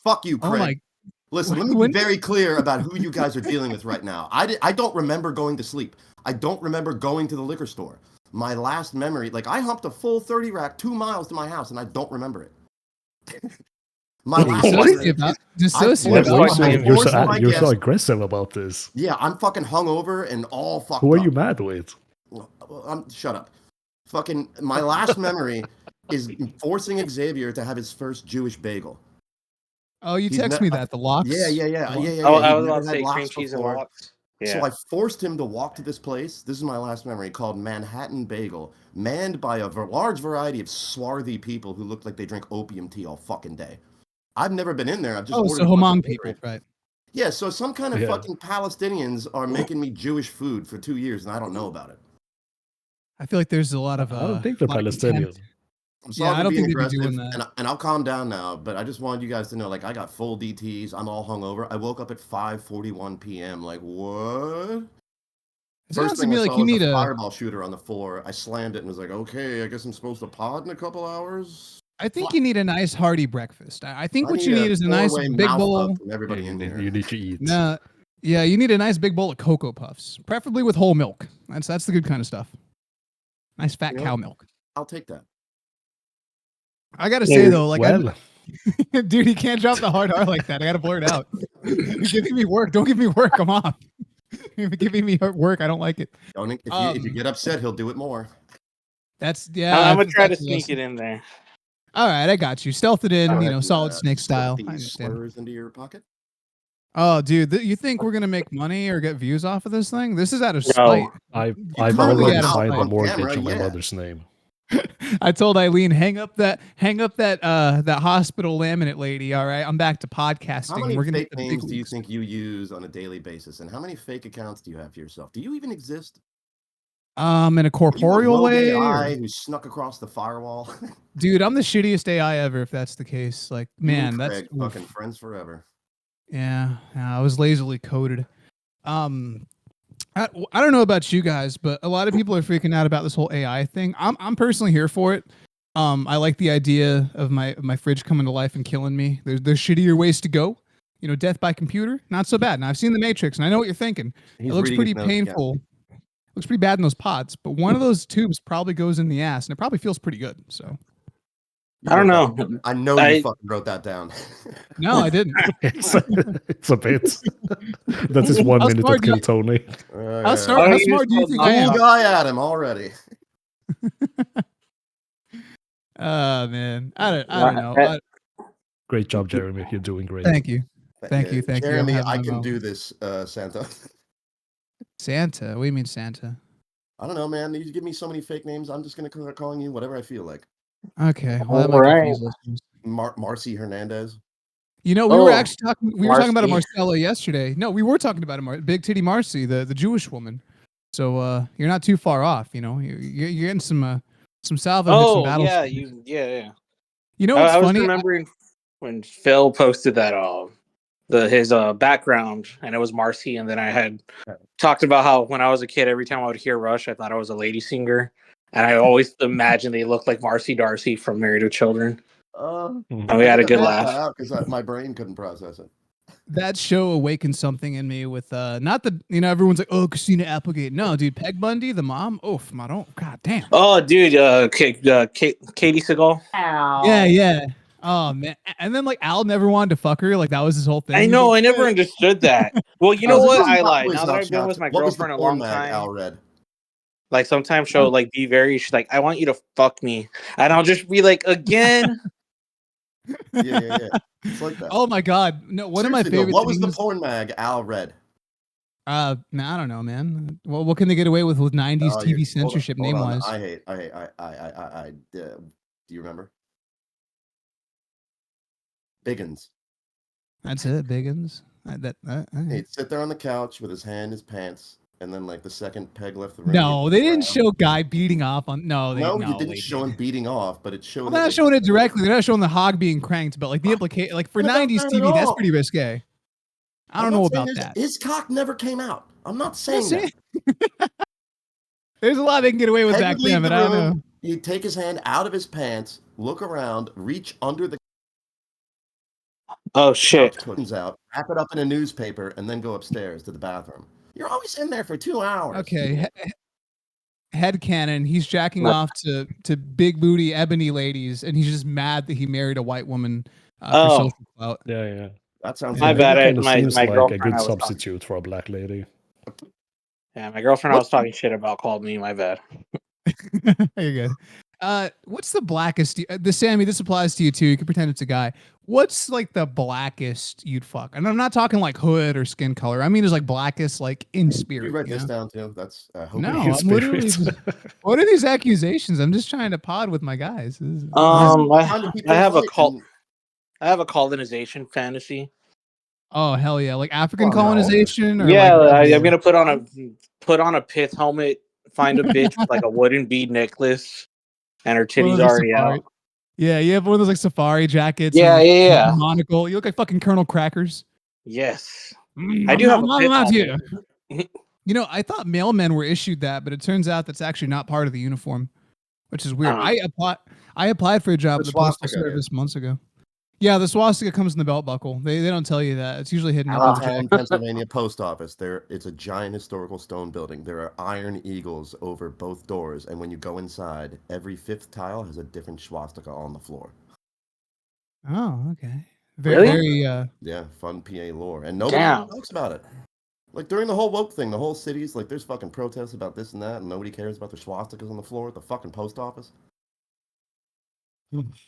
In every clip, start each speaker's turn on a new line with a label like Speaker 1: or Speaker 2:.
Speaker 1: Fuck you, Craig.
Speaker 2: Oh my.
Speaker 1: Listen, let me be very clear about who you guys are dealing with right now. I don't remember going to sleep. I don't remember going to the liquor store. My last memory, like I humped a full 30 rack 2 miles to my house, and I don't remember it. My last memory
Speaker 3: You're so aggressive about this.
Speaker 1: Yeah, I'm fucking hungover and all fucked up.
Speaker 3: Who are you mad with?
Speaker 1: Shut up. Fucking, my last memory is forcing Xavier to have his first Jewish bagel.
Speaker 2: Oh, you text me that, the lox?
Speaker 1: Yeah.
Speaker 4: Oh, I was about to say cream cheese and lox. Yeah.
Speaker 1: So I forced him to walk to this place. This is my last memory, called Manhattan Bagel, manned by a large variety of swarthy people who look like they drink opium tea all fucking day. I've never been in there. I've just ordered
Speaker 2: so Hmong people, right?
Speaker 1: Yeah, so some kind of fucking Palestinians are making me Jewish food for 2 years, and I don't know about it.
Speaker 2: I feel like there's a lot of.
Speaker 3: I don't think they're Palestinian.
Speaker 1: I'm sorry I don't think they'd be doing that. And I'll calm down now, but I just wanted you guys to know, like, I got full DTs. I'm all hungover. I woke up at 5:41 p.m. Like, what? First thing I saw was a fireball shooter on the floor. I slammed it and was like, okay, I guess I'm supposed to pod in a couple hours.
Speaker 2: I think you need a nice hearty breakfast. I think what you need is a nice big bowl.
Speaker 1: From everybody in here.
Speaker 3: You need to eat.
Speaker 2: Yeah, you need a nice big bowl of Cocoa Puffs, preferably with whole milk. That's the good kind of stuff. Nice fat cow milk.
Speaker 1: I'll take that.
Speaker 2: I gotta say though, like, dude, he can't drop the hard R like that. I gotta blur it out. You're giving me work. Don't give me work. Come on. You're giving me work. I don't like it.
Speaker 1: If you get upset, he'll do it more.
Speaker 4: I'm gonna try to sneak it in there.
Speaker 2: All right, I got you. Stealth it in, solid snake style. I
Speaker 1: understand. Into your pocket.
Speaker 2: Oh, dude, you think we're gonna make money or get views off of this thing? This is out of spite.
Speaker 3: I've already signed the mortgage on my mother's name.
Speaker 2: I told Eileen, hang up that hospital laminate lady. All right, I'm back to podcasting.
Speaker 1: How many fake names do you think you use on a daily basis, and how many fake accounts do you have for yourself? Do you even exist?
Speaker 2: In a corporeal way,
Speaker 1: AI who snuck across the firewall.
Speaker 2: Dude, I'm the shittiest AI ever. If that's the case, like, man, that's
Speaker 1: fucking friends forever.
Speaker 2: Yeah, I was lazily coded. I don't know about you guys, but a lot of people are freaking out about this whole AI thing. I'm personally here for it. I like the idea of my fridge coming to life and killing me. There's shittier ways to go. Death by computer, not so bad. Now I've seen The Matrix, and I know what you're thinking. It looks pretty painful. Looks pretty bad in those pods, but one of those tubes probably goes in the ass, and it probably feels pretty good. So
Speaker 4: I don't know.
Speaker 1: I know you fucking wrote that down.
Speaker 2: No, I didn't.
Speaker 3: It's a bit. That is 1 minute of Kill Tony.
Speaker 2: How smart do you think I am?
Speaker 1: Guy at him already.
Speaker 2: Man, I don't know.
Speaker 3: Great job, Jeremy. You're doing great.
Speaker 2: Thank you. Thank you.
Speaker 1: Jeremy, I can do this, Santa.
Speaker 2: Santa? What do you mean Santa?
Speaker 1: I don't know, man. You give me so many fake names. I'm just going to start calling you whatever I feel like.
Speaker 2: Okay. Well, all right.
Speaker 1: Marcy Hernandez.
Speaker 2: We were actually talking. We were talking about a Marcella yesterday. No, we were talking about a Big Titty Marcy, the Jewish woman. So you're not too far off. You're getting some salvo.
Speaker 4: Oh, yeah. Yeah.
Speaker 2: What's
Speaker 4: I was
Speaker 2: funny?
Speaker 4: remembering when Phil posted that his background, and it was Marcy, and then I had talked about how when I was a kid, every time I would hear Rush, I thought I was a lady singer. And I always imagined they looked like Marcy Darcy from Married with Children. And we had a good laugh.
Speaker 1: Because my brain couldn't process it.
Speaker 2: That show awakened something in me with not the everyone's like, oh, Christina Applegate. No, dude, Peg Bundy, the mom. Oh, god damn.
Speaker 4: Oh, dude, Katie Seagal.
Speaker 2: Yeah. Oh man, and then like Al never wanted to fuck her. Like that was his whole thing.
Speaker 4: I know. I never understood that. Well, you know what? I lied. Now that I've been with my girlfriend a long time.
Speaker 1: Al read?
Speaker 4: Like sometimes she'll like be very. She's like, I want you to fuck me, and I'll just be like, again.
Speaker 1: Yeah. It's like that.
Speaker 2: Oh my god, no! One of my favorite.
Speaker 1: What was the porn mag Al read?
Speaker 2: I don't know, man. Well, what can they get away with 90s TV censorship name wise?
Speaker 1: I do you remember? Biggins.
Speaker 2: That's it, Biggins.
Speaker 1: He'd sit there on the couch with his hand in his pants. And then, like, the second Peg left the room.
Speaker 2: No, they didn't show Guy beating off on.
Speaker 1: You didn't show him beating off, but it showed.
Speaker 2: They're not showing it directly. They're not showing the hog being cranked, but like the implication, like for 90s TV, that's pretty risque. I don't know about that.
Speaker 1: His cock never came out. I'm not saying that.
Speaker 2: There's a lot they can get away with back then, but I don't know.
Speaker 1: He'd take his hand out of his pants, look around, reach under the
Speaker 4: Oh shit!
Speaker 1: Comes out, wrap it up in a newspaper, and then go upstairs to the bathroom. You're always in there for 2 hours.
Speaker 2: Okay, headcanon. He's jacking off to big booty ebony ladies, and he's just mad that he married a white woman for social clout.
Speaker 3: Yeah.
Speaker 1: That sounds
Speaker 4: My
Speaker 1: good.
Speaker 4: bad.
Speaker 3: Kind of
Speaker 4: My
Speaker 3: seems like a
Speaker 4: girlfriend
Speaker 3: good
Speaker 4: I was
Speaker 3: substitute for a black lady.
Speaker 4: Yeah, my girlfriend I was talking shit about called me. My bad.
Speaker 2: You're good. What's the blackest? Sammy, this applies to you too. You can pretend it's a guy. What's like the blackest you'd fuck? And I'm not talking like hood or skin color. I mean, it's like blackest, like in spirit.
Speaker 1: You write this down too. That's
Speaker 2: no. I'm literally. Just, what are these accusations? I'm just trying to pod with my guys.
Speaker 4: I have a cult. I have a colonization fantasy.
Speaker 2: Oh hell yeah! Like African colonization, or
Speaker 4: yeah,
Speaker 2: like,
Speaker 4: I'm gonna put on a pith helmet, find a bitch with like a wooden bead necklace, and her titties already out.
Speaker 2: Yeah, you have one of those like safari jackets.
Speaker 4: Yeah.
Speaker 2: Monocle. You look like fucking Colonel Crackers.
Speaker 4: Yes, I do have a pith helmet.
Speaker 2: You know, I thought mailmen were issued that, but it turns out that's actually not part of the uniform, which is weird. I applied for a job at the Postal Service months ago. Yeah, the swastika comes in the belt buckle. They don't tell you that. It's usually hidden up in the
Speaker 1: Pennsylvania post office. It's a giant historical stone building. There are iron eagles over both doors, and when you go inside, every 5th tile has a different swastika on the floor.
Speaker 2: Oh, okay.
Speaker 4: Very
Speaker 1: yeah, fun PA lore, and nobody talks about it. Like during the whole woke thing, the whole city's like there's fucking protests about this and that, and nobody cares about the swastikas on the floor at the fucking post office.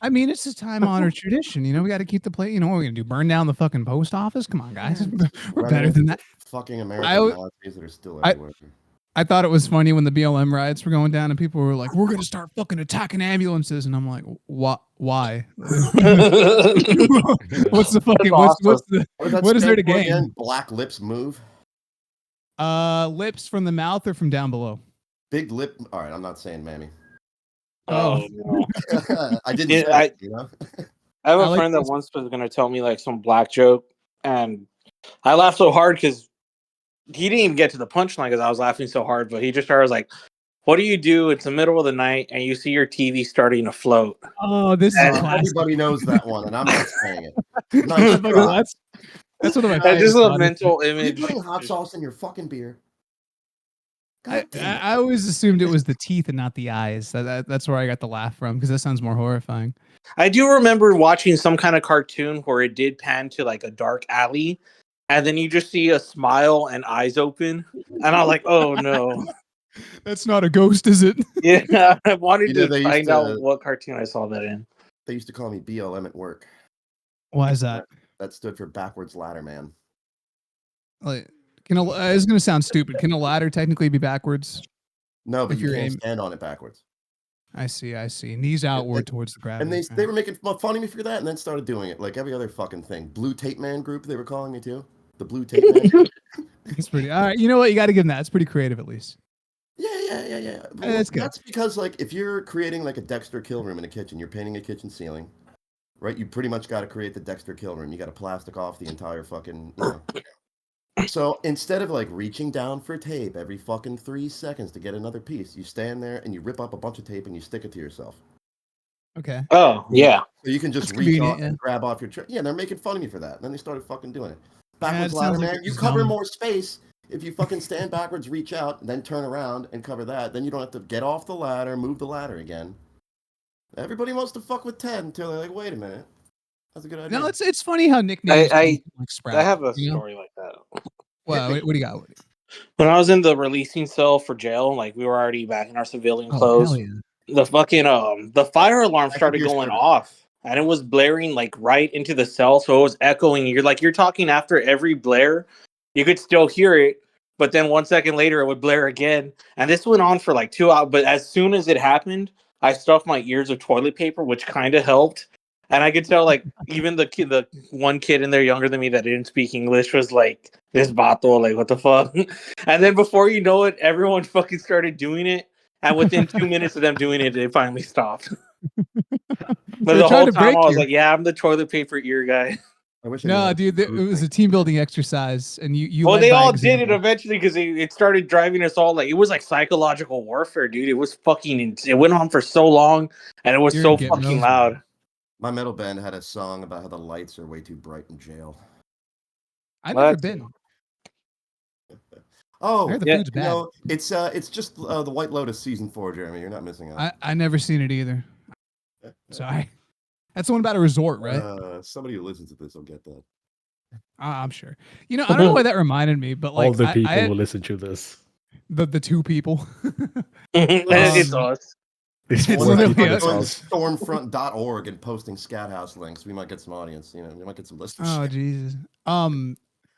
Speaker 2: I mean, it's a time-honored tradition. You know, we got to keep the plate. You know what we're gonna do? Burn down the fucking post office? Come on, guys. We're better than that.
Speaker 1: Fucking American Nazis that are still everywhere.
Speaker 2: I thought it was funny when the BLM riots were going down and people were like, "We're gonna start fucking attacking ambulances," and I'm like, "What? Why? What's the fucking? What is there to gain?" Again?
Speaker 1: Black lips move.
Speaker 2: Lips from the mouth or from down below?
Speaker 1: Big lip. All right, I'm not saying mammy.
Speaker 4: Oh no!
Speaker 1: I didn't say it, you know?
Speaker 4: I have a friend that once was gonna tell me like some black joke, and I laughed so hard because he didn't even get to the punchline because I was laughing so hard. But he just started like, "What do you do? It's the middle of the night, and you see your TV starting to float."
Speaker 2: Oh, this is
Speaker 1: everybody knows that one, and I'm not saying it.
Speaker 2: That's one of my.
Speaker 4: That's just a mental image.
Speaker 1: Are you putting hot sauce in your fucking beer?
Speaker 2: I always assumed it was the teeth and not the eyes. That's where I got the laugh from because that sounds more horrifying.
Speaker 4: I do remember watching some kind of cartoon where it did pan to like a dark alley, and then you just see a smile and eyes open, and I'm like, "Oh no,
Speaker 2: that's not a ghost, is it?"
Speaker 4: Yeah, I wanted to find out what cartoon I saw that in.
Speaker 1: They used to call me BLM at work.
Speaker 2: Why is that?
Speaker 1: That stood for backwards ladder man.
Speaker 2: Like. It's going to sound stupid. Can a ladder technically be backwards?
Speaker 1: No, but you can't stand on it backwards.
Speaker 2: I see. Knees outward towards the gravity.
Speaker 1: And they were making fun of me for that and then started doing it like every other fucking thing. Blue Tape Man group, they were calling me too. The Blue Tape Man.
Speaker 2: It's pretty. All right. You know what? You got to give them that. It's pretty creative at least.
Speaker 1: Yeah. Well, that's good. That's because like if you're creating like a Dexter kill room in a kitchen, you're painting a kitchen ceiling, right? You pretty much got to create the Dexter kill room. You got to plastic off the entire fucking, you know. So instead of like reaching down for tape every fucking 3 seconds to get another piece, you stand there and you rip up a bunch of tape and you stick it to yourself.
Speaker 2: Okay.
Speaker 4: Oh, yeah.
Speaker 1: So you can just reach off and grab off your Yeah, they're making fun of me for that. And then they started fucking doing it. Backwards ladder, man. You cover more space if you fucking stand backwards, reach out, and then turn around and cover that. Then you don't have to get off the ladder, move the ladder again. Everybody wants to fuck with Ted until they're like, wait a minute. That's a good idea.
Speaker 2: No, it's funny how nicknames
Speaker 4: sprout. I have a story like that.
Speaker 2: Well, what do you got?
Speaker 4: When I was in the releasing cell for jail, like we were already back in our civilian clothes. The fucking the fire alarm started going off, and it was blaring like right into the cell, so it was echoing. You're talking after every blare, you could still hear it, but then 1 second later it would blare again, and this went on for like 2 hours. But as soon as it happened, I stuffed my ears with toilet paper, which kind of helped. And I could tell, like, even the one kid in there younger than me that didn't speak English was like, this vato, like, what the fuck? And then before you know it, everyone fucking started doing it. And within 2 minutes of them doing it, they finally stopped. But the whole time I was like, yeah, I'm the toilet paper ear guy.
Speaker 2: No, dude, it was a team building exercise. And you
Speaker 4: well, they all did it eventually because it started driving us all. Like, it was like psychological warfare, dude. It was fucking, it went on for so long and it was so fucking loud.
Speaker 1: My metal band had a song about how the lights are way too bright in jail.
Speaker 2: I've never been.
Speaker 1: Oh,
Speaker 2: I heard the food's bad.
Speaker 1: no, it's just the White Lotus season 4, Jeremy. You're not missing out.
Speaker 2: I never seen it either. Sorry. That's the one about a resort, right?
Speaker 1: Somebody who listens to this will get that.
Speaker 2: I'm sure. You know, I don't know why that reminded me, but like
Speaker 3: all the people
Speaker 2: I
Speaker 3: who listen to this.
Speaker 2: The two people.
Speaker 4: It's us.
Speaker 3: It's
Speaker 2: literally
Speaker 1: Stormfront.org and posting Scat House links. We might get some audience. You know, we might get some listeners.
Speaker 2: Oh Jesus.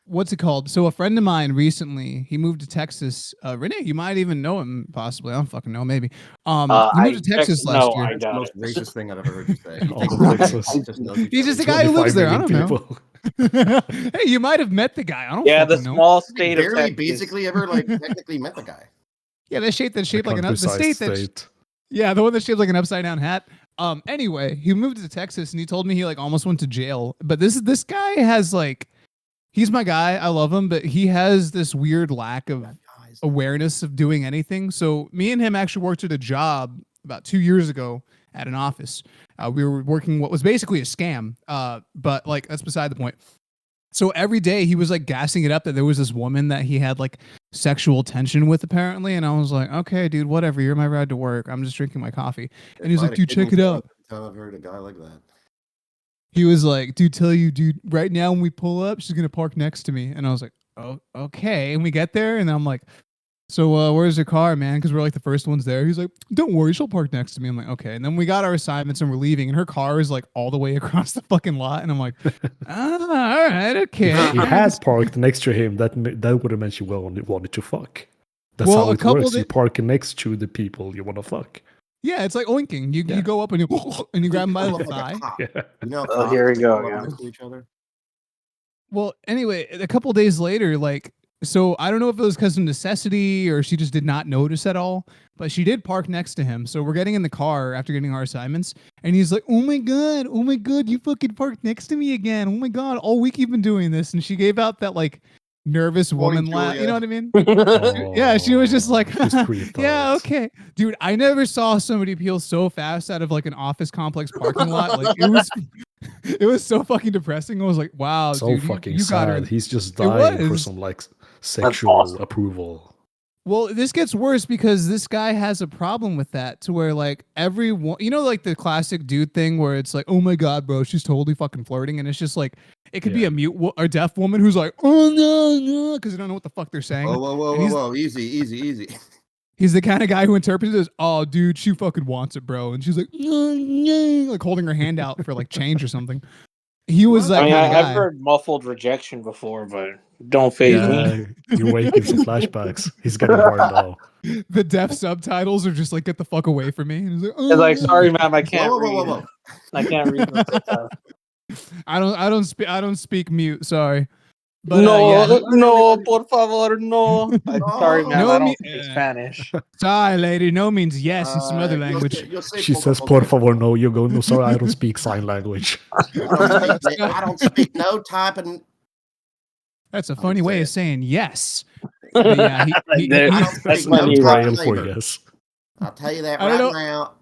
Speaker 2: What's it called? So a friend of mine recently, he moved to Texas. Renee, you might even know him possibly. I don't fucking know, maybe. He moved to Texas last year.
Speaker 1: That's the most racist thing I've ever heard you say.
Speaker 2: He's just the guy who lives there. I don't know. Hey, you might have met the guy. I don't
Speaker 4: the
Speaker 2: know.
Speaker 4: small state of
Speaker 1: barely
Speaker 4: Texas.
Speaker 1: basically ever technically met the guy.
Speaker 2: Yeah, that shaped like the state. Yeah, the one that shaped like an upside down hat. Anyway, he moved to Texas and he told me he like almost went to jail. But this guy has like, he's my guy. I love him, but he has this weird lack of awareness of doing anything. So me and him actually worked at a job about 2 years ago at an office. We were working what was basically a scam. But like that's beside the point. So every day he was like gassing it up that there was this woman that he had like sexual tension with apparently. And I was like, okay, dude, whatever. You're my ride to work. I'm just drinking my coffee. And he's like, dude, check it out.
Speaker 1: I've heard a guy like that.
Speaker 2: He was like, dude, right now when we pull up, she's going to park next to me. And I was like, oh, okay. And we get there and I'm like, so where's your car, man? Because we're like the first ones there. He's like, don't worry, she'll park next to me. I'm like, okay. And then we got our assignments and we're leaving and her car is like all the way across the fucking lot. And I'm like, all right, okay.
Speaker 3: If she had parked next to him, that would have meant she wanted to fuck. That's how it works. You park next to the people you want to fuck.
Speaker 2: Yeah, it's like oinking. You go up and you grab them by the thigh.
Speaker 1: You know,
Speaker 4: here we go.
Speaker 1: To each other.
Speaker 2: Well, anyway, a couple days later, like, so I don't know if it was because of necessity or she just did not notice at all, but she did park next to him. So we're getting in the car after getting our assignments, and he's like, oh my god, you fucking parked next to me again. Oh my god, all week you've been doing this. And she gave out that like nervous woman laugh. You know what I mean? Yeah, she was just like, yeah, okay. Dude, I never saw somebody peel so fast out of like an office complex parking lot. Like it was so fucking depressing. I was like, wow,
Speaker 3: so
Speaker 2: dude,
Speaker 3: fucking
Speaker 2: you
Speaker 3: sad.
Speaker 2: got her.
Speaker 3: He's just dying for some like sexual approval.
Speaker 2: Well, this gets worse because this guy has a problem with that to where like everyone, you know, like the classic dude thing where it's like, oh my God, bro, she's totally fucking flirting. And it's just like, it could be a mute or deaf woman who's like, oh no, because they don't know what the fuck they're saying.
Speaker 1: Whoa, easy.
Speaker 2: He's the kind of guy who interprets it as, oh, dude, she fucking wants it, bro. And she's like, like holding her hand out for like change or something. He was like,
Speaker 4: I've heard muffled rejection before, but don't phase me.
Speaker 3: You're waking some flashbacks. He's getting hard now.
Speaker 2: The deaf subtitles are just like, get the fuck away from me. And he's like,
Speaker 4: it's like, sorry, ma'am, I can't read. I can't read the subtitles.
Speaker 2: I don't speak mute. Sorry. But,
Speaker 4: no, por favor, no. Sorry, man, I don't speak Spanish.
Speaker 2: Sorry, lady. No means yes in some other language.
Speaker 3: She says, por favor, no. You go, no, sorry, I don't speak sign language.
Speaker 1: I don't speak no type of...
Speaker 2: That's a funny way of saying yes. But yeah,
Speaker 4: that's my
Speaker 3: braille for yes.
Speaker 1: I'll tell you that right now.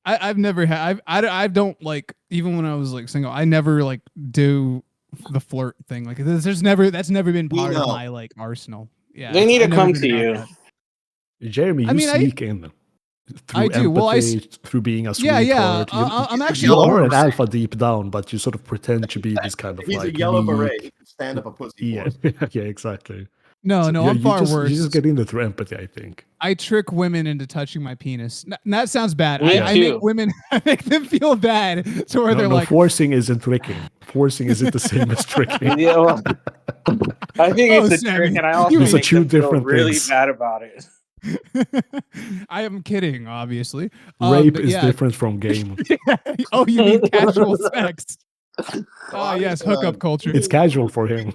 Speaker 2: I've never had... I don't like... Even when I was like single, I never like do... the flirt thing, like that's never been part of my like arsenal. Yeah,
Speaker 4: they need to come to you,
Speaker 3: Jeremy. You sneak in through
Speaker 2: I do.
Speaker 3: Empathy, through being a sweetheart.
Speaker 2: I'm actually
Speaker 3: you are an alpha deep down, but you sort of pretend to be this kind of
Speaker 1: he's
Speaker 3: like
Speaker 1: a yellow beret. He can stand up a pussy.
Speaker 3: Yeah, yeah, exactly.
Speaker 2: No, I'm far worse.
Speaker 3: You just get in through empathy, I think.
Speaker 2: I trick women into touching my penis. That sounds bad.
Speaker 4: I
Speaker 2: make women, I make them feel bad to where they're like,
Speaker 3: forcing isn't tricking. Forcing isn't the same as tricking.
Speaker 4: Yeah, well, I think it's a trick, and I also make them feel really bad about it.
Speaker 2: I am kidding, obviously.
Speaker 3: Rape is different from game.
Speaker 2: Oh, you mean casual sex? Oh yes, hookup culture.
Speaker 3: It's casual for him.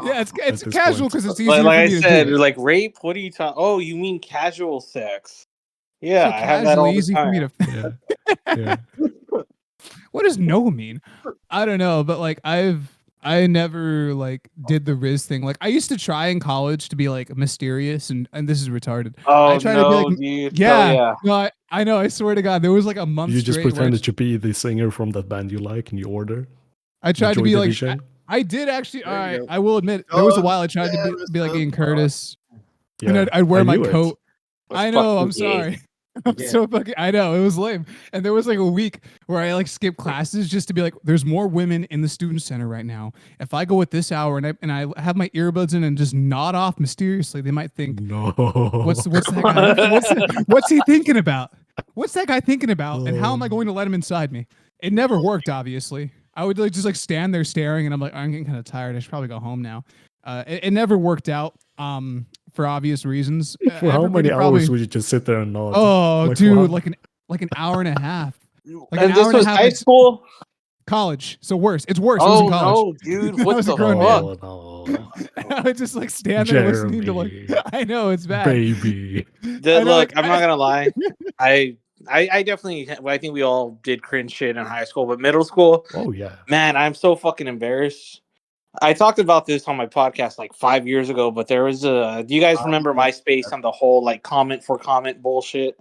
Speaker 2: Yeah, it's casual because it's easy.
Speaker 4: Like I said, like rape. What are you talking? Oh, you mean casual sex? Yeah, I have that all the time.
Speaker 2: For me to... What does no mean? I don't know, but like I've I never like did the Riz thing. Like I used to try in college to be like mysterious and this is retarded. I tried to be like,
Speaker 4: dude.
Speaker 2: yeah. No, I know. I swear to God, there was like a month
Speaker 3: You just
Speaker 2: straight
Speaker 3: pretended to be the singer from that band you like and you order.
Speaker 2: I tried to
Speaker 3: Joy
Speaker 2: be like,
Speaker 3: Division.
Speaker 2: I did actually. All
Speaker 1: There you
Speaker 2: right,
Speaker 1: go.
Speaker 2: I will admit there was a while I tried to be like Ian Curtis,
Speaker 3: Yeah,
Speaker 2: and I'd wear
Speaker 3: I
Speaker 2: my
Speaker 3: knew it.
Speaker 2: coat.
Speaker 4: That's
Speaker 2: I know.
Speaker 4: fucking
Speaker 2: I'm
Speaker 4: gay.
Speaker 2: sorry. I'm so fucking. I know it was lame, and there was like a week where I like skipped classes just to be like, "There's more women in the student center right now. If I go at this hour and I have my earbuds in and just nod off mysteriously, they might think,
Speaker 3: No.
Speaker 2: what's that guy? What's he thinking about? What's that guy thinking about? And how am I going to let him inside me? It never worked, obviously. I would like just like stand there staring, and I'm like, I'm getting kind of tired. I should probably go home now. It never worked out. For obvious reasons.
Speaker 3: For how many hours would you just sit there and nod?
Speaker 2: Oh,
Speaker 3: like,
Speaker 2: dude, like an hour and a half. Like
Speaker 4: and
Speaker 2: an
Speaker 4: this
Speaker 2: hour and a
Speaker 4: was
Speaker 2: half
Speaker 4: high school?
Speaker 2: College. So worse. It's worse. It was
Speaker 4: Oh
Speaker 2: in college.
Speaker 4: no, dude! What
Speaker 2: was a
Speaker 4: the
Speaker 2: grown
Speaker 4: fuck?
Speaker 3: no.
Speaker 2: I would just like stand there listening to like. I know it's bad.
Speaker 3: Baby.
Speaker 4: Look, I'm not gonna lie. I definitely. I think we all did cringe shit in high school, but middle school.
Speaker 3: Oh yeah.
Speaker 4: Man, I'm so fucking embarrassed. I talked about this on my podcast like 5 years ago, but there was a. Do you guys remember MySpace and the whole like comment for comment bullshit?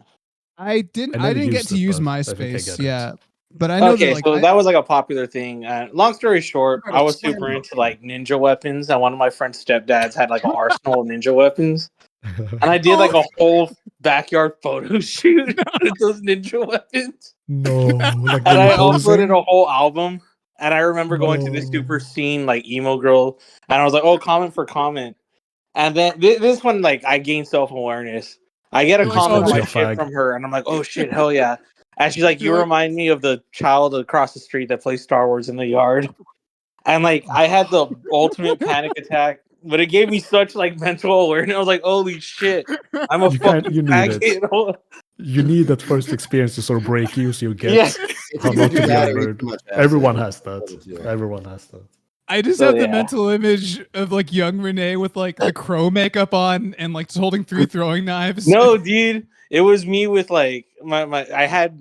Speaker 2: I didn't get to use MySpace. Yeah, but I know
Speaker 4: okay,
Speaker 2: that, like,
Speaker 4: so that was like a popular thing. Long story short, I was super into like ninja weapons, and one of my friend's stepdads had like an arsenal of ninja weapons, and I did like a whole backyard photo shoot with those ninja weapons.
Speaker 3: No, like
Speaker 4: and I uploaded a whole album. And I remember going to this super scene like emo girl, and I was like, "Oh, comment for comment." And then this one, like, I gained self-awareness. I get a comment on my shit from her, and I'm like, "Oh shit, hell yeah!" And she's like, "You remind me of the child across the street that plays Star Wars in the yard." And like, I had the ultimate panic attack, but it gave me such like mental awareness. I was like, "Holy shit, I'm a fucking faggot."
Speaker 3: You need that first experience to sort of break you, so you get how not to be honored. Everyone has that. Everyone has that.
Speaker 2: I just have the mental image of like young Renee with like the crow makeup on and like holding 3 throwing knives.
Speaker 4: No, dude, it was me with like I had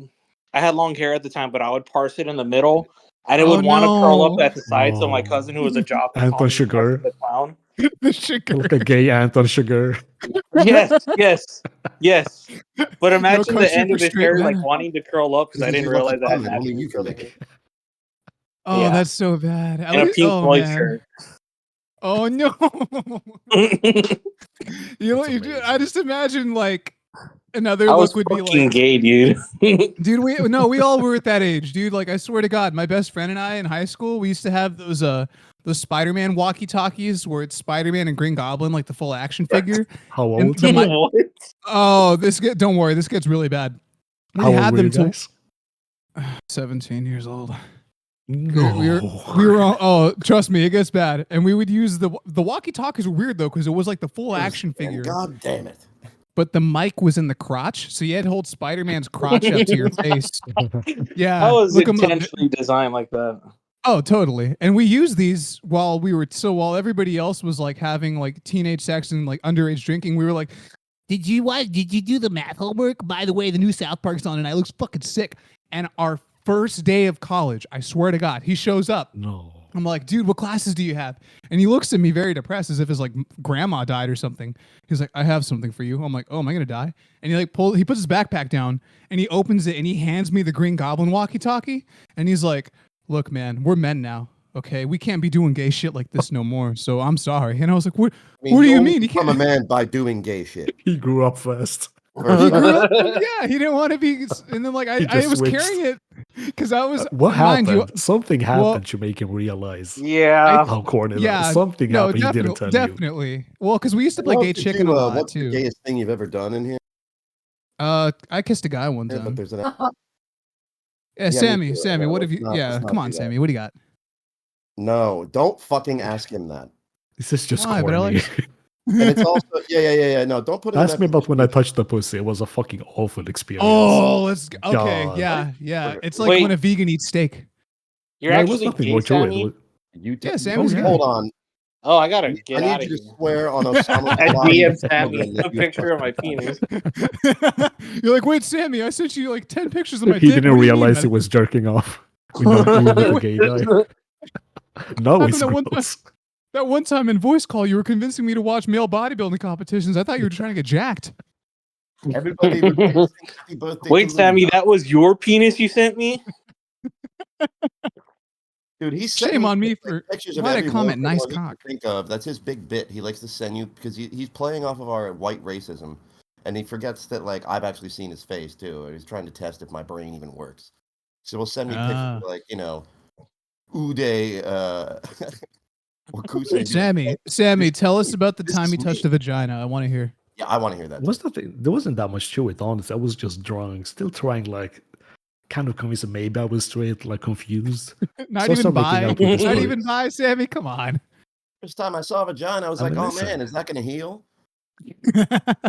Speaker 4: long hair at the time, but I would parse it in the middle, and it would want to curl up at the side. So my cousin, who was a jock,
Speaker 3: Anton Sugar,
Speaker 4: the clown,
Speaker 2: the Sugar,
Speaker 3: like a gay Anton Sugar.
Speaker 4: Yes. But imagine the end of his hair like wanting to curl up because I didn't realize that
Speaker 1: only you can make it.
Speaker 2: Oh, that's so bad.
Speaker 4: And a pink Floyd shirt.
Speaker 2: Oh no! I just imagine like another look would be like
Speaker 4: gay, dude.
Speaker 2: Dude, we all were at that age, dude. Like I swear to God, my best friend and I in high school, we used to have those Spider-Man walkie-talkies where it's Spider-Man and Green Goblin, like the full action figure.
Speaker 3: How old?
Speaker 2: Oh, don't worry, this gets really bad.
Speaker 3: How old were you guys?
Speaker 2: 17 years old.
Speaker 3: No.
Speaker 2: We were on, oh, trust me, it gets bad. And we would use the walkie-talkies were weird though, because it was like the full action figure.
Speaker 1: God damn it.
Speaker 2: But the mic was in the crotch, so you had to hold Spider-Man's crotch up to your face. Yeah.
Speaker 4: That was intentionally designed like that.
Speaker 2: Oh, totally. And we used these while everybody else was like having like teenage sex and like underage drinking, we were like, Did you do the math homework? By the way, the new South Park's on and I looks fucking sick. And our first day of college, I swear to God, he shows up.
Speaker 3: No.
Speaker 2: I'm like, dude, what classes do you have? And he looks at me very depressed as if his like grandma died or something. He's like, I have something for you. I'm like, oh, am I gonna die? And he puts his backpack down and he opens it and he hands me the Green Goblin walkie-talkie. And he's like, look, man, we're men now. Okay, we can't be doing gay shit like this no more. So I'm sorry. And I was like, what do you mean?
Speaker 1: He become a man by doing gay shit.
Speaker 3: He grew up fast.
Speaker 2: Yeah, he didn't want to be. And then like I was carrying it because I was.
Speaker 3: What happened? Something happened to make him realize.
Speaker 4: Yeah.
Speaker 3: How corny. Yeah. Something happened. He didn't tell you.
Speaker 2: Definitely. Well, because we used to play gay chicken a lot
Speaker 1: what's
Speaker 2: too.
Speaker 1: The gayest thing you've ever done in here?
Speaker 2: I kissed a guy one time.
Speaker 1: But there's an.
Speaker 2: Yeah, Sammy, what have you? Come on, Sammy, what do you got?
Speaker 1: No, don't fucking ask him that.
Speaker 3: This is just corny.
Speaker 1: And it's also yeah. No, don't put it.
Speaker 3: Ask me about when I touched the pussy. It was a fucking awful experience.
Speaker 2: Oh, okay, yeah. It's like when a vegan eats steak.
Speaker 4: You're actually gay, Sammy?
Speaker 2: Yeah, Sammy's
Speaker 1: hold on.
Speaker 4: Oh, I gotta get out of here.
Speaker 1: I need you to swear on Osama.
Speaker 4: I DM Sammy a picture of my penis.
Speaker 2: You're like, wait, Sammy, I sent you like 10 pictures of my dick.
Speaker 3: He didn't realize he was jerking off. We know the gay guy. No,
Speaker 2: How
Speaker 3: it's
Speaker 2: come
Speaker 3: gross.
Speaker 2: that one time in voice call, you were convincing me to watch male bodybuilding competitions. I thought you were trying to get jacked.
Speaker 1: Everybody would sing happy birthday
Speaker 4: Wait,
Speaker 1: to
Speaker 4: Sammy,
Speaker 1: Luna.
Speaker 4: that was your penis you sent me?
Speaker 1: Dude, he's
Speaker 2: Shame on me for
Speaker 1: pictures of
Speaker 2: why'd I
Speaker 1: every
Speaker 2: comment
Speaker 1: woman
Speaker 2: nice
Speaker 1: he
Speaker 2: cock.
Speaker 1: can think of. That's his big bit. He likes to send you because he's playing off of our white racism, and he forgets that like I've actually seen his face too. He's trying to test if my brain even works. So he'll send me pictures of, like, you know, Uday or Kusei.
Speaker 2: Sammy, tell us about the
Speaker 1: This
Speaker 2: time
Speaker 1: is
Speaker 2: you touched
Speaker 1: me.
Speaker 2: a vagina. I want to hear.
Speaker 1: Yeah, I want to hear that.
Speaker 3: There wasn't that much to it, honestly. I was just drunk, still trying, like, kind of convinced that maybe I was straight, like, confused.
Speaker 2: Not
Speaker 3: So I
Speaker 2: even
Speaker 3: started making
Speaker 2: bi.
Speaker 3: out with the
Speaker 2: Not
Speaker 3: story.
Speaker 2: even bi, Sammy. Come on.
Speaker 1: First time I saw a vagina, I was
Speaker 3: I
Speaker 1: like,
Speaker 3: mean,
Speaker 1: oh
Speaker 3: listen.
Speaker 1: man, is that going to heal?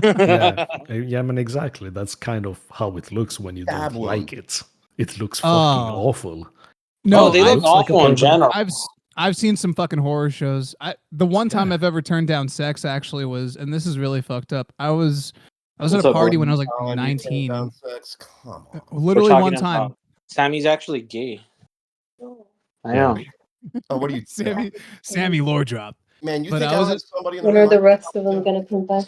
Speaker 3: Yeah, I mean, exactly. That's kind of how it looks when you
Speaker 1: Dab
Speaker 3: don't
Speaker 1: one.
Speaker 3: like it. It looks fucking awful.
Speaker 2: No,
Speaker 4: they look awful in general.
Speaker 2: I've seen some fucking horror shows. The one time I've ever turned down sex actually was, and this is really fucked up. I was at a party when I was like 19.
Speaker 1: Down sex? Come on.
Speaker 2: Literally one time.
Speaker 4: Sammy's actually gay. I know.
Speaker 1: Oh, what are you,
Speaker 2: Sammy lore drop?
Speaker 1: Man, you
Speaker 2: But
Speaker 1: think
Speaker 2: I
Speaker 1: I
Speaker 2: was
Speaker 1: have somebody in
Speaker 5: When are the rest of them gonna come back?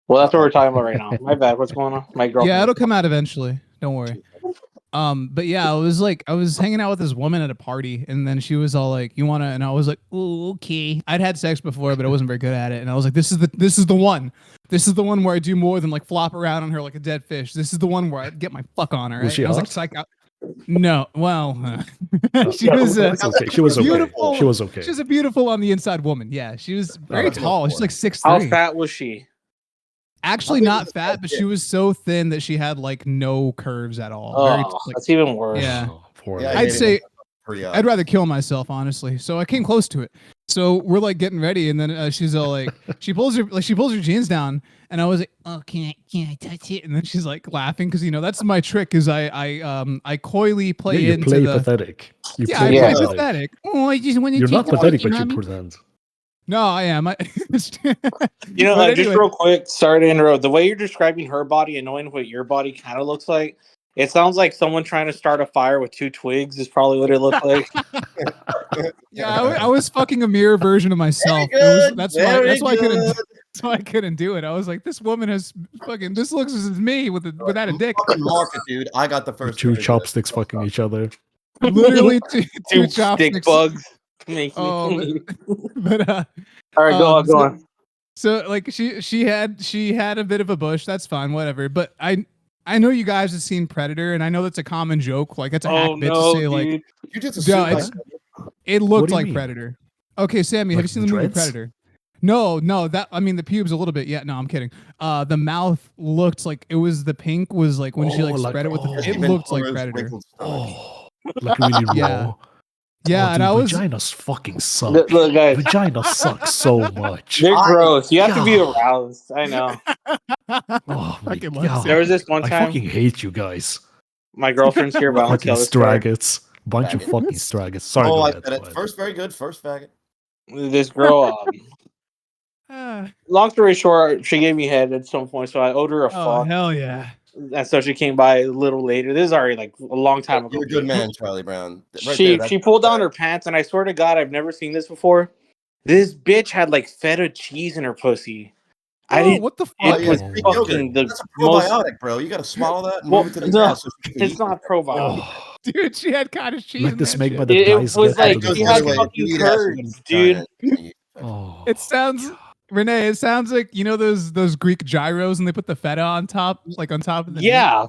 Speaker 4: Well, that's what we're talking about right now. My bad. What's going on? My girlfriend.
Speaker 2: Yeah, it'll come out eventually. Don't worry. But yeah, I was hanging out with this woman at a party, and then she was all like, "You wanna?" And I was like, "Ooh, okay." I'd had sex before, but I wasn't very good at it, and I was like, "This is the one. This is the one where I do more than like flop around on her like a dead fish. This is the one where I get my fuck on her." Right?
Speaker 3: Was she
Speaker 2: I was
Speaker 3: hot?
Speaker 2: like, psych out. No, well, she
Speaker 3: Yeah,
Speaker 2: was.
Speaker 3: it's okay. She was
Speaker 2: beautiful.
Speaker 3: okay. She was okay.
Speaker 2: She was a beautiful on the inside woman. Yeah, she was very tall. She's like 6'3".
Speaker 4: How fat was she?
Speaker 2: Actually, not fat, but she was so thin that she had like no curves at all.
Speaker 4: Oh, that's even worse.
Speaker 2: Yeah,
Speaker 1: Yeah,
Speaker 2: I'd say I'd rather kill myself, honestly. So I came close to it. So we're like getting ready, and then she's all like, she pulls her jeans down, and I was like, "Oh, can I touch it?" And then she's like laughing because that's my trick, is I coyly play
Speaker 3: you
Speaker 2: into
Speaker 3: play
Speaker 2: the
Speaker 3: pathetic.
Speaker 2: I play pathetic. Oh, I just want to.
Speaker 3: You're not pathetic, but you pretend.
Speaker 2: No, I am.
Speaker 4: Just real quick, sorry to interrupt. The way you're describing her body and knowing what your body kind of looks like, it sounds like someone trying to start a fire with 2 twigs is probably what it looked like.
Speaker 2: Yeah, I was fucking a mirror version of myself. That's why I couldn't do it. I was like, this woman has fucking. This looks as me without a dick.
Speaker 1: Market, dude. I got the first
Speaker 3: 2 chopsticks fucking each other.
Speaker 2: Literally two chopsticks.
Speaker 4: Stick bugs.
Speaker 2: But
Speaker 4: all right, go on.
Speaker 2: So like she had a bit of a bush. That's fine, whatever. But I know you guys have seen Predator, and I know that's a common joke. Like it's a hack bit to say like
Speaker 1: you just assumed
Speaker 2: it looked like Predator. Okay, Sammy, have you seen the movie Predator? No, that I mean the pubes a little bit. Yeah, no, I'm kidding. The mouth looked like it was the pink was like when she like spread it with it looked like Predator.
Speaker 3: Like really raw.
Speaker 2: Yeah,
Speaker 3: dude,
Speaker 2: and I was
Speaker 3: vaginas fucking suck.
Speaker 4: Look, guys,
Speaker 3: vaginas suck so much.
Speaker 4: They're gross. You have to be aroused. I know.
Speaker 3: Oh my god!
Speaker 4: There was this one time.
Speaker 3: I fucking hate you guys.
Speaker 4: My girlfriend's here, but
Speaker 3: fucking straggots. Bunch of fucking straggots. Sorry.
Speaker 1: Oh, I said it first. Very good. First faggot.
Speaker 4: This girl. Long story short, she gave me head at some point, so I owed her a fuck.
Speaker 2: Oh hell yeah!
Speaker 4: And so she came by a little later. This is already like a long time ago.
Speaker 1: You're a good man, Charlie Brown.
Speaker 4: She pulled down her pants, and I swear to God, I've never seen this before. This bitch had like feta cheese in her pussy. I didn't.
Speaker 2: What the fuck?
Speaker 4: It was fucking the
Speaker 1: That's a probiotic, bro. You got to swallow that and move it to the gas.
Speaker 4: It's not probiotic.
Speaker 2: Dude, she had cottage cheese.
Speaker 3: Like this make by
Speaker 4: the guys. It was like she had fucking curds, dude.
Speaker 3: Oh,
Speaker 2: it sounds. Renee, it sounds like those Greek gyros, and they put the feta on top, like on top of the.
Speaker 4: Yeah. Oh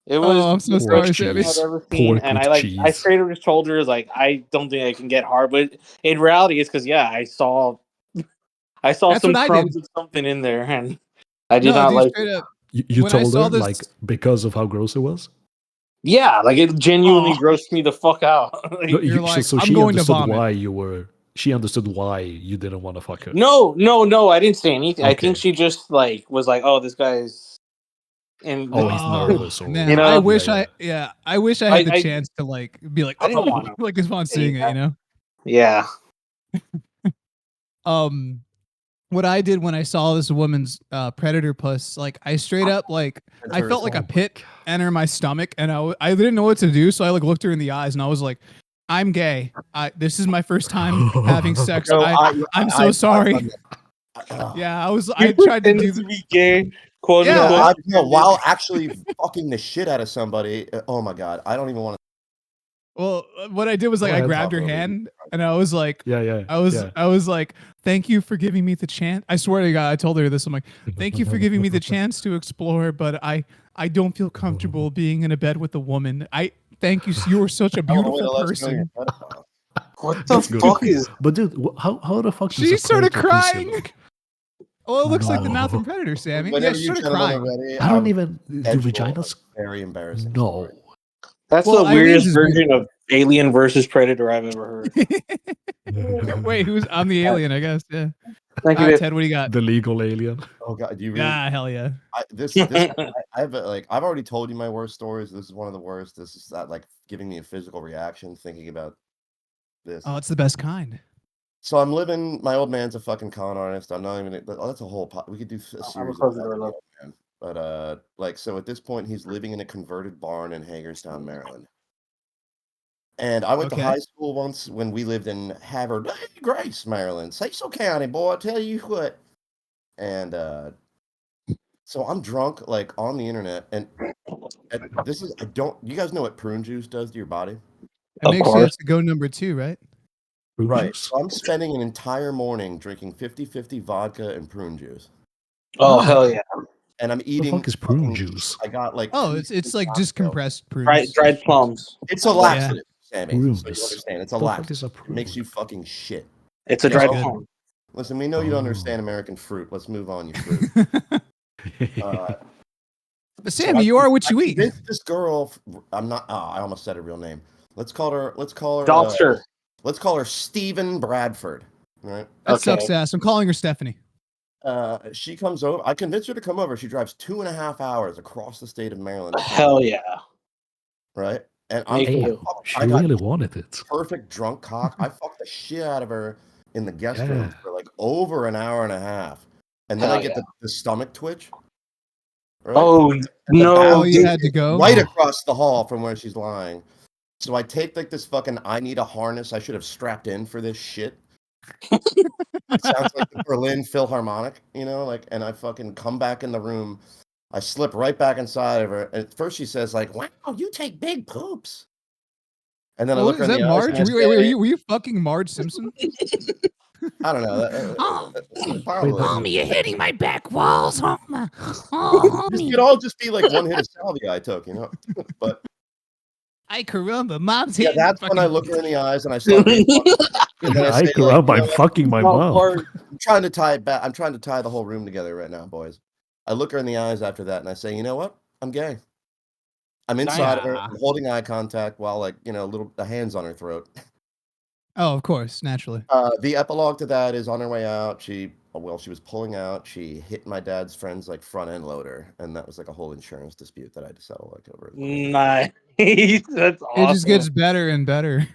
Speaker 4: it was.
Speaker 2: Oh, I'm so sorry, Sammy.
Speaker 4: I've ever seen, and I straight up just told her like I don't think I can get hard, but in reality, it's because I saw
Speaker 2: That's
Speaker 4: some crumbs of something in there, and I did not like.
Speaker 3: You told her like because of how gross it was.
Speaker 4: Yeah, like it genuinely grossed me the fuck out.
Speaker 2: You're like,
Speaker 3: so
Speaker 2: I'm
Speaker 3: she
Speaker 2: going to
Speaker 3: understood
Speaker 2: vomit.
Speaker 3: why you were. She understood why you didn't want to fuck her.
Speaker 4: No, I didn't say anything. Okay. I think she just like was like, "Oh, this guy's." And
Speaker 3: he's nervous. Or,
Speaker 2: man, I wish I had the chance to like be like,
Speaker 4: I didn't want to.
Speaker 2: Like if I'm seeing it,
Speaker 4: Yeah.
Speaker 2: What I did when I saw this woman's predator puss, like I straight up like I felt like a pit enter my stomach, and I didn't know what to do, so I like looked her in the eyes, and I was like, I'm gay. This is my first time having sex.
Speaker 1: No,
Speaker 2: I'm so sorry. Yeah, I tried to do
Speaker 4: to be gay, quote
Speaker 2: Yeah,
Speaker 4: unquote.
Speaker 1: while actually fucking the shit out of somebody. Oh my god, I don't even want to.
Speaker 2: Well, what I did was like I grabbed her hand and I was like, I was like, thank you for giving me the chance. I swear to God, I told her this. I'm like, thank you for giving me the chance to explore, but I don't feel comfortable being in a bed with a woman. I thank you. You are such a beautiful person.
Speaker 4: What the fuck is?
Speaker 3: But dude, how the fuck?
Speaker 2: She started crying. Oh, it looks like the mouth from Predator, Sammy.
Speaker 1: Whenever
Speaker 2: yeah, she
Speaker 1: you
Speaker 2: started crying.
Speaker 1: ready,
Speaker 3: I don't even do vaginas.
Speaker 1: Very embarrassing.
Speaker 3: No.
Speaker 4: That's the weirdest version of Alien versus Predator I've ever heard.
Speaker 2: Wait, I'm the alien, I guess. Yeah.
Speaker 4: Thank you,
Speaker 2: Ted. What do you got?
Speaker 3: The legal alien.
Speaker 1: Oh god, do you really?
Speaker 2: Yeah, hell yeah.
Speaker 1: I have I've already told you my worst stories. This is one of the worst. This is that like giving me a physical reaction thinking about this.
Speaker 2: Oh, it's the best kind.
Speaker 1: So I'm living. My old man's a fucking con artist. I'm not even. That's a whole. We could do a series of that, man. But like, so at this point, he's living in a converted barn in Hagerstown, Maryland. And I went to high school once when we lived in Havre, Grace, Maryland, Cecil County, boy. I tell you what. And so I'm drunk, like on the internet, and this is You guys know what prune juice does to your body?
Speaker 2: It makes you have to go number 2, right?
Speaker 1: Right. So I'm spending an entire morning drinking 50-50 vodka and prune juice.
Speaker 4: Oh hell yeah!
Speaker 1: And I'm eating.
Speaker 3: What the fuck is prune juice?
Speaker 1: I got like.
Speaker 2: Oh, it's like just compressed prunes.
Speaker 4: Dried plums.
Speaker 1: It's a laxative, Sammy.
Speaker 3: Prunes.
Speaker 1: So you understand? It's a laxative. It makes you fucking shit.
Speaker 4: It's a dried plum.
Speaker 1: Listen, we know you don't understand American fruit. Let's move on, you fruit.
Speaker 2: But Sammy, you are what you eat.
Speaker 1: This girl, I'm not. Oh, I almost said her real name. Let's call her.
Speaker 4: Doctor.
Speaker 1: Let's call her Stephen Bradford. Right.
Speaker 2: That sucks ass. I'm calling her Stephanie.
Speaker 1: She comes over. I convinced her to come over. She drives 2.5 hours across the state of Maryland.
Speaker 4: Hell yeah!
Speaker 1: Right. And
Speaker 3: she really wanted it.
Speaker 1: Perfect drunk cock. I fucked the shit out of her in the guest room for like over an hour and a half, and then I get the stomach twitch. Right?
Speaker 4: Oh no!
Speaker 2: You had to go
Speaker 1: right across the hall from where she's lying. So I take like this fucking. I need a harness. I should have strapped in for this shit. It sounds like the Berlin Philharmonic, you know, like, and I fucking come back in the room. I slip right back inside of her. And at first she says like, "Wow, you take big poops." And then I look at her.
Speaker 2: Marge? Were you fucking Marge Simpson?
Speaker 1: I don't know.
Speaker 6: Homie, you're hitting my back walls, homie. Oh,
Speaker 1: This could all just be like one hit of salvia I took, you know. But
Speaker 2: I caramba, mom's
Speaker 1: yeah, that's when I look her in the eyes and I start.
Speaker 3: I caramba, I'm fucking my mom.
Speaker 1: I'm trying to tie it back. I'm trying to tie the whole room together right now, boys. I look her in the eyes after that and I say, you know what? I'm gay. I'm inside of her, I'm holding eye contact while like, you know, the hands on her throat.
Speaker 2: Oh, of course, naturally.
Speaker 1: The epilogue to that is on her way out. She was pulling out. She hit my dad's friend's like front end loader, and that was like a whole insurance dispute that I had to settle like over.
Speaker 4: Nice, that's awesome.
Speaker 2: It just gets better and better.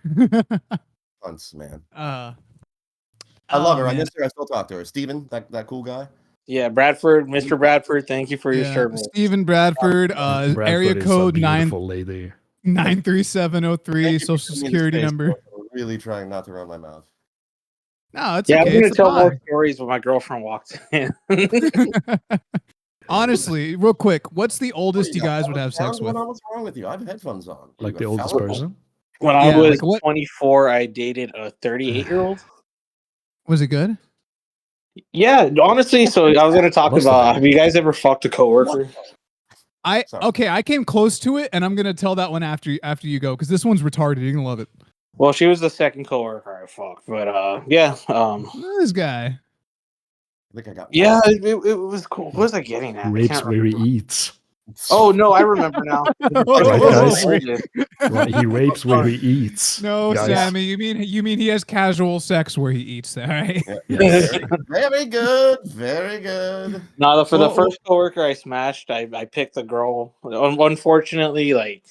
Speaker 1: Months, man.
Speaker 2: I
Speaker 1: love her. Man. I miss her. I still talk to her. Steven, that cool guy.
Speaker 4: Yeah, Bradford, Mr. Bradford. Thank you for your service.
Speaker 2: Stephen Bradford. Area code 93703. Social security number.
Speaker 1: Really trying not to run my mouth.
Speaker 2: No, it's okay.
Speaker 4: I'm going to tell more stories when my girlfriend walks in.
Speaker 2: Honestly, real quick, what's the oldest you guys would have sex with?
Speaker 1: What's wrong with you? I have headphones on.
Speaker 3: Like the oldest person?
Speaker 4: When I was 24, I dated a 38-year-old.
Speaker 2: Was it good?
Speaker 4: Yeah, honestly. So I was going to talk about. Have you guys ever fucked a coworker?
Speaker 2: I came close to it, and I'm gonna tell that one after you go because this one's retarded. You're gonna love it.
Speaker 4: Well, she was the second coworker I fucked, but yeah.
Speaker 2: This guy.
Speaker 1: I think I got.
Speaker 4: Yeah, it was cool. What was I getting at?
Speaker 3: Rapes where he eats.
Speaker 4: Oh no, I remember now.
Speaker 3: He rapes where he eats.
Speaker 2: No, guys. Sammy, you mean he has casual sex where he eats, right?
Speaker 1: Yeah. Very good, very good.
Speaker 4: No, for the first coworker I smashed, I picked a girl. Unfortunately, like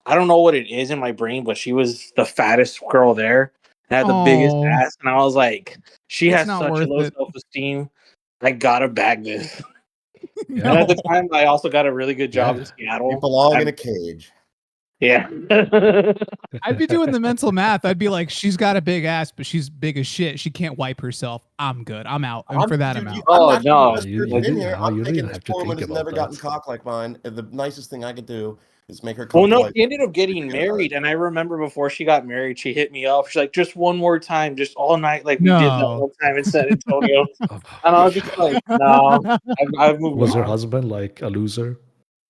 Speaker 4: I don't know what it is in my brain, but she was the fattest girl there. And had the biggest ass, and I was like, she has such low self-esteem. I gotta bag this. And at the time, I also got a really good job in Seattle.
Speaker 1: You belong in a cage.
Speaker 4: Yeah.
Speaker 2: I'd be doing the mental math. I'd be like, she's got a big ass, but she's big as shit. She can't wipe herself. I'm good. I'm out. And for that, I'm out.
Speaker 4: Oh, no.
Speaker 3: You
Speaker 1: in here. I'm
Speaker 3: don't
Speaker 1: thinking
Speaker 3: even
Speaker 1: this
Speaker 3: have to
Speaker 1: poor woman
Speaker 3: think
Speaker 1: has never
Speaker 3: about
Speaker 1: gotten
Speaker 3: that.
Speaker 1: cock like mine. And the nicest thing I could do is make her.
Speaker 4: Well, no, she ended up getting married, and I remember before she got married, she hit me up. She's like, "Just one more time, just all night, like we did that one time in San Antonio." And I was just like, "No, I've moved on."
Speaker 3: Was her husband like a loser?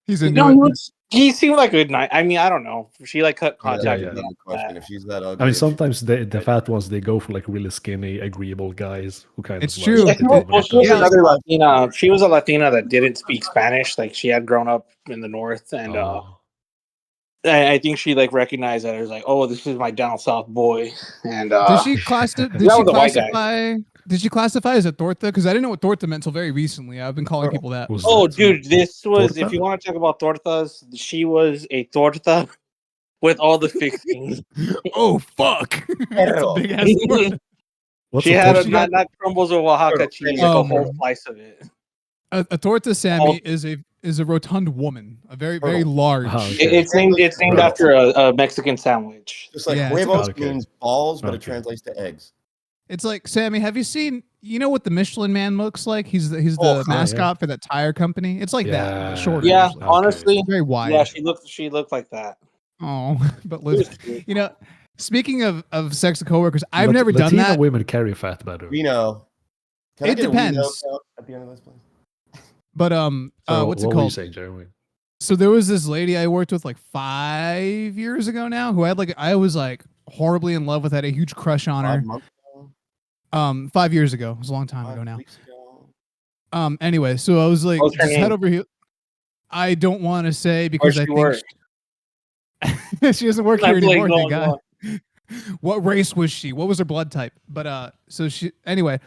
Speaker 2: He's into it.
Speaker 4: He seemed like a good night. I mean, I don't know. She like cut contact.
Speaker 1: Yeah. Question if she's that ugly.
Speaker 3: I mean, sometimes the fat ones they go for like really skinny, agreeable guys who kind
Speaker 2: it's
Speaker 3: of.
Speaker 2: True.
Speaker 3: Like,
Speaker 4: she was another Latina. She was a Latina that didn't speak Spanish. Like she had grown up in the north, and I think she like recognized that. It was like, oh, this is my down south boy. And
Speaker 2: did she classify? Did she classify as a torta? Because I didn't know what torta meant until very recently. I've been calling people that.
Speaker 4: Dude, this was torta? If you want to talk about tortas, she was a torta with all the fixings.
Speaker 2: Oh fuck! That's a big ass torta.
Speaker 4: She had not crumbles of Oaxaca cheese, like a whole slice of it.
Speaker 2: A torta, Sammy, is a rotund woman, a very large.
Speaker 4: It's named after a Mexican sandwich.
Speaker 1: Just like huevos means balls, but it translates to eggs.
Speaker 2: It's like, Sammy, have you seen? You know what the Michelin Man looks like? He's the mascot for that tire company. It's like that, shorter.
Speaker 4: Yeah, honestly,
Speaker 2: very wide.
Speaker 4: Yeah, she looked like that.
Speaker 2: Oh, but you know, speaking of sex coworkers, I've never done that.
Speaker 3: Latina women carry fat better.
Speaker 1: Reno.
Speaker 2: It depends.
Speaker 1: At the end of this, please.
Speaker 2: But what's it called?
Speaker 3: What were you saying, Jeremy?
Speaker 2: So there was this lady I worked with like 5 years ago now, who I was like horribly in love with, had a huge crush on her.
Speaker 1: 5 months ago?
Speaker 2: 5 years ago. It was a long time ago now. Anyway, so I was like, just head over here. I don't want to say because I think she doesn't work here anymore. Thank God. What race was she? What was her blood type? But so anyway,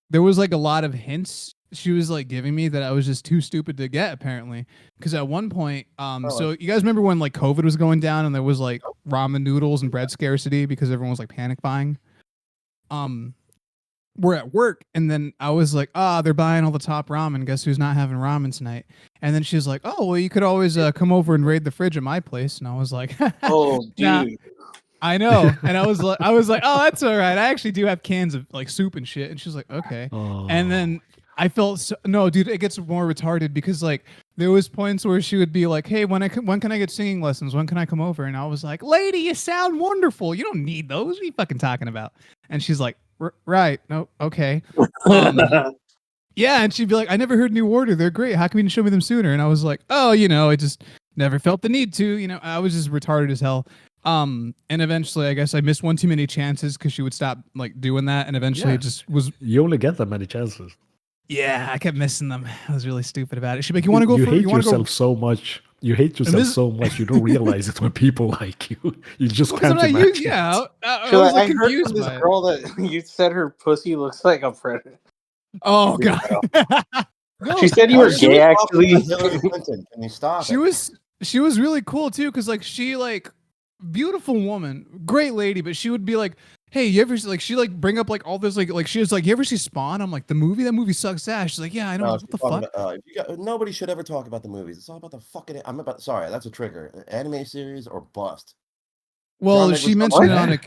Speaker 2: there was like a lot of hints she was like giving me that I was just too stupid to get, apparently. Because at one point, so you guys remember when like COVID was going down and there was like ramen noodles and bread scarcity because everyone was like panic buying. We're at work and then I was like, they're buying all the top ramen. Guess who's not having ramen tonight? And then she's like, oh, well, you could always come over and raid the fridge at my place. And I was like,
Speaker 4: oh, dude.
Speaker 2: Nah. I know. And I was like, oh, that's all right. I actually do have cans of like soup and shit. And she's like, okay. And then I felt no, dude, it gets more retarded because like there was points where she would be like, hey, when can I get singing lessons? When can I come over? And I was like, lady, you sound wonderful. You don't need those. What are you fucking talking about? And she's like, right. No. Okay. Yeah. And she'd be like, I never heard New Order. They're great. How come you didn't show me them sooner? And I was like, oh, I just never felt the need to, I was just retarded as hell. And eventually I guess I missed one too many chances because she would stop like doing that. And eventually it just was.
Speaker 3: You only get that many chances.
Speaker 2: Yeah, I kept missing them. I was really stupid about it. She'd be like, you want to go
Speaker 3: You hate yourself so much. You hate yourself so much. You don't realize it when people like you. You just can't imagine.
Speaker 2: I was like confused
Speaker 4: heard from
Speaker 2: by
Speaker 4: this girl that you said her pussy looks like a predator.
Speaker 2: Oh God.
Speaker 4: No, she said you were gay. Actually,
Speaker 1: Can you stop?
Speaker 2: She was really cool too, because like she like beautiful woman, great lady, but she would be like, hey, you ever like she like bring up like all this like she was like, you ever see Spawn? I'm like, the movie? That movie sucks ass. She's like, yeah, I know. What the fuck?
Speaker 1: Nobody should ever talk about the movies. It's all about the fucking. Sorry, that's a trigger. Anime series or bust.
Speaker 2: Well, she mentioned it on a.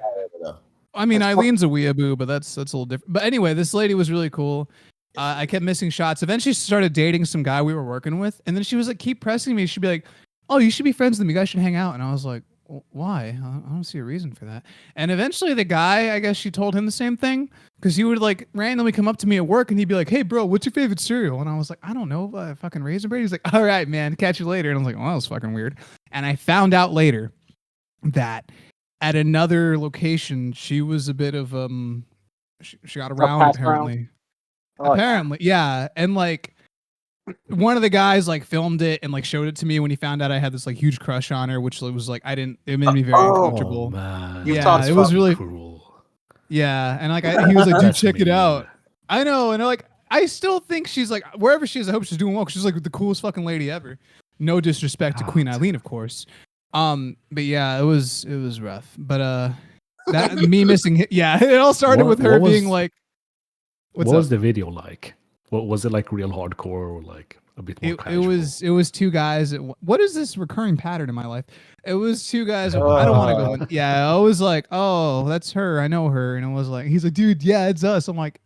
Speaker 2: I mean, Eileen's a weeaboo, but that's a little different. But anyway, this lady was really cool. I kept missing shots. Eventually, she started dating some guy we were working with, and then she was like, keep pressing me. She'd be like, oh, you should be friends with them. You guys should hang out. And I was like, why? I don't see a reason for that. And eventually the guy, I guess she told him the same thing because he would like randomly come up to me at work and he'd be like, hey bro, what's your favorite cereal? And I was like, I don't know, fucking Raisin Bran. He's like, all right, man, catch you later. And I was like, well, that was fucking weird. And I found out later that at another location, she was a bit of, she got around apparently. Apparently, yeah. And like, one of the guys like filmed it and like showed it to me when he found out I had this like huge crush on her, which was like it made me very uncomfortable.
Speaker 3: Man.
Speaker 2: Yeah, it was really
Speaker 3: cruel.
Speaker 2: Yeah, and like he was like, dude, check it out. I know, and like I still think she's like wherever she is, I hope she's doing well. 'Cause she's like the coolest fucking lady ever. No disrespect to Queen Eileen, of course. But yeah, it was rough. But that me missing yeah, it all started with her being like,
Speaker 3: what was the video like? What was it like real hardcore or like A bit more
Speaker 2: It
Speaker 3: casual.
Speaker 2: was two guys. What is this recurring pattern in my life? It was two guys. I don't want to go in. Yeah, I was like, oh, that's her. I know her. And it was like, he's like, dude, yeah, it's us. I'm like,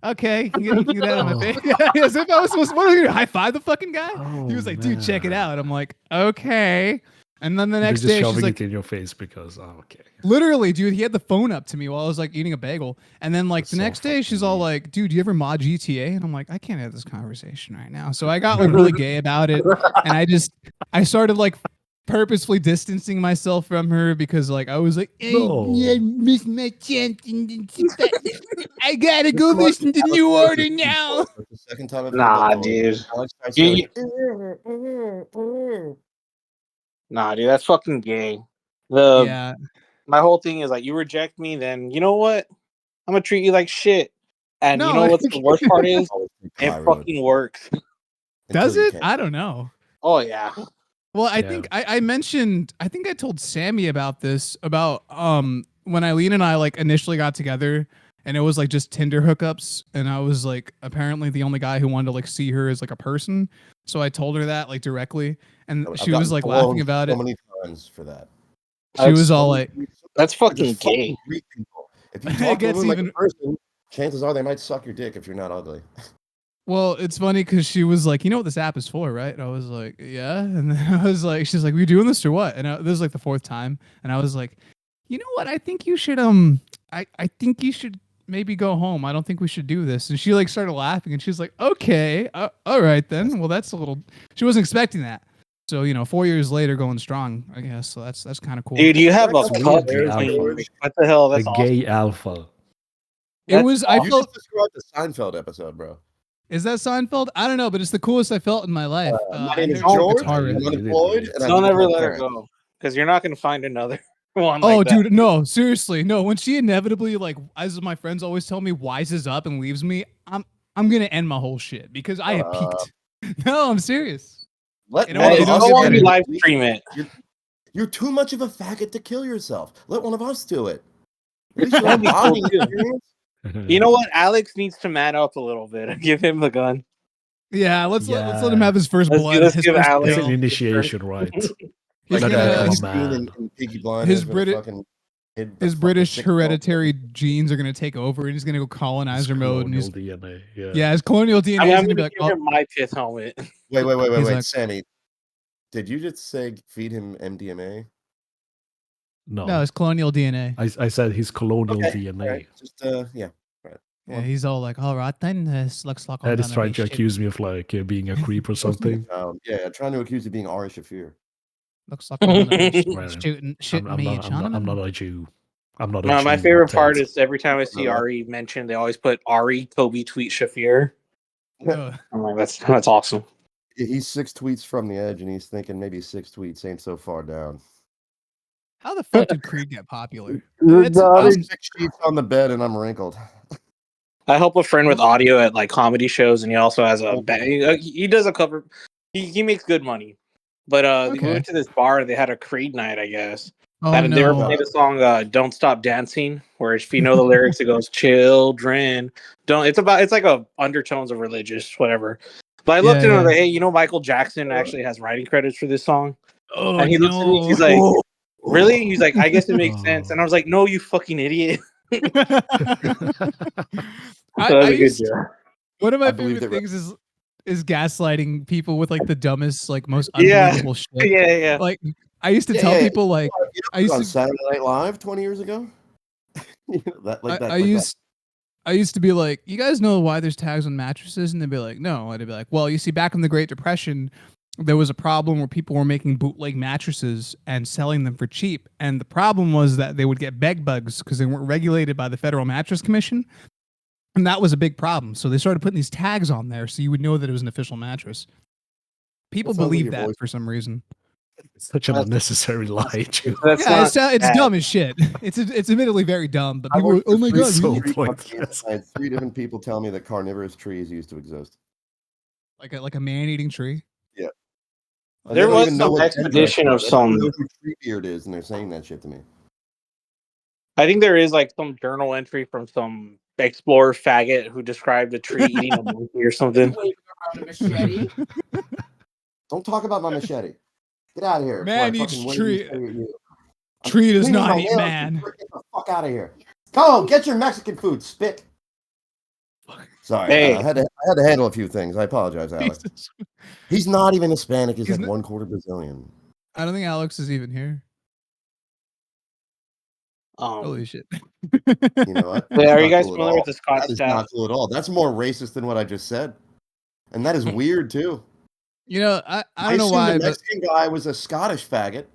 Speaker 2: okay, you can get that on my face. As if I was supposed to high five the fucking guy. He was like, dude, check it out. I'm like, okay. And then the next day, she's like,
Speaker 3: it in your face because, okay.
Speaker 2: Literally, dude, he had the phone up to me while I was like eating a bagel. And then like the next day, she's all like, dude, do you ever mod GTA? And I'm like, I can't have this conversation right now. So I got like really gay about it. And I started like purposefully distancing myself from her because like I was like, hey, yeah, miss my chance. I gotta go listen to New Order now.
Speaker 1: The second time I've
Speaker 4: Nah, dude. Nah, dude, that's fucking gay.
Speaker 2: Yeah.
Speaker 4: My whole thing is like, you reject me, then you know what? I'm gonna treat you like shit. And you know what's the worst part is? It fucking works.
Speaker 2: Does it? I don't know.
Speaker 4: Oh yeah.
Speaker 2: Well, I think I mentioned, I think I told Sammy about this, about when Eileen and I like initially got together and it was like just Tinder hookups, and I was like apparently the only guy who wanted to like see her as like a person. So I told her that like directly, and she was like laughing about it.
Speaker 1: So many times for that.
Speaker 2: She was all like,
Speaker 4: "That's fucking gay."
Speaker 1: If you talk to them like a person, chances are they might suck your dick if you're not ugly.
Speaker 2: Well, it's funny because she was like, you know what this app is for, right? And I was like, yeah. And then I was like, she's like, we doing this or what? And this is like the fourth time. And I was like, you know what? I think you should, I think you should maybe go home. I don't think we should do this. And she like started laughing and she's like, okay, all right then. Well, that's a little, she wasn't expecting that. So, 4 years later going strong, I guess. So that's kind of cool.
Speaker 4: Dude, you have a cup. What the hell? That's
Speaker 3: a gay alpha.
Speaker 2: It was, I felt.
Speaker 1: You described the Seinfeld episode, bro.
Speaker 2: Is that Seinfeld? I don't know, but it's the coolest I felt in my life.
Speaker 1: My name is George. I'm unemployed.
Speaker 4: Don't ever let her go, because you're not going to find another one.
Speaker 2: Oh,
Speaker 4: like
Speaker 2: dude,
Speaker 4: that.
Speaker 2: no, seriously, no. When she inevitably, like, as my friends always tell me, wises up and leaves me, I'm gonna end my whole shit because I have peaked. No, I'm serious.
Speaker 4: Let me live stream it.
Speaker 1: You're too much of a faggot to kill yourself. Let one of us do it.
Speaker 4: You know what? Alex needs to man up a little bit. Give him the gun.
Speaker 2: Yeah, let's let him have his first blood.
Speaker 4: Let's give Alex
Speaker 3: an initiation, right?
Speaker 2: His British hereditary genes are gonna take over, and he's gonna go colonizer mode. And his
Speaker 3: DNA,
Speaker 2: his colonial DNA is gonna be like,
Speaker 4: give him my pith helmet.
Speaker 1: Wait, like, Sammy. Did you just say feed him MDMA?
Speaker 2: No, it's colonial DNA.
Speaker 3: I said his colonial DNA.
Speaker 1: Right. Just yeah. Right.
Speaker 2: Yeah, he's all like, all right, then this looks like
Speaker 3: Ed is trying to accuse me of like being a creep or something.
Speaker 1: Yeah, trying to accuse you of being Ari Shafir.
Speaker 2: Looks like I'm shooting me.
Speaker 3: I'm not a Jew. I'm not a
Speaker 4: No,
Speaker 3: Jew.
Speaker 4: my favorite part is every time I see Ari mentioned, they always put Ari Kobe tweet Shafir. I'm like, that's awesome.
Speaker 1: He's 6 tweets from the edge, and he's thinking maybe 6 tweets ain't so far down.
Speaker 2: How the fuck did Creed get popular?
Speaker 1: I'm 6 sheets on the bed, and I'm wrinkled.
Speaker 4: I help a friend with audio at like comedy shows, and he also has he does a cover. He makes good money, but we went to this bar and they had a Creed night, I guess. And they were playing the song "Don't Stop Dancing," where if you know the lyrics, it goes "Children don't." It's like a undertones of religious whatever. But I looked at him and like, hey, you know, Michael Jackson actually has writing credits for this song. And he looks at me, he's like, really? He's like, I guess it makes sense. And I was like, no, you fucking idiot.
Speaker 2: One of my favorite things is gaslighting people with like the dumbest, like most unbelievable shit.
Speaker 4: Yeah.
Speaker 2: Like I used to tell people like
Speaker 1: I used on Saturday Night Live 20 years ago.
Speaker 2: I used to be like, you guys know why there's tags on mattresses? And they'd be like, no. And I'd be like, well, you see, back in the Great Depression, there was a problem where people were making bootleg mattresses and selling them for cheap. And the problem was that they would get bed bugs because they weren't regulated by the Federal Mattress Commission. And that was a big problem. So they started putting these tags on there so you would know that it was an official mattress. People believe that for some reason.
Speaker 3: It's such an unnecessary lie, too.
Speaker 2: It's dumb as shit. It's admittedly very dumb, but people are, oh my god,
Speaker 3: so
Speaker 1: I had 3 different people tell me that carnivorous trees used to exist.
Speaker 2: Like a man-eating tree?
Speaker 1: Yeah.
Speaker 4: There was some expedition of some
Speaker 1: tree beard is, and they're saying that shit to me.
Speaker 4: I think there is like some journal entry from some explorer faggot who described a tree eating a monkey or something.
Speaker 7: about a machete.
Speaker 1: Don't talk about my machete. Get out of here.
Speaker 2: Man
Speaker 1: before I
Speaker 2: eats
Speaker 1: fucking wave
Speaker 2: tree.
Speaker 1: this thing at you. I'm
Speaker 2: Tree does
Speaker 1: cleaning
Speaker 2: not
Speaker 1: my
Speaker 2: eat
Speaker 1: nails,
Speaker 2: man.
Speaker 1: you prick. Get the fuck out of here. Go get your Mexican food. Spit. Sorry,
Speaker 4: Hey.
Speaker 1: I had to handle a few things. I apologize, Alex.
Speaker 2: Jesus.
Speaker 1: He's not even Hispanic. He's
Speaker 2: He's
Speaker 1: like
Speaker 2: not-
Speaker 1: 1/4 Brazilian.
Speaker 2: I don't think Alex is even here. Holy shit.
Speaker 1: You know what?
Speaker 4: Yeah, are
Speaker 1: That's
Speaker 4: you
Speaker 1: not
Speaker 4: guys
Speaker 1: cool at
Speaker 4: familiar
Speaker 1: all.
Speaker 4: with the Scott
Speaker 1: That is
Speaker 4: stat?
Speaker 1: not cool at all. That's more racist than what I just said. And that is weird too.
Speaker 2: You know, I don't know
Speaker 1: assumed
Speaker 2: why,
Speaker 1: the
Speaker 2: but
Speaker 1: Mexican guy was a Scottish faggot.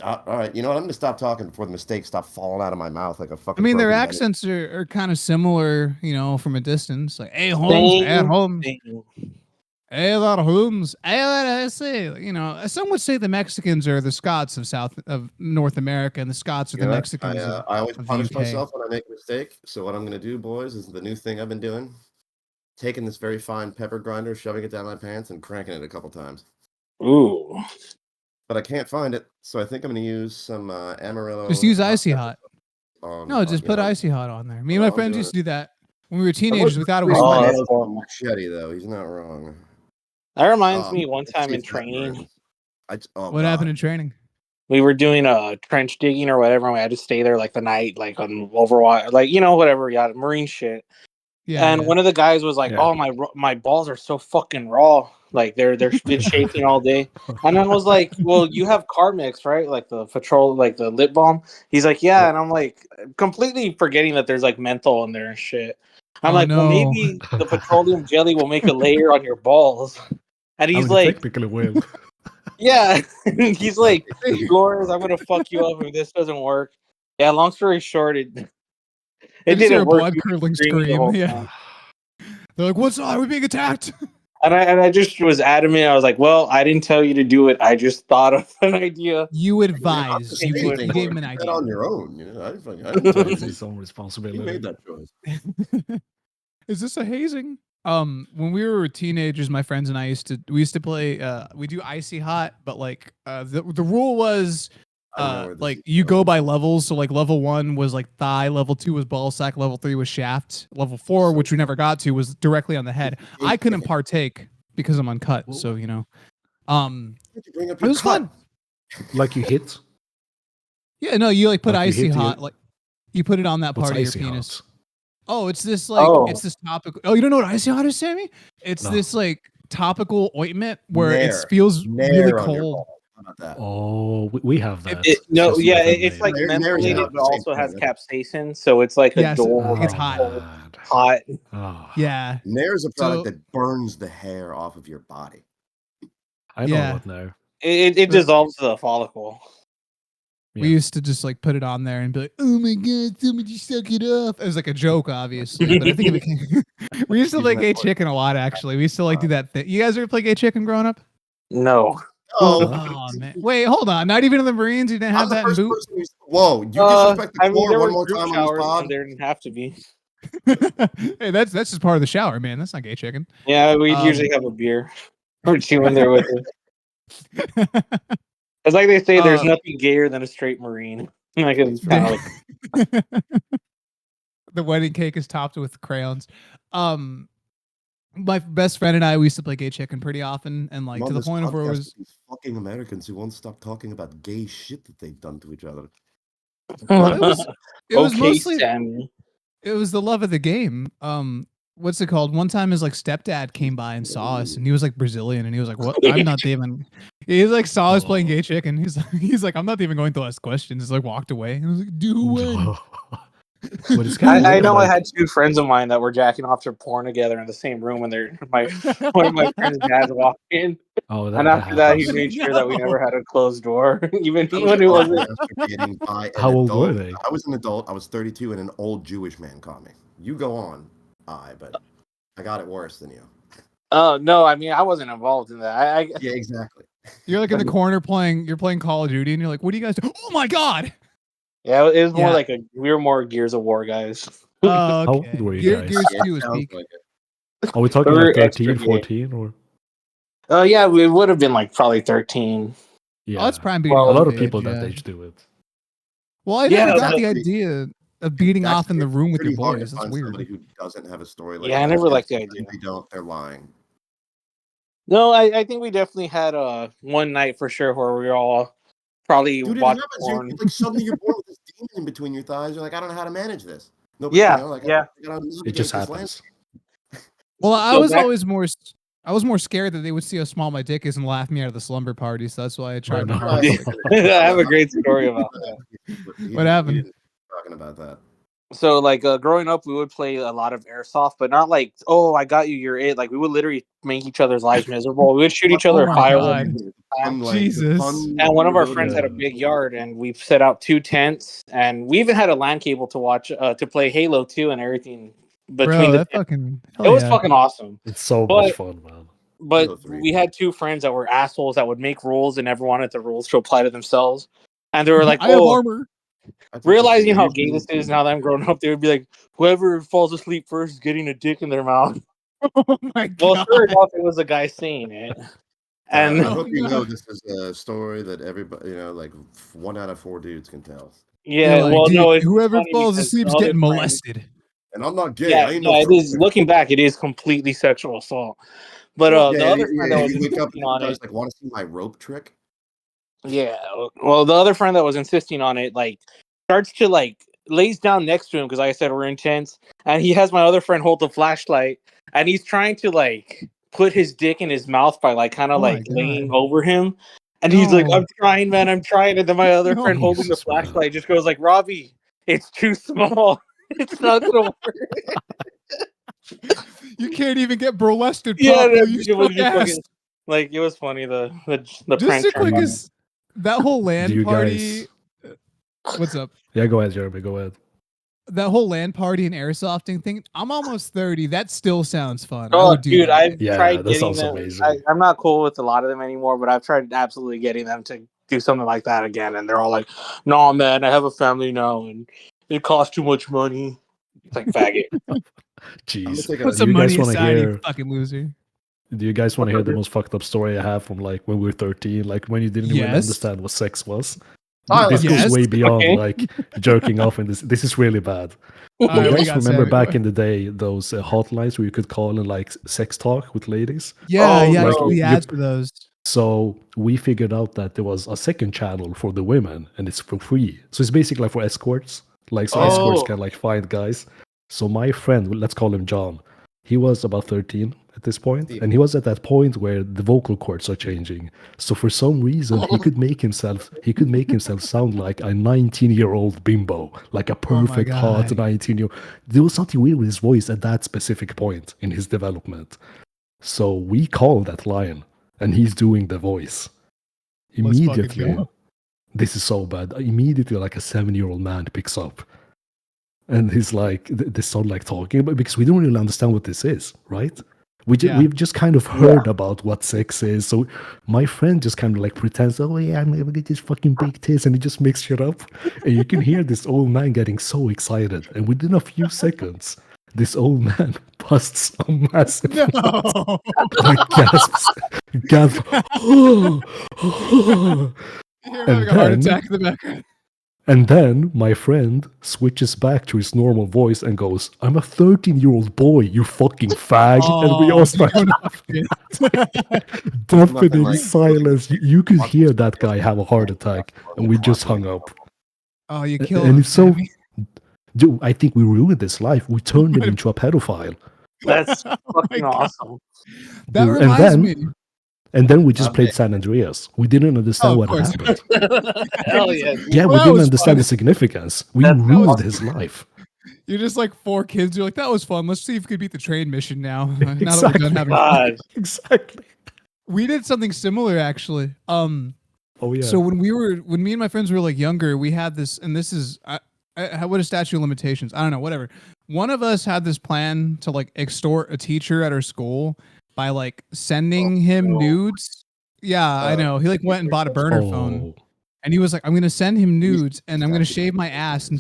Speaker 1: All right, you know what? I'm gonna stop talking before the mistakes stop falling out of my mouth like a
Speaker 2: I
Speaker 1: fucking.
Speaker 2: mean, their
Speaker 1: broken
Speaker 2: accents are kind of similar, you know, from a distance. Like, hey, Holmes, hey, Holmes, hey, lot of Holmes, hey, what I say. You know, some would say the Mexicans are the Scots of North America, and the Scots are the Mexicans.
Speaker 1: I always
Speaker 2: of the
Speaker 1: punish
Speaker 2: UK.
Speaker 1: myself when I make a mistake. So what I'm gonna do, boys, is the new thing I've been doing: taking this very fine pepper grinder, shoving it down my pants, and cranking it a couple times.
Speaker 4: Ooh.
Speaker 1: But I can't find it, so I think I'm gonna use some Amarillo.
Speaker 2: Just use Icy Hot.
Speaker 1: On,
Speaker 2: No, just put
Speaker 1: you know,
Speaker 2: Icy Hot on there. Me and my
Speaker 1: I'm
Speaker 2: friends
Speaker 1: doing
Speaker 2: used to
Speaker 1: it.
Speaker 2: do that when we were teenagers. We thought it was
Speaker 4: Oh,
Speaker 2: funny.
Speaker 4: that's horrible.
Speaker 1: Machete, though. He's not wrong.
Speaker 4: That reminds me one
Speaker 1: let's
Speaker 4: time
Speaker 1: see
Speaker 4: in
Speaker 1: if that
Speaker 4: training,
Speaker 1: burns.
Speaker 2: What happened in training?
Speaker 4: we were doing trench digging or whatever, and we had to stay there like the night, like on Overwatch, like, you know, whatever, yeah, marine shit.
Speaker 2: Yeah.
Speaker 4: And one of the guys was like,
Speaker 3: Yeah.
Speaker 4: "Oh, my balls are so fucking raw, like they're been shaking all day." And I was like, "Well, you have Carmex, right? Like the patrol, like the lip balm." He's like, "Yeah," and I'm like, completely forgetting that there's like menthol in there and shit. I'm
Speaker 2: Oh,
Speaker 4: like, "Well,
Speaker 2: no.
Speaker 4: maybe the petroleum jelly will make a layer on your balls." And
Speaker 3: I
Speaker 4: he's
Speaker 3: mean,
Speaker 4: like,
Speaker 3: technically will.
Speaker 4: "Yeah." He's like, "Gores, I'm gonna fuck you up if this doesn't work." Yeah. Long story short, it
Speaker 2: I just hear
Speaker 4: didn't
Speaker 2: a
Speaker 4: work.
Speaker 2: blood
Speaker 4: We were
Speaker 2: curdling
Speaker 4: screaming the
Speaker 2: scream.
Speaker 4: whole
Speaker 2: Yeah.
Speaker 4: time.
Speaker 2: They're like, "What's on? Are we being attacked?"
Speaker 4: And I just was adamant. I was like, "Well, I didn't tell you to do it. I just thought of an idea."
Speaker 2: You
Speaker 1: I'm
Speaker 2: advised.
Speaker 1: just
Speaker 2: You
Speaker 1: saying,
Speaker 2: gave him an
Speaker 1: you did that
Speaker 2: idea.
Speaker 1: on your own. You know, I didn't tell you
Speaker 3: It's
Speaker 1: to.
Speaker 3: his own
Speaker 1: You
Speaker 3: responsibility.
Speaker 1: made that choice.
Speaker 2: Is this a hazing? When we were teenagers, my friends and I used to play. We do Icy Hot, but like the rule was
Speaker 1: I don't know where this
Speaker 2: like
Speaker 1: is
Speaker 2: you go
Speaker 1: going.
Speaker 2: by levels. So like level 1 was like thigh, level 2 was ball sack, level 3 was shaft, level 4, which we never got to, was directly on the head. I couldn't partake because I'm uncut. So you know,
Speaker 1: Why'd you bring up
Speaker 2: it
Speaker 1: your
Speaker 2: was
Speaker 1: cut?
Speaker 2: fun.
Speaker 3: Like you hit.
Speaker 2: Yeah, no, you like put
Speaker 3: Like you
Speaker 2: Icy
Speaker 3: hit the-
Speaker 2: Hot, like you put it on that
Speaker 3: What's
Speaker 2: part of your
Speaker 3: icy
Speaker 2: penis.
Speaker 3: hot?
Speaker 2: Oh, it's this like it's this topical. Oh, you don't know what Icy Hot is, Sammy? It's
Speaker 3: No.
Speaker 2: this like topical ointment where
Speaker 1: Nair.
Speaker 2: it feels
Speaker 1: Nair
Speaker 2: really
Speaker 1: on your
Speaker 2: cold.
Speaker 1: balls. How about that?
Speaker 3: Oh, we have that.
Speaker 4: No,
Speaker 3: just a
Speaker 4: yeah,
Speaker 3: different
Speaker 4: it's
Speaker 3: name.
Speaker 4: like
Speaker 1: Nair is
Speaker 4: mentholated,
Speaker 1: not
Speaker 4: but
Speaker 1: the same
Speaker 4: also has
Speaker 1: thing.
Speaker 4: capsaicin, so it's like a
Speaker 2: Yes,
Speaker 4: dual.
Speaker 2: it's hot.
Speaker 3: man.
Speaker 4: Hot.
Speaker 3: Oh,
Speaker 2: Yeah,
Speaker 1: Nair is a product
Speaker 2: So-
Speaker 1: that burns the hair off of your body.
Speaker 3: I know
Speaker 2: Yeah.
Speaker 3: what now.
Speaker 4: It dissolves the follicle.
Speaker 2: we
Speaker 3: Yeah.
Speaker 2: used to just like put it on there and be like, "Oh my god, somebody suck it off." It was like a joke, obviously, but I think it became. We used to play Gay Chicken a lot, actually. We used to like do that thing. You guys ever play Gay Chicken growing up?
Speaker 4: No.
Speaker 1: Oh,
Speaker 2: Oh man, wait, hold on. Not even in the Marines, you didn't
Speaker 1: I'm
Speaker 2: have
Speaker 1: the
Speaker 2: that in
Speaker 1: first
Speaker 2: boot.
Speaker 1: person who's. Whoa, you disrespect the
Speaker 4: I mean,
Speaker 1: Corps
Speaker 4: there
Speaker 1: one
Speaker 4: were
Speaker 1: more
Speaker 4: group
Speaker 1: time on this
Speaker 4: showers,
Speaker 1: pod?
Speaker 4: and there didn't have to be.
Speaker 2: Hey, that's just part of the shower, man. That's not Gay Chicken.
Speaker 4: Yeah, we'd usually have a beer or two in there with it. It's like they say, there's nothing gayer than a straight Marine. Like it's kind of like
Speaker 2: the wedding cake is topped with crayons. My best friend and I, we used to play Gay Chicken pretty often, and like
Speaker 1: I'm
Speaker 2: to
Speaker 1: on
Speaker 2: the
Speaker 1: this
Speaker 2: point of where it
Speaker 1: podcast
Speaker 2: was.
Speaker 1: with these fucking Americans who won't stop talking about gay shit that they've done to each other.
Speaker 2: Well, it was
Speaker 4: okay,
Speaker 2: mostly
Speaker 4: Sammy.
Speaker 2: it was the love of the game. What's it called? One time his like stepdad came by and saw us, and he was like Brazilian, and he was like, "What? I'm not even." He like saw us playing Gay Chicken. He's like, "I'm not even going to ask questions." He's like walked away. And I was like, "Do win."
Speaker 3: But it's kind of
Speaker 4: I know I
Speaker 3: like,
Speaker 4: had two friends of mine that were jacking off their porn together in the same room, and one of my friends' dads walked in,
Speaker 3: oh,
Speaker 4: and after that, he
Speaker 3: happens.
Speaker 4: made sure that we never had a closed door, even
Speaker 1: I was
Speaker 4: when it wasn't.
Speaker 1: masturbating by an
Speaker 3: How old
Speaker 1: adult.
Speaker 3: were they?
Speaker 1: I was an adult. I was 32, and an old Jewish man caught me. You go on, but I got it worse than you.
Speaker 4: Oh no! I mean, I wasn't involved in that.
Speaker 1: Yeah, exactly.
Speaker 2: You're like in the corner playing. You're playing Call of Duty, and you're like, "What do you guys do?" Oh my god!
Speaker 4: Yeah, it was more
Speaker 2: Yeah.
Speaker 4: like we were more Gears of War guys.
Speaker 2: Oh,
Speaker 3: How
Speaker 2: okay.
Speaker 3: old were you guys?
Speaker 2: Gears
Speaker 1: Yeah,
Speaker 2: 2 is
Speaker 1: sounds
Speaker 2: peak.
Speaker 1: like it.
Speaker 3: Are we talking
Speaker 4: We were
Speaker 3: like 13,
Speaker 4: extra gay.
Speaker 3: 14, or?
Speaker 4: Oh yeah, we would have been like probably 13.
Speaker 3: Yeah.
Speaker 2: Oh, that's prime
Speaker 3: a
Speaker 2: beauty.
Speaker 3: lot of
Speaker 2: age,
Speaker 3: people
Speaker 2: yeah.
Speaker 3: that age do it.
Speaker 2: Well, I
Speaker 4: Yeah,
Speaker 2: never got
Speaker 4: but-
Speaker 2: the idea. of beating off in the
Speaker 1: It's
Speaker 2: room with
Speaker 1: pretty
Speaker 2: your
Speaker 1: hard to
Speaker 2: boys. That's
Speaker 1: find
Speaker 2: weird.
Speaker 1: somebody who doesn't have a story like
Speaker 4: Yeah, I
Speaker 1: that.
Speaker 4: never
Speaker 1: And
Speaker 4: liked the
Speaker 1: if
Speaker 4: idea.
Speaker 1: they don't, they're lying.
Speaker 4: No, I think we definitely had one night for sure where we were all probably
Speaker 1: Dude, it
Speaker 4: watching
Speaker 1: happens.
Speaker 4: porn.
Speaker 1: Like suddenly you're born with this demon in between your thighs. You're like, I don't know how to manage this. Nobody,
Speaker 4: Yeah,
Speaker 1: you know, like
Speaker 4: yeah.
Speaker 1: I gotta
Speaker 3: It just
Speaker 1: navigate this
Speaker 3: happens.
Speaker 2: Well, I
Speaker 4: So
Speaker 2: was
Speaker 4: back-
Speaker 2: always more. I was more scared that they would see how small my dick is and laugh me out of the slumber party. So that's why I tried my
Speaker 3: no.
Speaker 2: hardest.
Speaker 4: I have a great story about that.
Speaker 2: What happened?
Speaker 1: He didn't talking about that.
Speaker 4: So like growing up, we would play a lot of airsoft, but not like, oh, I got you, you're it. Like we would literally make each other's lives miserable. We would shoot each other
Speaker 2: Oh
Speaker 4: with
Speaker 2: my
Speaker 4: fireworks.
Speaker 2: God. Jesus.
Speaker 4: And one of our
Speaker 1: reloaded.
Speaker 4: friends had a big yard, and we set out 2 tents, and we even had a LAN cable to watch to play Halo 2 and everything between
Speaker 2: Bro,
Speaker 4: the
Speaker 2: that
Speaker 4: tents.
Speaker 2: fucking.
Speaker 4: It was fucking awesome.
Speaker 3: It's so
Speaker 4: But-
Speaker 3: much fun, man.
Speaker 4: But
Speaker 1: Halo 3.
Speaker 4: we had 2 friends that were assholes that would make rules and never wanted the rules to apply to themselves. And they were like,
Speaker 2: I have
Speaker 4: oh,
Speaker 2: armor.
Speaker 4: realizing how gay this is now that I'm grown up, they would be like, whoever falls asleep first is getting a dick in their mouth.
Speaker 2: Oh my God.
Speaker 4: Well, sure enough, it was a guy saying it. And
Speaker 1: I hope you know this is a story that everybody, like 1 out of 4 dudes can tell.
Speaker 4: yeah,
Speaker 2: You're like,
Speaker 4: well,
Speaker 2: dude,
Speaker 4: no, it's
Speaker 2: whoever
Speaker 4: funny
Speaker 2: falls
Speaker 4: because
Speaker 2: asleep is
Speaker 4: the other
Speaker 2: getting
Speaker 4: friend-
Speaker 2: molested.
Speaker 1: And I'm not gay.
Speaker 4: Yeah,
Speaker 1: I ain't
Speaker 4: yeah,
Speaker 1: no
Speaker 4: it is. Looking back, it is completely sexual assault. But the other friend that was
Speaker 1: you wake up
Speaker 4: insisting
Speaker 1: and
Speaker 4: on
Speaker 1: you
Speaker 4: it,
Speaker 1: guys like want to see my rope trick.
Speaker 4: yeah. Well, the other friend that was insisting on it, like, starts to like lays down next to him because like I said we're intense, and he has my other friend hold the flashlight, and he's trying to like put his dick in his mouth by like kind of
Speaker 2: Oh my
Speaker 4: like
Speaker 2: God.
Speaker 4: laying over him, and he's like,
Speaker 2: No.
Speaker 4: "I'm trying, man, I'm trying," and then my other
Speaker 2: No.
Speaker 4: friend holding the
Speaker 3: Jesus, man.
Speaker 4: flashlight just goes like, "Robbie, it's too small. It's not gonna work."
Speaker 2: You can't even get burlested
Speaker 4: Yeah,
Speaker 2: properly. You
Speaker 4: it was
Speaker 2: suck
Speaker 4: just
Speaker 2: ass.
Speaker 4: fucking, like it was funny the
Speaker 2: Just
Speaker 4: prank.
Speaker 2: as quick
Speaker 4: turn.
Speaker 2: as that whole
Speaker 3: Do
Speaker 2: LAN
Speaker 3: you
Speaker 2: party.
Speaker 3: guys?
Speaker 2: What's up?
Speaker 3: Yeah, go ahead, Jeremy. Go ahead.
Speaker 2: That whole LAN party and airsofting thing. I'm almost 30. That still sounds fun. I
Speaker 4: Oh,
Speaker 2: would do
Speaker 4: dude,
Speaker 2: that.
Speaker 4: I've
Speaker 3: Yeah,
Speaker 4: tried
Speaker 3: that
Speaker 4: getting
Speaker 3: sounds
Speaker 4: them.
Speaker 3: amazing.
Speaker 4: I'm not cool with a lot of them anymore, but I've tried absolutely getting them to do something like that again, and they're all like, "No, man, I have a family now, and it costs too much money." It's like faggot.
Speaker 3: Jeez.
Speaker 1: take a-
Speaker 2: Put
Speaker 3: Do
Speaker 2: some
Speaker 3: you guys
Speaker 2: money
Speaker 3: want to
Speaker 2: aside, you
Speaker 3: hear?
Speaker 2: fucking loser.
Speaker 3: Do you guys want to hear the most fucked up story I have from like when we were 13? Like when you didn't even
Speaker 2: Yes.
Speaker 3: understand what sex was.
Speaker 1: Silence.
Speaker 3: This goes
Speaker 2: Yes.
Speaker 3: way beyond
Speaker 4: Okay.
Speaker 3: like jerking off, and this is really bad.
Speaker 2: All
Speaker 3: You
Speaker 2: right, we
Speaker 3: guys
Speaker 2: got
Speaker 3: remember
Speaker 2: Sammy.
Speaker 3: back in the day those hotlines where you could call and like sex talk with ladies?
Speaker 2: Yeah,
Speaker 4: Oh,
Speaker 2: yeah.
Speaker 3: like,
Speaker 2: I see the
Speaker 3: you-
Speaker 2: ads for those.
Speaker 3: So we figured out that there was a second channel for the women, and it's for free. So it's basically like for escorts. Like so escorts
Speaker 4: Oh.
Speaker 3: can like find guys. So my friend, let's call him John, he was about 13 at this point, and he was at that point where the vocal cords are changing. So for some reason he could make himself sound like a 19-year-old bimbo, like a perfect hot
Speaker 2: God.
Speaker 3: 19-year. There was something weird with his voice at that specific point in his development. So we call that line, and he's doing the voice.
Speaker 2: Let's fucking
Speaker 3: Immediately,
Speaker 2: go.
Speaker 3: this is so bad. Immediately, like a 7-year-old man picks up, and he's like, they start like talking, but because we don't really understand what this is, right?
Speaker 2: Yeah.
Speaker 3: We've just kind of heard about what sex is. So my friend just kind of like pretends, oh yeah, I'm gonna get this fucking big tits, and he just makes shit up. And you can hear this old man getting so excited, and within a few seconds, this old man busts a massive
Speaker 2: No.
Speaker 3: nut, like gasps.
Speaker 2: You're having a heart attack in the background.
Speaker 3: And then my friend switches back to his normal voice and goes, I'm a 13-year-old boy, you fucking fag. And we all start laughing. Deafening silence. You could hear that guy have a heart attack, and we just hung up.
Speaker 2: Oh, you killed
Speaker 3: And
Speaker 2: him.
Speaker 3: it's so,
Speaker 2: Sammy.
Speaker 3: dude, I think we ruined his life. We turned him into a pedophile.
Speaker 4: That's
Speaker 2: Oh my
Speaker 4: fucking
Speaker 2: God.
Speaker 4: awesome.
Speaker 2: That
Speaker 3: Dude,
Speaker 2: reminds me.
Speaker 3: And then we just
Speaker 1: Okay.
Speaker 3: played San Andreas. We didn't understand
Speaker 2: of
Speaker 3: what
Speaker 2: course.
Speaker 3: happened.
Speaker 4: Hell yeah.
Speaker 3: Yeah,
Speaker 2: Well,
Speaker 3: we
Speaker 2: that
Speaker 3: didn't
Speaker 2: was
Speaker 3: understand
Speaker 2: fun.
Speaker 3: the significance. We
Speaker 4: That was
Speaker 3: ruined his life.
Speaker 2: You're just like 4 kids. You're like, that was fun. Let's see if we could beat the train mission now. Now that we're
Speaker 3: Exactly.
Speaker 2: done having fun.
Speaker 4: God.
Speaker 3: Exactly.
Speaker 2: We did something similar actually.
Speaker 3: Oh yeah.
Speaker 2: So when me and my friends were like younger, we had this, and this is what a statute of limitations. I don't know, whatever. One of us had this plan to like extort a teacher at our school by like sending him
Speaker 4: no.
Speaker 2: nudes. Yeah, I know. He like went and bought a burner phone,
Speaker 3: Oh.
Speaker 2: and he was like, "I'm gonna send him nudes, and I'm gonna shave my ass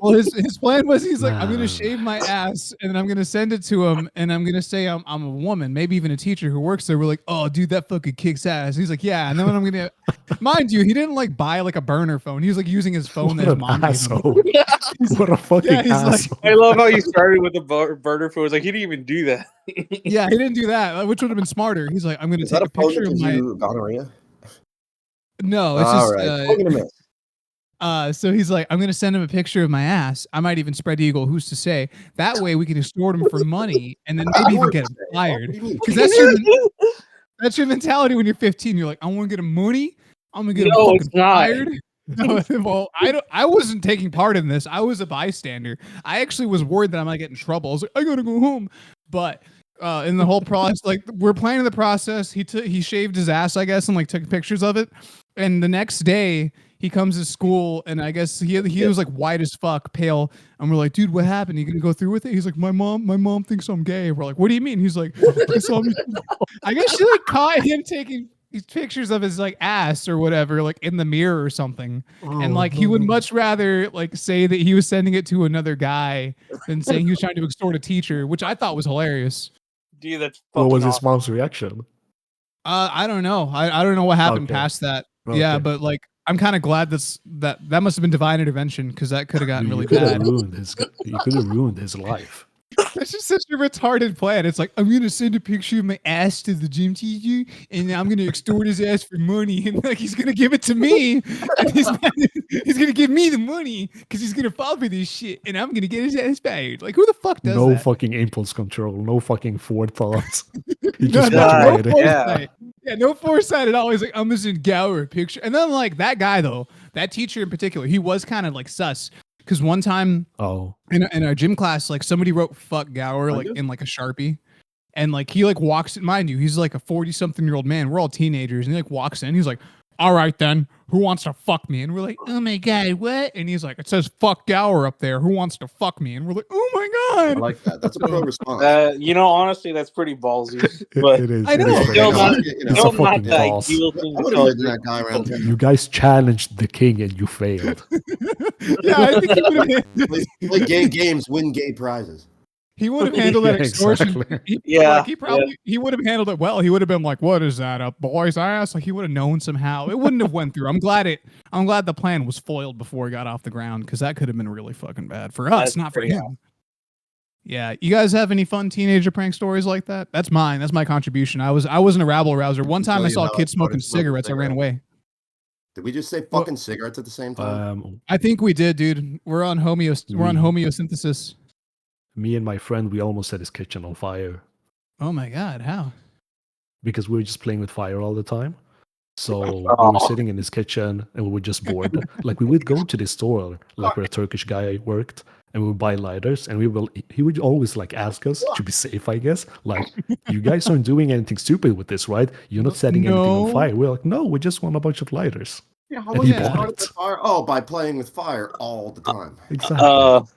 Speaker 2: Well, his plan was he's like, I'm gonna
Speaker 3: Man.
Speaker 2: shave my ass and then I'm gonna send it to him and I'm gonna say I'm a woman, maybe even a teacher who works there. We're like, oh, dude, that fucking kicks ass. He's like, yeah. And then I'm gonna, mind you, he didn't like buy like a burner phone. He was like using his phone that his mom gave him.
Speaker 3: Asshole. What a fucking
Speaker 2: he's like-
Speaker 3: asshole.
Speaker 4: I love how you started with the burner phone. It's like he didn't even do that.
Speaker 2: Yeah, he didn't do that, which would have been smarter. He's like, I'm gonna
Speaker 1: Is
Speaker 2: take
Speaker 1: that
Speaker 2: a
Speaker 1: a phone
Speaker 2: picture
Speaker 1: that
Speaker 2: of
Speaker 1: gives
Speaker 2: my.
Speaker 1: you gonorrhea?
Speaker 2: No, it's
Speaker 1: All
Speaker 2: just.
Speaker 1: right. Swing and a miss.
Speaker 2: So he's like, I'm gonna send him a picture of my ass. I might even spread eagle. Who's to say? That way we can extort him for money and then maybe even get him fired.
Speaker 1: What do you mean?
Speaker 2: Because that's your mentality when you're 15. You're like, I want to get him money. I'm gonna get him
Speaker 4: No,
Speaker 2: fucking
Speaker 4: it's not.
Speaker 2: fired. No, well, I wasn't taking part in this. I was a bystander. I actually was worried that I might get in trouble. I was like, I gotta go home. But in the whole process, like we're planning the process. He shaved his ass, I guess, and like took pictures of it. And the next day he comes to school and I guess he was like white as fuck, pale. And we're like, dude, what happened? You gonna go through with it? He's like, my mom thinks I'm gay. We're like, what do you mean? He's like, I guess she like caught him taking these pictures of his like ass or whatever, like in the mirror or something. And like he would much rather like say that he was sending it to another guy than saying he was trying to extort a teacher, which I thought was hilarious.
Speaker 4: Dude, that's
Speaker 3: What
Speaker 4: fucking
Speaker 3: was his
Speaker 4: awesome.
Speaker 3: mom's reaction?
Speaker 2: I don't know. I don't know what happened
Speaker 3: Okay.
Speaker 2: past that. Yeah,
Speaker 3: Okay.
Speaker 2: but like I'm kind of glad that must have been divine intervention because that could have gotten really
Speaker 3: You could have
Speaker 2: bad.
Speaker 3: ruined his life.
Speaker 2: That's just such a retarded plan. It's like, I'm going to send a picture of my ass to the gym teacher and I'm going to extort his ass for money. And like, he's going to give it to me. And he's going to give me the money because he's going to fall for this shit. And I'm going to get his ass fired. Like, who the fuck does
Speaker 3: No
Speaker 2: that?
Speaker 3: fucking impulse control. No fucking forethought. He
Speaker 2: No,
Speaker 3: just
Speaker 2: no,
Speaker 3: went
Speaker 4: God,
Speaker 3: right in.
Speaker 2: foresight. Yeah, no foresight at all. He's like, I'm just in Gower a picture. And then like that guy though, that teacher in particular, he was kind of like sus. Because one time
Speaker 3: Oh,
Speaker 2: in our gym class, like somebody wrote "fuck Gower" like in like a Sharpie, and like he like walks in. Mind you, he's like a 40-something-year-old man. We're all teenagers, and he like walks in. He's like, "All right then, who wants to fuck me?" And we're like, "Oh my god, what?" And he's like, "It says fuck Gower up there. Who wants to fuck me?" And we're like, "Oh my
Speaker 1: I
Speaker 2: god."
Speaker 1: like that. That's a pro response.
Speaker 4: You know, honestly, that's pretty ballsy. But
Speaker 3: it is.
Speaker 2: I
Speaker 3: it
Speaker 2: know.
Speaker 3: is very
Speaker 4: Still
Speaker 3: bad.
Speaker 4: not-
Speaker 1: You know,
Speaker 3: It's a
Speaker 4: still not
Speaker 3: fucking
Speaker 4: that
Speaker 3: balls.
Speaker 4: ideal thing
Speaker 1: I
Speaker 4: to
Speaker 1: would
Speaker 4: tell
Speaker 1: have been that guy around town.
Speaker 3: You guys challenged the king and you failed.
Speaker 2: Yeah, I think he would have.
Speaker 1: Play gay games, win gay prizes.
Speaker 2: He would have handled that
Speaker 3: Yeah,
Speaker 2: extortion.
Speaker 3: exactly.
Speaker 2: He would have handled it well. He would have been like, "What is that, a boy's ass?" Like he would have known somehow. It wouldn't have went through. I'm glad the plan was foiled before he got off the ground because that could have been really fucking bad for us,
Speaker 4: That's
Speaker 2: not for
Speaker 4: pretty
Speaker 2: him. Yeah, you guys have any fun teenager prank stories like that? That's mine. That's my contribution. I wasn't a rabble rouser. One time
Speaker 1: Tell
Speaker 2: I
Speaker 1: you
Speaker 2: saw
Speaker 1: how
Speaker 2: a
Speaker 1: I
Speaker 2: kid
Speaker 1: started
Speaker 2: smoking
Speaker 1: smoking
Speaker 2: cigarettes. I ran
Speaker 1: cigarettes.
Speaker 2: away.
Speaker 1: Did we just say fucking cigarettes at the same time?
Speaker 2: I think we did, dude. We're on homeosynthesis.
Speaker 3: Me and my friend, we almost set his kitchen on fire
Speaker 2: Oh my god, how?
Speaker 3: because we were just playing with fire all the time. So we
Speaker 4: Oh.
Speaker 3: were sitting in his kitchen and we were just bored. Like we would go to this store, like where a Turkish guy worked, and we would buy lighters. And he would always like ask us to be safe, I guess. Like, you guys aren't doing anything stupid with this, right? You're not setting anything
Speaker 2: No.
Speaker 3: on fire. We're like, no, we just want a bunch of lighters.
Speaker 1: Yeah, how
Speaker 3: And
Speaker 1: was
Speaker 3: he
Speaker 1: it
Speaker 3: bought
Speaker 1: started
Speaker 3: it.
Speaker 1: with fire? Oh, by playing with fire all the time.
Speaker 3: Exactly.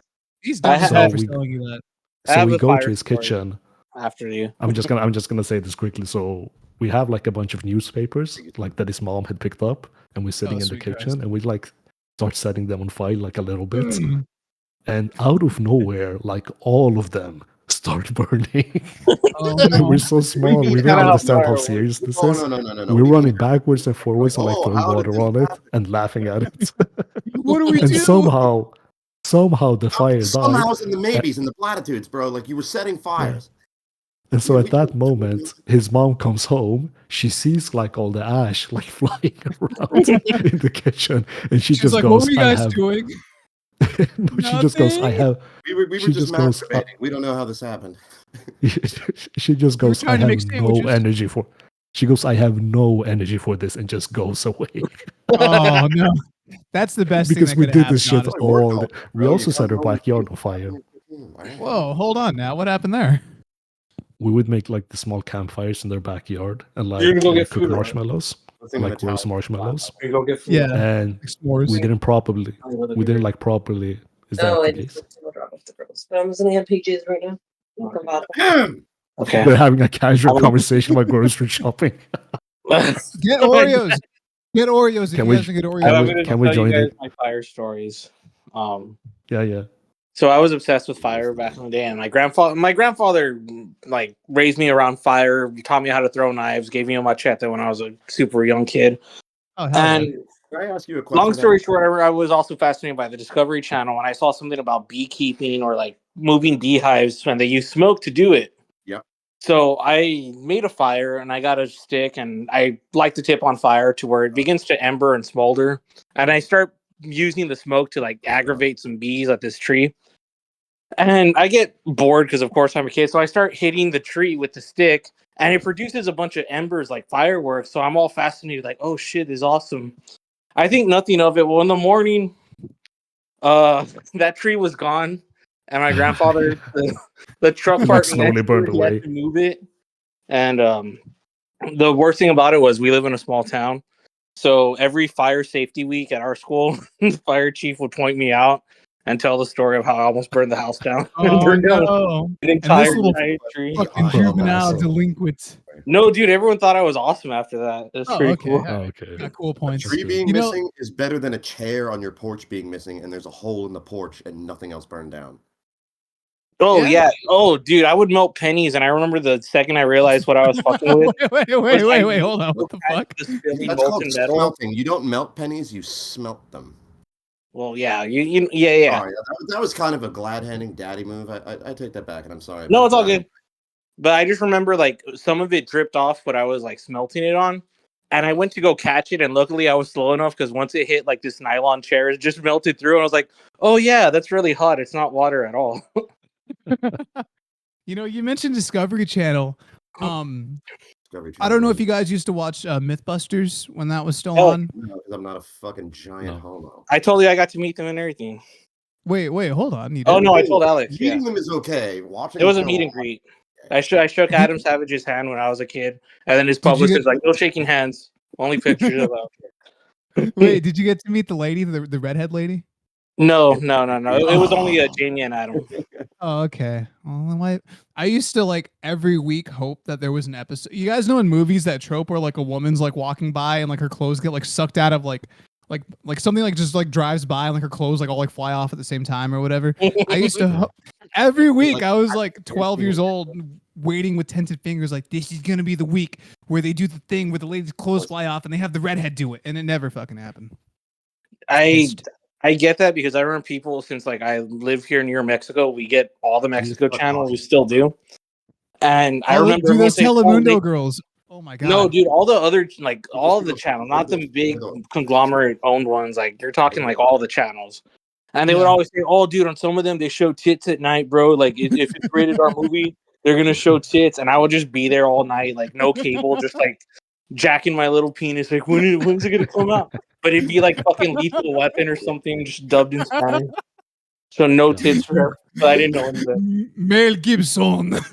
Speaker 2: He's
Speaker 4: I
Speaker 2: dumb
Speaker 4: ha-
Speaker 2: for
Speaker 3: So
Speaker 2: telling you that.
Speaker 4: I
Speaker 3: so
Speaker 4: have
Speaker 3: we
Speaker 4: a
Speaker 3: go
Speaker 4: fire
Speaker 3: to his
Speaker 4: story.
Speaker 3: kitchen.
Speaker 4: After you.
Speaker 3: I'm just gonna say this quickly. So we have like a bunch of newspapers like that his mom had picked up, and we're sitting in the
Speaker 2: sweet
Speaker 3: kitchen
Speaker 2: Christ.
Speaker 3: and we like start setting them on fire like a little bit. And out of nowhere, like all of them start burning.
Speaker 2: Oh,
Speaker 3: And
Speaker 2: no.
Speaker 3: we're so small, we
Speaker 4: Kinda
Speaker 3: don't
Speaker 4: how
Speaker 3: understand how
Speaker 4: fire works.
Speaker 3: serious this
Speaker 1: Oh,
Speaker 3: is.
Speaker 1: no. What
Speaker 3: We're
Speaker 1: do you
Speaker 3: running
Speaker 1: mean?
Speaker 3: backwards and forwards and like
Speaker 1: Oh,
Speaker 3: throwing
Speaker 1: how did
Speaker 3: water
Speaker 1: this
Speaker 3: on it
Speaker 1: happen?
Speaker 3: and laughing at it.
Speaker 2: What do we
Speaker 3: And
Speaker 2: do?
Speaker 3: somehow the fire died.
Speaker 1: Somehow it's in the maybes and the platitudes, bro. Like you were setting fires.
Speaker 3: And so
Speaker 1: Yeah,
Speaker 3: at
Speaker 1: we
Speaker 3: that
Speaker 1: don't-
Speaker 3: moment, his mom comes home. She sees like all the ash like flying around in the kitchen, and she
Speaker 2: She's
Speaker 3: just
Speaker 2: like,
Speaker 3: goes,
Speaker 2: "What were you
Speaker 3: "I
Speaker 2: guys
Speaker 3: have."
Speaker 2: doing?"
Speaker 3: No, she just goes, "I
Speaker 2: Nothing.
Speaker 3: have."
Speaker 1: We were
Speaker 3: She
Speaker 1: just
Speaker 3: just goes,
Speaker 1: masturbating. We don't know how this happened.
Speaker 3: She just
Speaker 2: We were
Speaker 3: goes, "I
Speaker 2: trying to
Speaker 3: have
Speaker 2: make
Speaker 3: no
Speaker 2: sandwiches."
Speaker 3: energy for." She goes, "I have no energy for this," and just goes away.
Speaker 2: Oh no, that's the best
Speaker 3: Because
Speaker 2: thing
Speaker 3: we
Speaker 2: that
Speaker 3: did
Speaker 2: could
Speaker 3: this
Speaker 2: happen.
Speaker 3: shit
Speaker 2: honestly.
Speaker 3: all. We
Speaker 1: Bro,
Speaker 3: also
Speaker 1: you
Speaker 3: set our
Speaker 1: gotta know
Speaker 3: backyard
Speaker 1: what
Speaker 3: on fire.
Speaker 2: Whoa, hold on now. What happened there?
Speaker 3: We would make like the small campfires in their backyard and like
Speaker 4: You're gonna go get
Speaker 3: cook
Speaker 4: food, right?
Speaker 3: marshmallows, like roast marshmallows,
Speaker 4: You go get food.
Speaker 2: Yeah,
Speaker 3: and
Speaker 2: s'mores.
Speaker 3: we didn't properly. We didn't like properly. Is that
Speaker 5: Oh,
Speaker 3: the
Speaker 5: I
Speaker 3: case?
Speaker 5: just went to drop off the girls. But I'm just gonna have PJs right now. I'll come back.
Speaker 4: Okay.
Speaker 3: They're having a casual conversation about grocery shopping.
Speaker 2: Get Oreos. Get Oreos if
Speaker 3: Can
Speaker 2: you
Speaker 3: we-
Speaker 2: guys can get
Speaker 4: I'm
Speaker 2: Oreos.
Speaker 4: going
Speaker 3: can
Speaker 4: to
Speaker 3: we
Speaker 4: tell you
Speaker 3: join
Speaker 4: guys
Speaker 3: it?
Speaker 4: my fire stories.
Speaker 3: Yeah.
Speaker 4: So I was obsessed with fire back in the day, and my grandfather like raised me around fire, taught me how to throw knives, gave me a machete when I was a super young kid.
Speaker 2: Oh, hell yeah.
Speaker 4: And
Speaker 1: Can I ask you a question?
Speaker 4: long story short, I was also fascinated by the Discovery Channel, and I saw something about beekeeping or like moving beehives, and they use smoke to do it.
Speaker 1: Yep.
Speaker 4: So I made a fire, and I got a stick, and I like to tip on fire to where it begins to ember and smolder, and I start using the smoke to like aggravate some bees at this tree. And I get bored because, of course, I'm a kid. So I start hitting the tree with the stick, and it produces a bunch of embers like fireworks. So I'm all fascinated, like, oh shit, this is awesome. I think nothing of it. Well, in the morning, that tree was gone, and my grandfather, the truck
Speaker 3: Like
Speaker 4: parked
Speaker 3: slowly
Speaker 4: next to
Speaker 3: burned
Speaker 4: it, he had
Speaker 3: away.
Speaker 4: to move it. And the worst thing about it was we live in a small town. So every fire safety week at our school, the fire chief would point me out and tell the story of how I almost burned the house down and
Speaker 2: Oh
Speaker 4: burned down
Speaker 2: no!
Speaker 4: an
Speaker 2: And this
Speaker 4: entire
Speaker 2: little
Speaker 4: giant tree.
Speaker 2: fucking
Speaker 3: Oh,
Speaker 2: juvenile
Speaker 3: massive.
Speaker 2: delinquent.
Speaker 4: No, dude, everyone thought I was awesome after that. It's
Speaker 2: Oh,
Speaker 4: pretty
Speaker 2: okay.
Speaker 4: cool.
Speaker 3: Oh, okay.
Speaker 2: Got cool
Speaker 1: A
Speaker 2: points.
Speaker 1: tree
Speaker 3: good.
Speaker 1: being
Speaker 2: You know-
Speaker 1: missing is better than a chair on your porch being missing, and there's a hole in the porch and nothing else burned down.
Speaker 4: Oh
Speaker 2: Yeah.
Speaker 4: yeah. Oh, dude, I would melt pennies, and I remember the second I realized what I was fucking with.
Speaker 2: wait, hold on. What the fuck?
Speaker 4: The spilling
Speaker 1: That's called
Speaker 4: molten metal.
Speaker 1: smelting. You don't melt pennies, you smelt them.
Speaker 4: Well, yeah, yeah.
Speaker 1: Sorry, that was kind of a glad-handing daddy move. I take that back, and I'm sorry.
Speaker 4: No,
Speaker 1: about
Speaker 4: it's all
Speaker 1: that.
Speaker 4: good. But I just remember like some of it dripped off what I was like smelting it on. And I went to go catch it, and luckily I was slow enough because once it hit like this nylon chair, it just melted through. And I was like, "Oh yeah, that's really hot. It's not water at all."
Speaker 2: You know, you mentioned Discovery Channel.
Speaker 1: Discovery
Speaker 2: I don't know if
Speaker 1: Channel.
Speaker 2: you guys used to watch Mythbusters when that was still
Speaker 4: Oh.
Speaker 2: on.
Speaker 1: No, 'cause I'm not a fucking giant
Speaker 3: No.
Speaker 1: homo.
Speaker 4: I told you I got to meet them and everything.
Speaker 2: Wait, hold on. You
Speaker 4: Oh
Speaker 2: didn't?
Speaker 4: no, I told Alex. Yeah,
Speaker 1: Meeting them is okay. Watching
Speaker 4: it was a
Speaker 1: them
Speaker 4: meet
Speaker 1: show
Speaker 4: and greet. I shook Adam Savage's hand when I was a kid, and then his
Speaker 2: Did you
Speaker 4: publicist was
Speaker 2: get-
Speaker 4: like, "No shaking hands, only pictures of that."
Speaker 2: Wait, did you get to meet the lady, the redhead lady?
Speaker 4: No. It was only Jamie and Adam.
Speaker 2: Oh, okay. Well, then why? I used to like every week hope that there was an episode. You guys know in movies that trope where like a woman's like walking by and like her clothes get like sucked out of like something like just like drives by and like her clothes like all like fly off at the same time or whatever. I used to every week I was like 12 years old waiting with tented fingers like this is gonna be the week where they do the thing where the lady's clothes fly off and they have the redhead do it, and it never fucking happened.
Speaker 4: I get that because I remember people since like I live here near Mexico, we get all the Mexico channel, we still do. And I remember
Speaker 2: do those
Speaker 4: saying,
Speaker 2: Telemundo girls. Oh my god.
Speaker 4: no, dude, all the other like all of the channel, not the big conglomerate owned ones. Like you're talking like all the channels. And they would always say, "Oh, dude, on some of them they show tits at night, bro. Like if it's rated R movie, they're gonna show tits." And I would just be there all night, like no cable, just like jacking my little penis, like when's it gonna come out? But it'd be like fucking Lethal Weapon or something, just dubbed in Spanish. So no tits forever. But I didn't know any of that.
Speaker 2: Mel Gibson.
Speaker 4: Like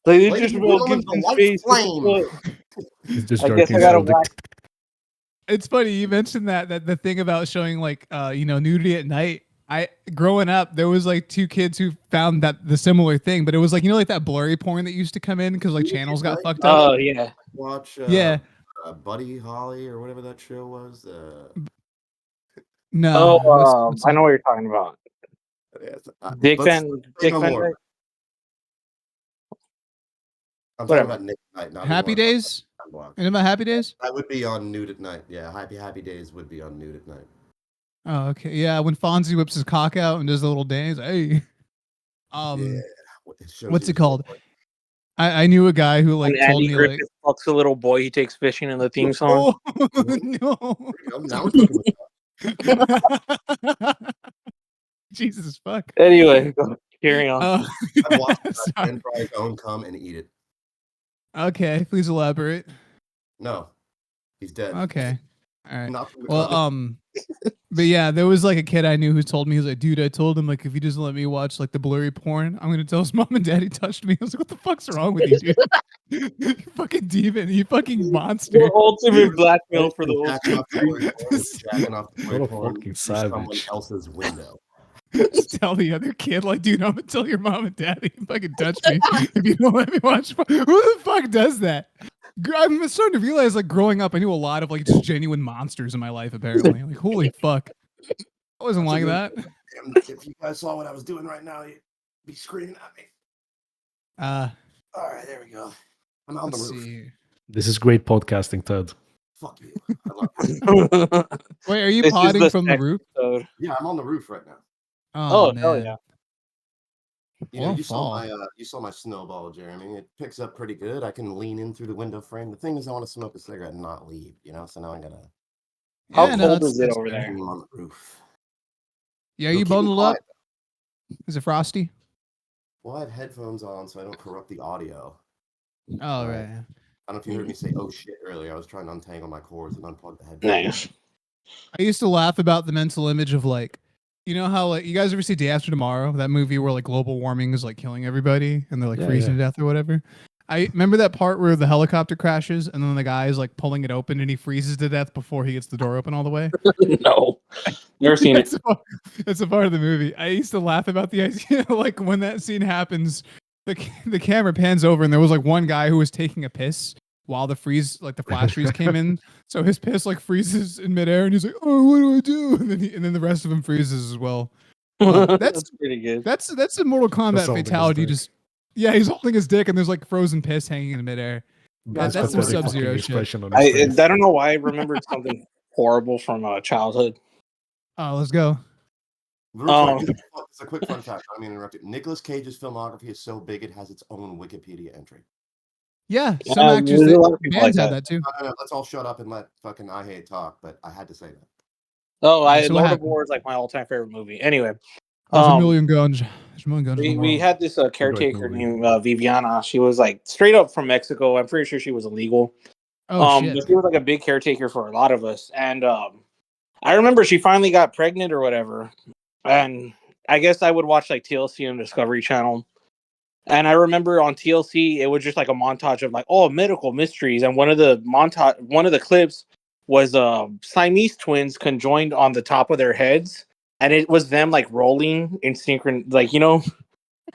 Speaker 4: it's
Speaker 1: Ladies
Speaker 4: just
Speaker 1: and
Speaker 4: Mel
Speaker 1: gentlemen,
Speaker 4: Gibson's
Speaker 1: the white
Speaker 4: face.
Speaker 1: flame.
Speaker 3: He's just
Speaker 4: I guess
Speaker 3: jerking
Speaker 4: I
Speaker 3: his
Speaker 4: gotta
Speaker 3: own dick.
Speaker 4: watch.
Speaker 2: It's funny you mentioned that the thing about showing like nudity at night. I growing up, there was like two kids who found that the similar thing, but it was like like that blurry porn that used to come in because like channels got fucked up.
Speaker 4: Oh yeah.
Speaker 1: Watch
Speaker 2: Yeah.
Speaker 1: Buddy Holly or whatever that show was.
Speaker 2: No.
Speaker 4: I know what you're talking about. Dick Van Dyke?
Speaker 1: I'm
Speaker 4: Whatever.
Speaker 1: talking about Nick Night, not
Speaker 2: Happy
Speaker 1: the one.
Speaker 2: Days? And about Happy Days?
Speaker 1: That would be on Nude at Night. Yeah, Happy Days would be on Nude at Night.
Speaker 2: Oh, okay. Yeah, when Fonzie whips his cock out and does the little dance. Hey.
Speaker 1: Yeah.
Speaker 2: What's it called? I knew a guy who like
Speaker 4: When
Speaker 2: told
Speaker 4: Andy
Speaker 2: me
Speaker 4: Griffith fucks a little boy he takes fishing in the theme song.
Speaker 2: Oh no.
Speaker 1: Now we're talking about
Speaker 2: Jesus fuck.
Speaker 4: Anyway, carry on.
Speaker 1: I've watched
Speaker 2: Sorry.
Speaker 1: Ben Fry's own come and eat it.
Speaker 2: Okay, please elaborate.
Speaker 1: No, he's dead.
Speaker 2: Okay. All right.
Speaker 1: Not from the
Speaker 2: Well,
Speaker 1: cum.
Speaker 2: but yeah, there was like a kid I knew who told me, he was like, dude, I told him like if he doesn't let me watch like the blurry porn, I'm gonna tell his mom and dad he touched me. I was like, what the fuck's wrong with you, dude? You fucking demon, you fucking monster.
Speaker 4: The ultimate blackmail for the
Speaker 1: Jacking off the blurry porn, jacking off the blurry
Speaker 3: What a
Speaker 1: porn
Speaker 3: fucking
Speaker 1: through someone
Speaker 3: savage.
Speaker 1: else's window.
Speaker 2: Just tell the other kid, like, dude, I'm gonna tell your mom and dad you fucking touch me if you don't let me watch. Who the fuck does that? I'm starting to realize, like, growing up, I knew a lot of like just genuine monsters in my life. Apparently, like, holy fuck, I wasn't like that.
Speaker 1: If you guys saw what I was doing right now, you'd be screaming at me. All right, there we go. I'm on the roof.
Speaker 2: See.
Speaker 3: This is great podcasting, Ted.
Speaker 1: Fuck you. I love it.
Speaker 2: Wait, are you potting from the roof?
Speaker 4: Episode.
Speaker 1: Yeah, I'm on the roof right now.
Speaker 2: Oh,
Speaker 4: hell
Speaker 2: man.
Speaker 4: yeah.
Speaker 1: You know,
Speaker 2: Won't
Speaker 1: you saw
Speaker 2: fall.
Speaker 1: my snowball, Jeremy. It picks up pretty good. I can lean in through the window frame. The thing is, I want to smoke a cigarette and not leave. You know, so now I gotta.
Speaker 4: How
Speaker 2: Yeah, no,
Speaker 4: cold
Speaker 2: that's-
Speaker 4: is it
Speaker 2: that's
Speaker 4: over
Speaker 2: fair.
Speaker 4: there?
Speaker 1: I'm on the roof.
Speaker 2: Yeah, are
Speaker 1: Yo,
Speaker 2: you
Speaker 1: keep it
Speaker 2: bundled up?
Speaker 1: quiet.
Speaker 2: Is it frosty?
Speaker 1: Well, I have headphones on so I don't corrupt the audio.
Speaker 2: Oh,
Speaker 1: Right.
Speaker 2: right.
Speaker 1: I don't know if you heard me say "oh shit" earlier. I was trying to untangle my cords and unplug the headphones.
Speaker 4: Nice.
Speaker 2: I used to laugh about the mental image of like, you know how like you guys ever see Day After Tomorrow, that movie where like global warming is like killing everybody and they're like
Speaker 3: Yeah,
Speaker 2: freezing
Speaker 3: yeah.
Speaker 2: to death or whatever. I remember that part where the helicopter crashes and then the guy is like pulling it open and he freezes to death before he gets the door open all the way.
Speaker 4: No. Never seen it.
Speaker 2: It's a part of the movie. I used to laugh about the idea like when that scene happens, the camera pans over and there was like one guy who was taking a piss while the flash freeze came in. So his piss like freezes in midair and he's like, "Oh, what do I do?" And then the rest of him freezes as well.
Speaker 4: That's pretty good.
Speaker 2: That's a Mortal Kombat
Speaker 3: holding his
Speaker 2: fatality.
Speaker 3: dick.
Speaker 2: He's holding his dick and there's like frozen piss hanging in midair.
Speaker 3: That's
Speaker 2: that's some
Speaker 3: pathetic
Speaker 2: Sub-Zero
Speaker 3: fucking
Speaker 2: shit.
Speaker 3: expression on his
Speaker 4: I
Speaker 3: face.
Speaker 4: don't know why I remembered something horrible from childhood.
Speaker 2: Oh, let's go.
Speaker 1: Real quick, it's a quick fun fact. I mean, interrupt you. Nicolas Cage's filmography is so big it has its own Wikipedia entry.
Speaker 2: Yeah, some actors,
Speaker 4: there's a lot of people
Speaker 2: bands
Speaker 4: like
Speaker 2: had
Speaker 4: that.
Speaker 2: that too.
Speaker 1: No, let's all shut up and let fucking I Hate talk. But I had to say that.
Speaker 4: Oh,
Speaker 2: So what
Speaker 4: Lord of
Speaker 2: happened?
Speaker 4: War is like my all-time favorite movie. Anyway,
Speaker 2: There's a million guns. There's a million guns in the
Speaker 4: we
Speaker 2: world.
Speaker 4: had this caretaker
Speaker 3: movie.
Speaker 4: named Viviana. She was like straight up from Mexico. I'm pretty sure she was illegal.
Speaker 2: Oh shit.
Speaker 4: But she was like a big caretaker for a lot of us. And I remember she finally got pregnant or whatever. And I guess I would watch like TLC and Discovery Channel. And I remember on TLC, it was just like a montage of like, oh, medical mysteries. And one of the clips was Siamese twins conjoined on the top of their heads. And it was them like rolling in synchron, like, you know.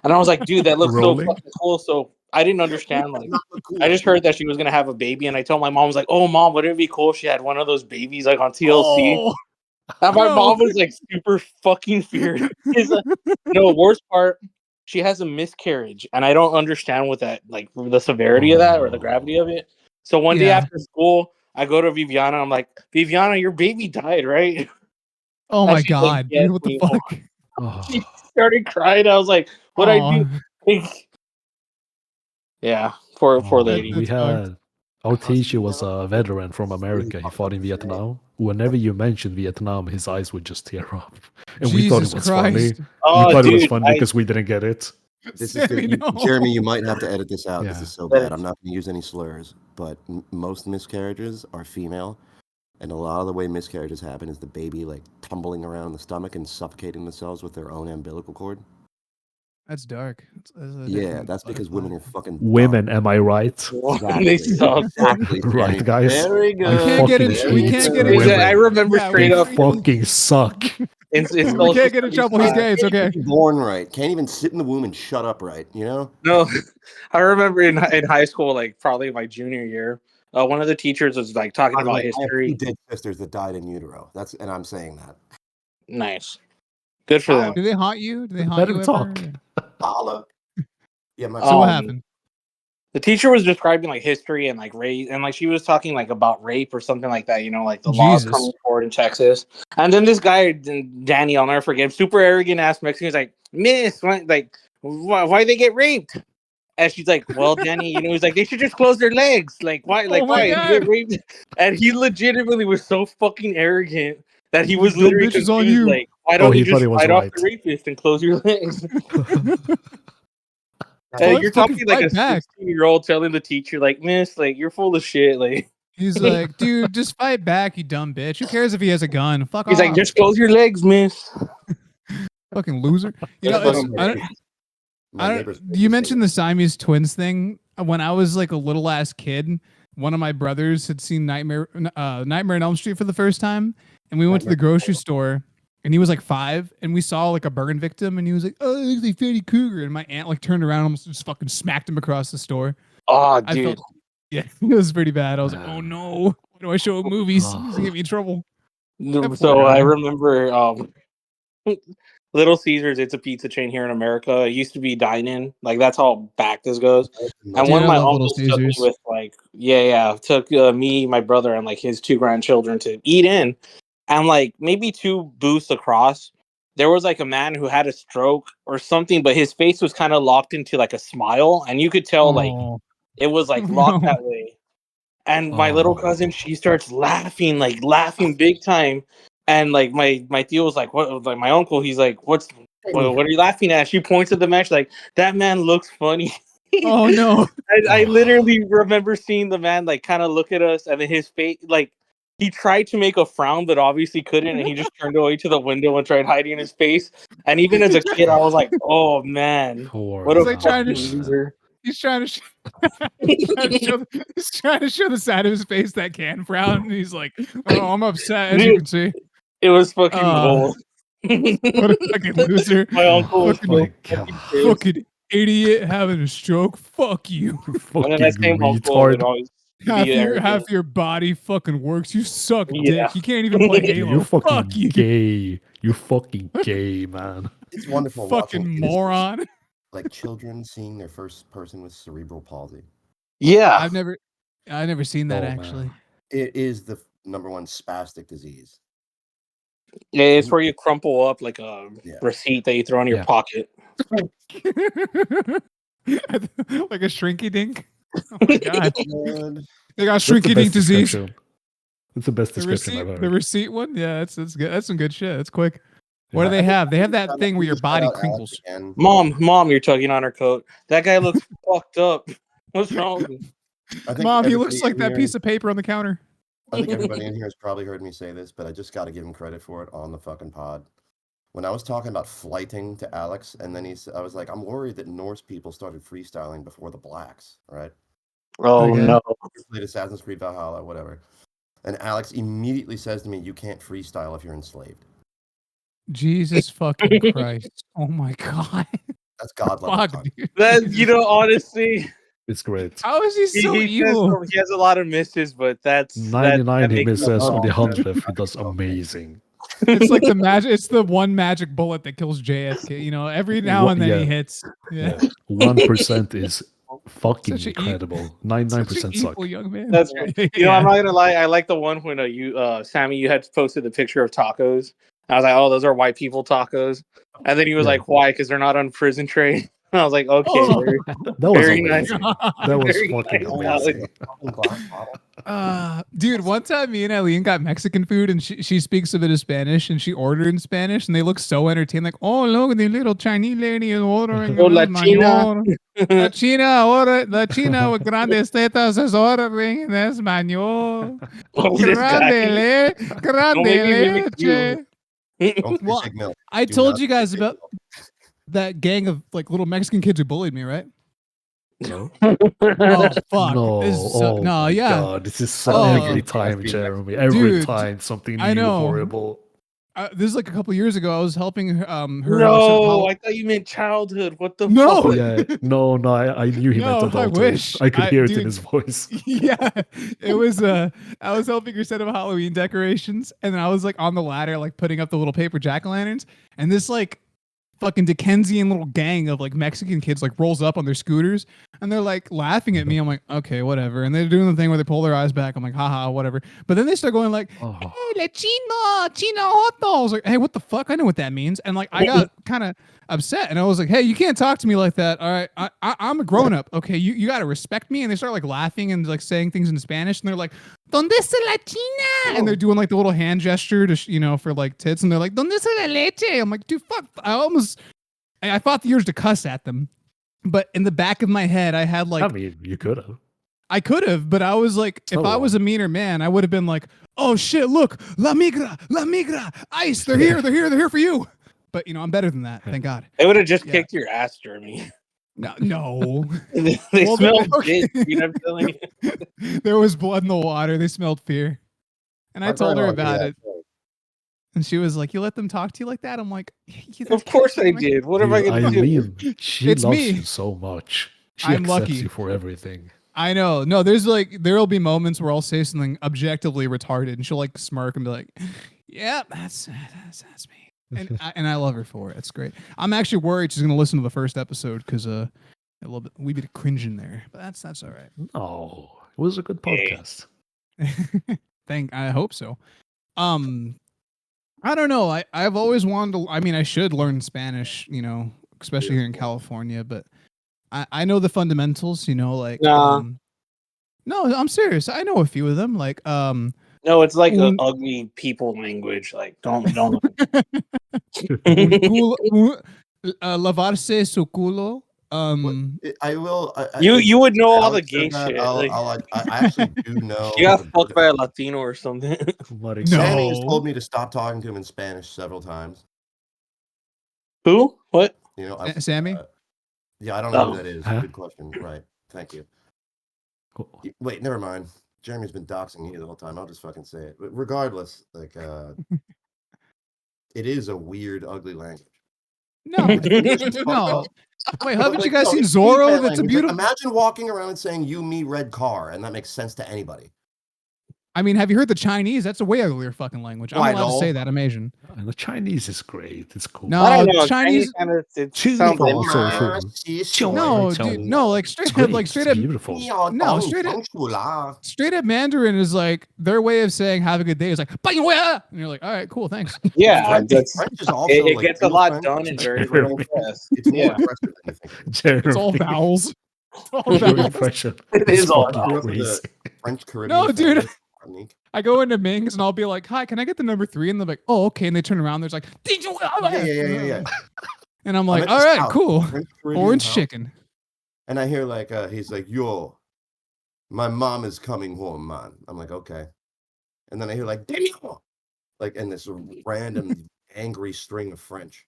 Speaker 4: And I was like, dude, that looks so
Speaker 3: Rolling?
Speaker 4: fucking cool. So I didn't understand. Like,
Speaker 1: Not the cool
Speaker 4: I just
Speaker 1: shit.
Speaker 4: heard that she was gonna have a baby, and I told my mom, I was like, "Oh, mom, wouldn't it be cool if she had one of those babies like on TLC?"
Speaker 2: Oh,
Speaker 4: And my
Speaker 2: no.
Speaker 4: mom was like super fucking furious. No, worst part, she has a miscarriage, and I don't understand what that like the severity of that or the gravity of it. So one day
Speaker 2: Yeah.
Speaker 4: after school, I go to Viviana. I'm like, Viviana, your baby died, right?
Speaker 2: Oh
Speaker 4: And
Speaker 2: my
Speaker 4: she's like,
Speaker 2: god,
Speaker 4: "Yes,
Speaker 2: dude, what the
Speaker 4: Mimo."
Speaker 2: fuck?
Speaker 3: Oh.
Speaker 4: She started crying. I was like, "What I
Speaker 2: Aw.
Speaker 4: do?" Yeah, poor lady.
Speaker 3: We
Speaker 2: That's fucked.
Speaker 3: had our teacher was a veteran from America. He fought in Vietnam. Whenever you mentioned Vietnam, his eyes would just tear up, and we thought it
Speaker 2: Jesus
Speaker 3: was funny.
Speaker 2: Christ.
Speaker 3: We
Speaker 4: Oh,
Speaker 3: thought it was
Speaker 4: dude,
Speaker 3: funny because we didn't get it.
Speaker 1: This is
Speaker 2: Sammy, no.
Speaker 1: Jeremy. You might have to edit this out. This
Speaker 3: Yeah.
Speaker 1: is so bad. I'm not going to use any slurs, but most miscarriages are female, and a lot of the way miscarriages happen is the baby like tumbling around in the stomach and suffocating themselves with their own umbilical cord.
Speaker 2: That's dark.
Speaker 1: Yeah, that's because women are fucking
Speaker 3: Women, am I right?
Speaker 4: They suck.
Speaker 1: Exactly,
Speaker 3: Right,
Speaker 1: Jeremy.
Speaker 3: guys.
Speaker 1: Very
Speaker 3: I
Speaker 1: good.
Speaker 2: can't get in-
Speaker 3: fucking
Speaker 2: we
Speaker 3: hate
Speaker 2: can't get in-
Speaker 3: women.
Speaker 4: I remember
Speaker 2: Yeah,
Speaker 4: straight
Speaker 3: They
Speaker 4: up.
Speaker 3: fucking suck.
Speaker 4: It's
Speaker 2: We
Speaker 4: social
Speaker 2: can't get in
Speaker 4: studies
Speaker 2: trouble. He's
Speaker 4: class.
Speaker 2: gay. It's okay.
Speaker 1: Can't even be born right. Can't even sit in the womb and shut up right. You know.
Speaker 4: No, I remember in high school, like probably my junior year, one of the teachers was like talking
Speaker 1: By the
Speaker 4: about
Speaker 1: way, I have
Speaker 4: history.
Speaker 1: 2 dead sisters that died in utero. And I'm saying that.
Speaker 4: Nice, good for them.
Speaker 2: Do they haunt you? Do they haunt
Speaker 3: Let
Speaker 2: you
Speaker 3: him
Speaker 2: ever?
Speaker 3: talk.
Speaker 1: Holla. Yeah, my
Speaker 2: So what
Speaker 4: Um,
Speaker 2: happened?
Speaker 4: The teacher was describing like history and like rape, and like she was talking like about rape or something like that. You know, like the laws
Speaker 2: Jesus.
Speaker 4: coming forward in Texas. And then this guy, Danny, I'll never forget, super arrogant ass Mexican, was like, "Miss, why they get raped?" And she's like, "Well, Danny, you know," he's like, "They should just close their legs. Like, why? Like,
Speaker 2: Oh my
Speaker 4: why they
Speaker 2: God.
Speaker 4: get raped?" And he legitimately was so fucking arrogant that he
Speaker 2: He's
Speaker 4: was
Speaker 2: like, "Dumb
Speaker 4: literally
Speaker 2: bitch is
Speaker 4: confused.
Speaker 2: on you."
Speaker 4: Like, why don't
Speaker 3: he
Speaker 4: you
Speaker 3: thought
Speaker 4: just
Speaker 3: he was
Speaker 4: fight off
Speaker 3: right.
Speaker 4: the rapist and close your legs?
Speaker 2: Well,
Speaker 4: You're
Speaker 2: fucking
Speaker 4: talking like a
Speaker 2: fight back.
Speaker 4: 16-year-old telling the teacher, like, "Miss, like, you're full of shit." Like,
Speaker 2: He's like, dude, just fight back, you dumb bitch. Who cares if he has a gun? Fuck
Speaker 4: he's
Speaker 2: off.
Speaker 4: like, "Just close your legs, miss."
Speaker 2: Fucking loser. You know,
Speaker 4: That's
Speaker 2: it's,
Speaker 4: what
Speaker 2: I
Speaker 4: I'm
Speaker 2: don't,
Speaker 1: My
Speaker 2: I don't,
Speaker 1: neighbors.
Speaker 2: you mentioned the Siamese twins thing. When I was like a little ass kid, one of my brothers had seen Nightmare on Elm Street for the first time, and we went to the grocery store, and he was like 5, and we saw like a burn victim, and he was like, "Oh, it looks like Freddy Krueger," and my aunt like turned around and almost just fucking smacked him across the store.
Speaker 4: Oh,
Speaker 2: I
Speaker 4: dude,
Speaker 2: felt Yeah, it was pretty bad. I was like, oh no, what do I show movies? He's gonna get me in trouble.
Speaker 4: So I remember Little Caesars. It's a pizza chain here in America. It used to be dine-in. Like that's how back this goes. And
Speaker 2: Dude,
Speaker 4: one
Speaker 2: I
Speaker 4: of my
Speaker 2: love Little
Speaker 4: uncles took me
Speaker 2: Caesars.
Speaker 4: with like, took me, my brother, and like his 2 grandchildren to eat in. And like maybe 2 booths across, there was like a man who had a stroke or something, but his face was kind of locked into like a smile, and you could tell like
Speaker 2: Oh,
Speaker 4: it was like locked
Speaker 2: no.
Speaker 4: that way. And my little cousin, she starts laughing, like laughing big time. And like my tío was like, "What?" Like my uncle, he's like, what are you laughing at?" She points at the match, like that man looks funny.
Speaker 2: Oh no.
Speaker 4: I literally remember seeing the man like kind of look at us, and then his face, like he tried to make a frown, but obviously couldn't, and he just turned away to the window and tried hiding his face. And even as a kid, I was like, "Oh man, what a
Speaker 2: like trying to
Speaker 4: fucking loser!"
Speaker 2: He's trying to he's trying to show the side of his face that can frown. And he's like, "Oh, I'm upset," as you can see.
Speaker 4: It was fucking gold.
Speaker 2: What a fucking loser!
Speaker 4: My uncle was
Speaker 2: fucking idiot having a stroke. Fuck you.
Speaker 3: Fucking
Speaker 4: and then that same uncle would
Speaker 3: retard.
Speaker 4: always
Speaker 2: Half your body fucking works. You suck dick.
Speaker 4: Yeah.
Speaker 2: You can't even play Halo.
Speaker 3: You're fucking
Speaker 2: Fuck you.
Speaker 3: gay. You fucking gay, man.
Speaker 1: It's wonderful
Speaker 2: Fucking
Speaker 1: watching
Speaker 2: moron.
Speaker 1: like children seeing their first person with cerebral palsy.
Speaker 4: Yeah.
Speaker 2: I've never seen that actually.
Speaker 3: Man.
Speaker 1: It is the #1 spastic disease.
Speaker 4: Yeah, it's where you crumple up like a receipt that you throw in your pocket.
Speaker 2: Like a shrinky dink. Oh my god. They got
Speaker 3: That's the
Speaker 2: shrinky dink
Speaker 3: best
Speaker 2: disease.
Speaker 3: description. That's the best description I've heard.
Speaker 2: The receipt one? Yeah, that's good. That's some good shit. That's quick. What do they have? They have that thing where your body crinkles.
Speaker 4: Mom, you're tugging on her coat. That guy looks fucked up. What's wrong with him?
Speaker 2: Mom, he looks like that piece of paper on the counter.
Speaker 1: I think everybody in here has probably heard me say this, but I just got to give him credit for it on the fucking pod. When I was talking about flighting to Alex, and then I was like, I'm worried that Norse people started freestyling before the blacks, right?
Speaker 4: Oh, no.
Speaker 1: Played Assassin's Creed Valhalla, whatever. And Alex immediately says to me, you can't freestyle if you're enslaved.
Speaker 2: Jesus fucking Christ. Oh my God.
Speaker 1: That's God level.
Speaker 2: Fuck, dude.
Speaker 4: That, honestly...
Speaker 3: It's great.
Speaker 2: How is he so evil?
Speaker 4: He has a lot of misses, but that's
Speaker 3: 99 he misses on the 100th. He does amazing.
Speaker 2: It's like the magic. It's the one magic bullet that kills JFK. You know, every now and then he hits. Yeah.
Speaker 3: 1% is fucking incredible. 99% suck.
Speaker 2: Young man.
Speaker 4: That's great. I'm not gonna lie. I like the one when Sammy, you had posted the picture of tacos. I was like, oh, those are white people tacos. And then he was like, why? Because they're not on prison trade. I was like, okay,
Speaker 3: that was
Speaker 4: very
Speaker 3: amazing.
Speaker 4: nice.
Speaker 3: That was
Speaker 4: Very
Speaker 3: fucking
Speaker 4: nice.
Speaker 3: amazing.
Speaker 2: Dude, one time me and Eileen got Mexican food and she speaks a bit of Spanish and she ordered in Spanish and they look so entertained, like, oh, look, the little Chinese lady is ordering.
Speaker 4: Oh, la China.
Speaker 2: La China with grandes tetas is ordering in Espanol. Grande leche. Well, I told you guys about that gang of like little Mexican kids who bullied me, right?
Speaker 3: No.
Speaker 2: Oh fuck!
Speaker 3: No. God, this is so every time, Jeremy. Every time something new, horrible.
Speaker 2: This is like a couple years ago. I was helping her.
Speaker 4: No, I thought you meant childhood. What the
Speaker 2: no?
Speaker 4: fuck?
Speaker 3: Yeah, no. I knew he meant adulthood.
Speaker 2: I wish
Speaker 3: I could hear it in his voice.
Speaker 2: Yeah, it was. I was helping her set up Halloween decorations, and then I was like on the ladder, like putting up the little paper jack-o'-lanterns, and this like fucking Dickensian little gang of like Mexican kids like rolls up on their scooters and they're like laughing at me. I'm like, okay, whatever. And they're doing the thing where they pull their eyes back. I'm like, haha, whatever. But then they start going like, hey, le chino hoto. I was like, hey, what the fuck? I know what that means. And like, I got kind of upset and I was like, hey, you can't talk to me like that. All right. I'm a grown up. Okay. You got to respect me. And they start like laughing and like saying things in Spanish. And they're like, ¿Dónde está la china? And they're doing like the little hand gesture to, for like tits. And they're like, ¿Dónde está la leche? I'm like, dude, fuck. I fought the urge to cuss at them. But in the back of my head, I had like...
Speaker 3: I mean, you could have.
Speaker 2: I could have, but I was like, if I was a meaner man, I would have been like, oh shit, look, la migra, ice, they're here for you. But, I'm better than that, thank God.
Speaker 4: They would have just kicked your ass, Jeremy.
Speaker 2: No.
Speaker 4: They smelled shit, I'm telling you.
Speaker 2: There was blood in the water. They smelled fear. And I told her about it. And she was like, you let them talk to you like that? I'm like,
Speaker 4: of course I did. What am I going to do?
Speaker 3: She loves you so much. She accepts you for everything.
Speaker 2: I know. No, there'll be moments where I'll say something objectively retarded, and she'll like smirk and be like, "Yeah, that's me." And I love her for it. It's great. I'm actually worried she's gonna listen to the first episode because a little bit we bit cringe in there, but that's all right.
Speaker 3: Oh, it was a good podcast.
Speaker 2: I hope so. I don't know. I've always wanted to. I mean, I should learn Spanish. Especially here in California, but I know the fundamentals. Like
Speaker 4: Nah.
Speaker 2: no, I'm serious. I know a few of them. Like
Speaker 4: No, it's like an ugly people language. Like don't.
Speaker 2: Lavarse su culo.
Speaker 1: I will.
Speaker 4: You would know all the
Speaker 1: Alex
Speaker 4: gay
Speaker 1: said that,
Speaker 4: shit.
Speaker 1: I actually do know.
Speaker 4: You got fucked by a Latino or something.
Speaker 1: Sammy has told me to stop talking to him in Spanish several times.
Speaker 4: Who? What?
Speaker 2: Sammy?
Speaker 1: Yeah, I don't know who that is. Good question. Right. Thank you. Cool. Wait, never mind. Jeremy's been doxing you the whole time. I'll just fucking say it. But regardless, like, it is a weird, ugly language.
Speaker 2: No. No. Wait, haven't you guys seen Zorro? That's a beautiful.
Speaker 1: Like, imagine walking around and saying "you, me, red car," and that makes sense to anybody.
Speaker 2: I mean, have you heard the Chinese? That's a way uglier fucking language. I'm allowed to say that. I'm Asian.
Speaker 3: The Chinese is great. It's cool.
Speaker 2: No,
Speaker 4: I don't know.
Speaker 2: Chinese
Speaker 4: it sounds
Speaker 2: no, dude, no, like straight up,
Speaker 3: beautiful.
Speaker 2: No, straight up Mandarin is like their way of saying "have a good day" is like "bye," and you're like, all right, cool, thanks.
Speaker 4: Yeah,
Speaker 1: French is also
Speaker 4: it gets a lot done in very little fast.
Speaker 1: It's more impressive than you think.
Speaker 2: It's all vowels.
Speaker 4: It is all vowels.
Speaker 1: French Caribbean.
Speaker 2: No, dude. I go into Ming's and I'll be like, "Hi, can I get the number 3?" And they're like, "Oh, okay." And they turn around. There's like,
Speaker 1: yeah.
Speaker 2: And I'm like, "All right, cool. Orange chicken."
Speaker 1: And I hear like, he's like, "Yo, my mom is coming home, man." I'm like, "Okay." And then I hear like, "Demio," like, and this random angry string of French.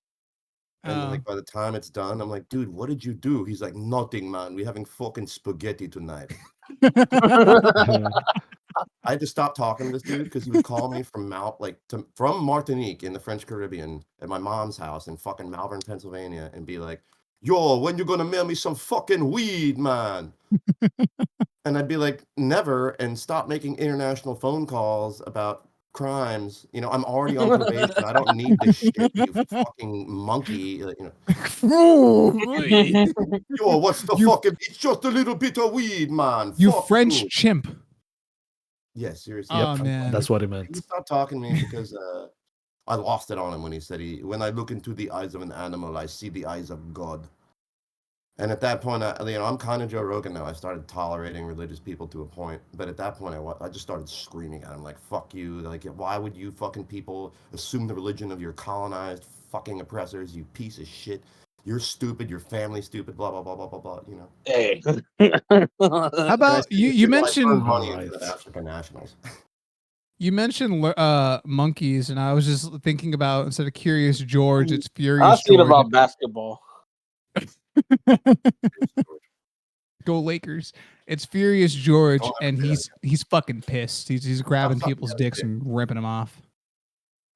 Speaker 1: And then, like, by the time it's done, I'm like, "Dude, what did you do?" He's like, "Nothing, man. We're having fucking spaghetti tonight." I had to stop talking to this dude because he would call me from Martinique in the French Caribbean at my mom's house in fucking Malvern, Pennsylvania, and be like, "Yo, when you gonna mail me some fucking weed, man?" And I'd be like, "Never," and stop making international phone calls about crimes. I'm already on probation. I don't need this shit, you fucking monkey. Yo, what's the fucking? It's just a little bit of weed, man.
Speaker 2: You
Speaker 1: Fuck
Speaker 2: French
Speaker 1: you.
Speaker 2: chimp.
Speaker 1: Yeah, seriously.
Speaker 2: Oh, man.
Speaker 3: That's what he meant.
Speaker 1: He stopped talking to me because I lost it on him when he said, "When I look into the eyes of an animal, I see the eyes of God." And at that point, I'm kind of Joe Rogan now. I started tolerating religious people to a point, but at that point, I just started screaming at him like, "Fuck you! Like, why would you fucking people assume the religion of your colonized fucking oppressors? You piece of shit! You're stupid. Your family's stupid. Blah blah blah blah blah blah."
Speaker 4: Hey.
Speaker 2: How about you mentioned
Speaker 1: African nationals?
Speaker 2: You mentioned monkeys, and I was just thinking about, instead of Curious George, it's Furious
Speaker 4: I was thinking
Speaker 2: George.
Speaker 4: about basketball.
Speaker 2: Go Lakers! It's Furious George, and he's fucking pissed. He's grabbing people's dicks and ripping them off.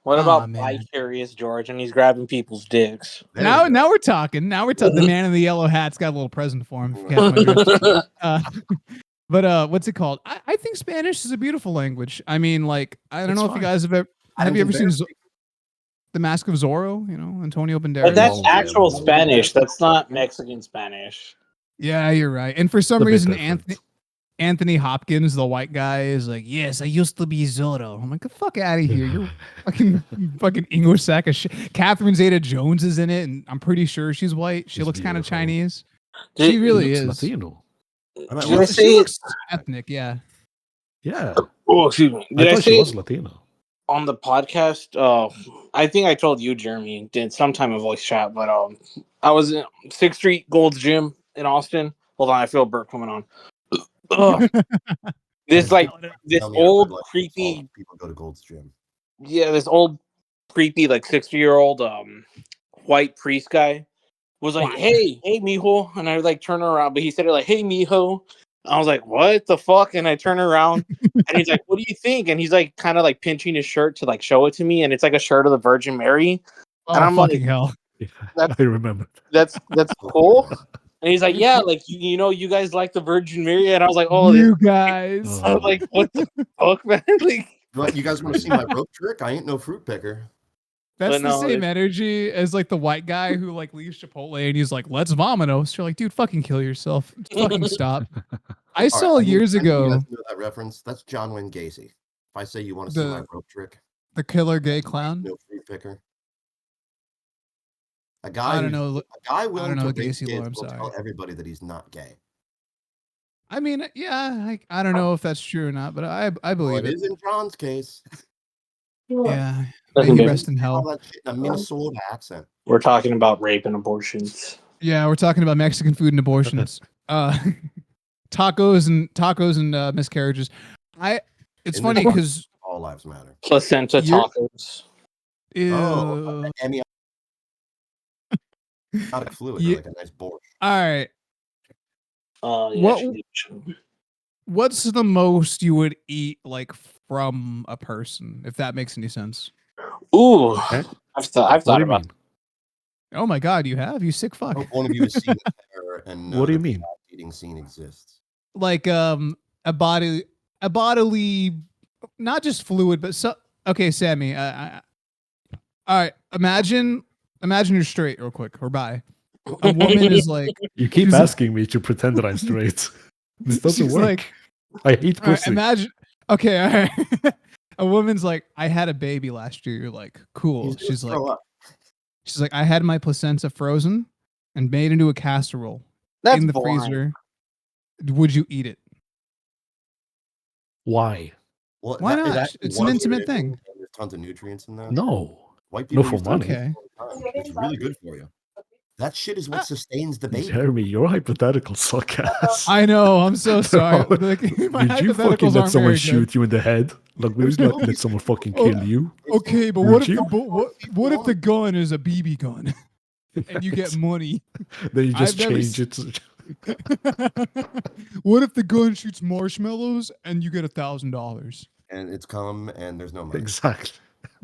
Speaker 4: What about by Curious George, and he's grabbing people's dicks?
Speaker 2: Now we're talking. The man in the yellow hat's got a little present for him. But what's it called? I think Spanish is a beautiful language. I mean, like, I don't know if you guys have you ever seen The Mask of Zorro? Antonio Banderas.
Speaker 4: But that's actual Spanish. That's not Mexican Spanish.
Speaker 2: Yeah, you're right. And for some reason, Anthony Hopkins, the white guy, is like, "Yes, I used to be Zorro." I'm like, "Get the fuck out of here! You're fucking English sack of shit." Catherine Zeta-Jones is in it, and I'm pretty sure she's white. She looks kind of Chinese. She really is.
Speaker 3: Latino.
Speaker 2: She looks ethnic, yeah.
Speaker 3: Yeah.
Speaker 4: Oh, excuse me.
Speaker 3: I thought she was Latino.
Speaker 4: On the podcast, I think I told you, Jeremy, did sometime a voice chat, but I was in 6th Street Gold's Gym in Austin. Hold on, I feel a burp coming on. This old creepy
Speaker 1: people go to Gold's Gym.
Speaker 4: Yeah, this old creepy 60-year-old white priest guy was like, hey mijo, and I turn around, but he said it like, "Hey mijo." I was like, "What the fuck?" And I turn around and he's like, "What do you think?" And he's kind of pinching his shirt to show it to me, and it's a shirt of the Virgin Mary.
Speaker 2: Oh,
Speaker 4: and I'm
Speaker 2: fucking hell.
Speaker 3: I remember.
Speaker 4: That's cool. And he's like, yeah, like you know, you guys like the Virgin Mary, and I was like, oh,
Speaker 2: you guys.
Speaker 4: I was like, what the fuck, man? Like,
Speaker 1: What, you guys want to see my rope trick? I ain't no fruit picker.
Speaker 2: That's the same energy as like the white guy who like leaves Chipotle and he's like, let's vominos. You're like, dude, fucking kill yourself. Fucking stop. I saw years ago.
Speaker 1: You guys know that reference? That's John Wayne Gacy. If I say you want to see my rope trick,
Speaker 2: the killer gay clown.
Speaker 1: No fruit picker. A
Speaker 2: I
Speaker 1: guy
Speaker 2: don't know.
Speaker 1: A guy willing to rape
Speaker 2: Gacy
Speaker 1: kids
Speaker 2: lore, I'm
Speaker 1: will
Speaker 2: sorry.
Speaker 1: tell everybody that he's not gay.
Speaker 2: I mean, yeah, I don't know if that's true or not, but I believe
Speaker 1: it is in John's case.
Speaker 2: Yeah. May he rest in hell.
Speaker 1: That shit in a Minnesota accent.
Speaker 4: We're talking about rape and abortions.
Speaker 2: Yeah, we're talking about Mexican food and abortions. Tacos and miscarriages. It's funny because
Speaker 1: all lives matter.
Speaker 4: Placenta tacos.
Speaker 2: Ew.
Speaker 1: Oh, amniotic fluid, like a nice borscht.
Speaker 2: All right. What's the most you would eat like from a person, if that makes any sense?
Speaker 4: Ooh, I've thought about it.
Speaker 2: Oh my god, you have? You sick fuck.
Speaker 1: One of you has seen the terror and
Speaker 3: what do you mean?
Speaker 1: Eating scene exists.
Speaker 2: Like a bodily, not just fluid, but okay, Sammy. All right, imagine you're straight, real quick, or bye. A woman is like.
Speaker 3: You keep asking me to pretend that I'm straight. This doesn't work. I hate pussy.
Speaker 2: Imagine. Okay, all right. A woman's like, I had a baby last year. You're like, cool. She's like, I had my placenta frozen and made into a casserole in the freezer. Would you eat it?
Speaker 3: Why?
Speaker 1: Well,
Speaker 2: why not? It's an intimate thing.
Speaker 1: There's tons of nutrients in that.
Speaker 3: No.
Speaker 1: White people
Speaker 3: for money.
Speaker 2: Okay.
Speaker 1: It's really good for you. That shit is what sustains the baby.
Speaker 3: Jeremy, your hypotheticals suck ass.
Speaker 2: I know. I'm so sorry. Like,
Speaker 3: Did you fucking let someone shoot you in the head? Like, maybe not let someone fucking kill you.
Speaker 2: Okay, but what if the gun is a BB gun and you get money?
Speaker 3: Then you just change it.
Speaker 2: What if the gun shoots marshmallows and you get $1,000?
Speaker 1: And it's cum and there's no money.
Speaker 3: Exactly.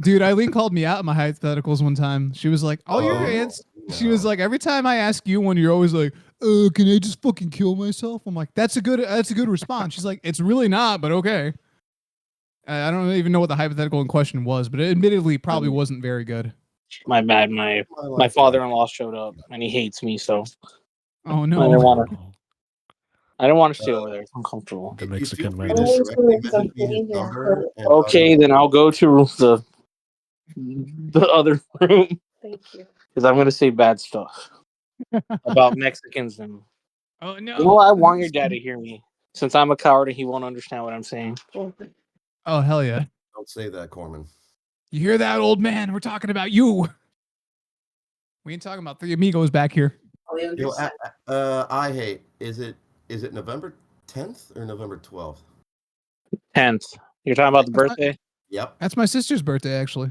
Speaker 2: Dude, Eileen called me out in my hypotheticals one time. She was like, "All your answers." No. She was like, "Every time I ask you one, you're always like, can I just fucking kill myself?" I'm like, "That's a good response." She's like, "It's really not, but okay." I don't even know what the hypothetical in question was, but it admittedly probably wasn't very good.
Speaker 4: My bad. My father-in-law showed up and he hates me, so.
Speaker 2: Oh no!
Speaker 4: I don't want to stay over there. It's uncomfortable.
Speaker 3: The Mexican man.
Speaker 4: Okay, then I'll go to the other room.
Speaker 5: Thank you.
Speaker 4: Because I'm going to say bad stuff about Mexicans. And
Speaker 2: oh no!
Speaker 4: You know, I want your dad to hear me. Since I'm a coward and he won't understand what I'm saying.
Speaker 2: Oh hell yeah!
Speaker 1: Don't say that, Corman.
Speaker 2: You hear that, old man? We're talking about you. We ain't talking about three amigos back here.
Speaker 1: Yo, I hate. Is it November 10th or November 12th?
Speaker 4: 10th. You're talking about the birthday?
Speaker 1: Yep.
Speaker 2: That's my sister's birthday, actually.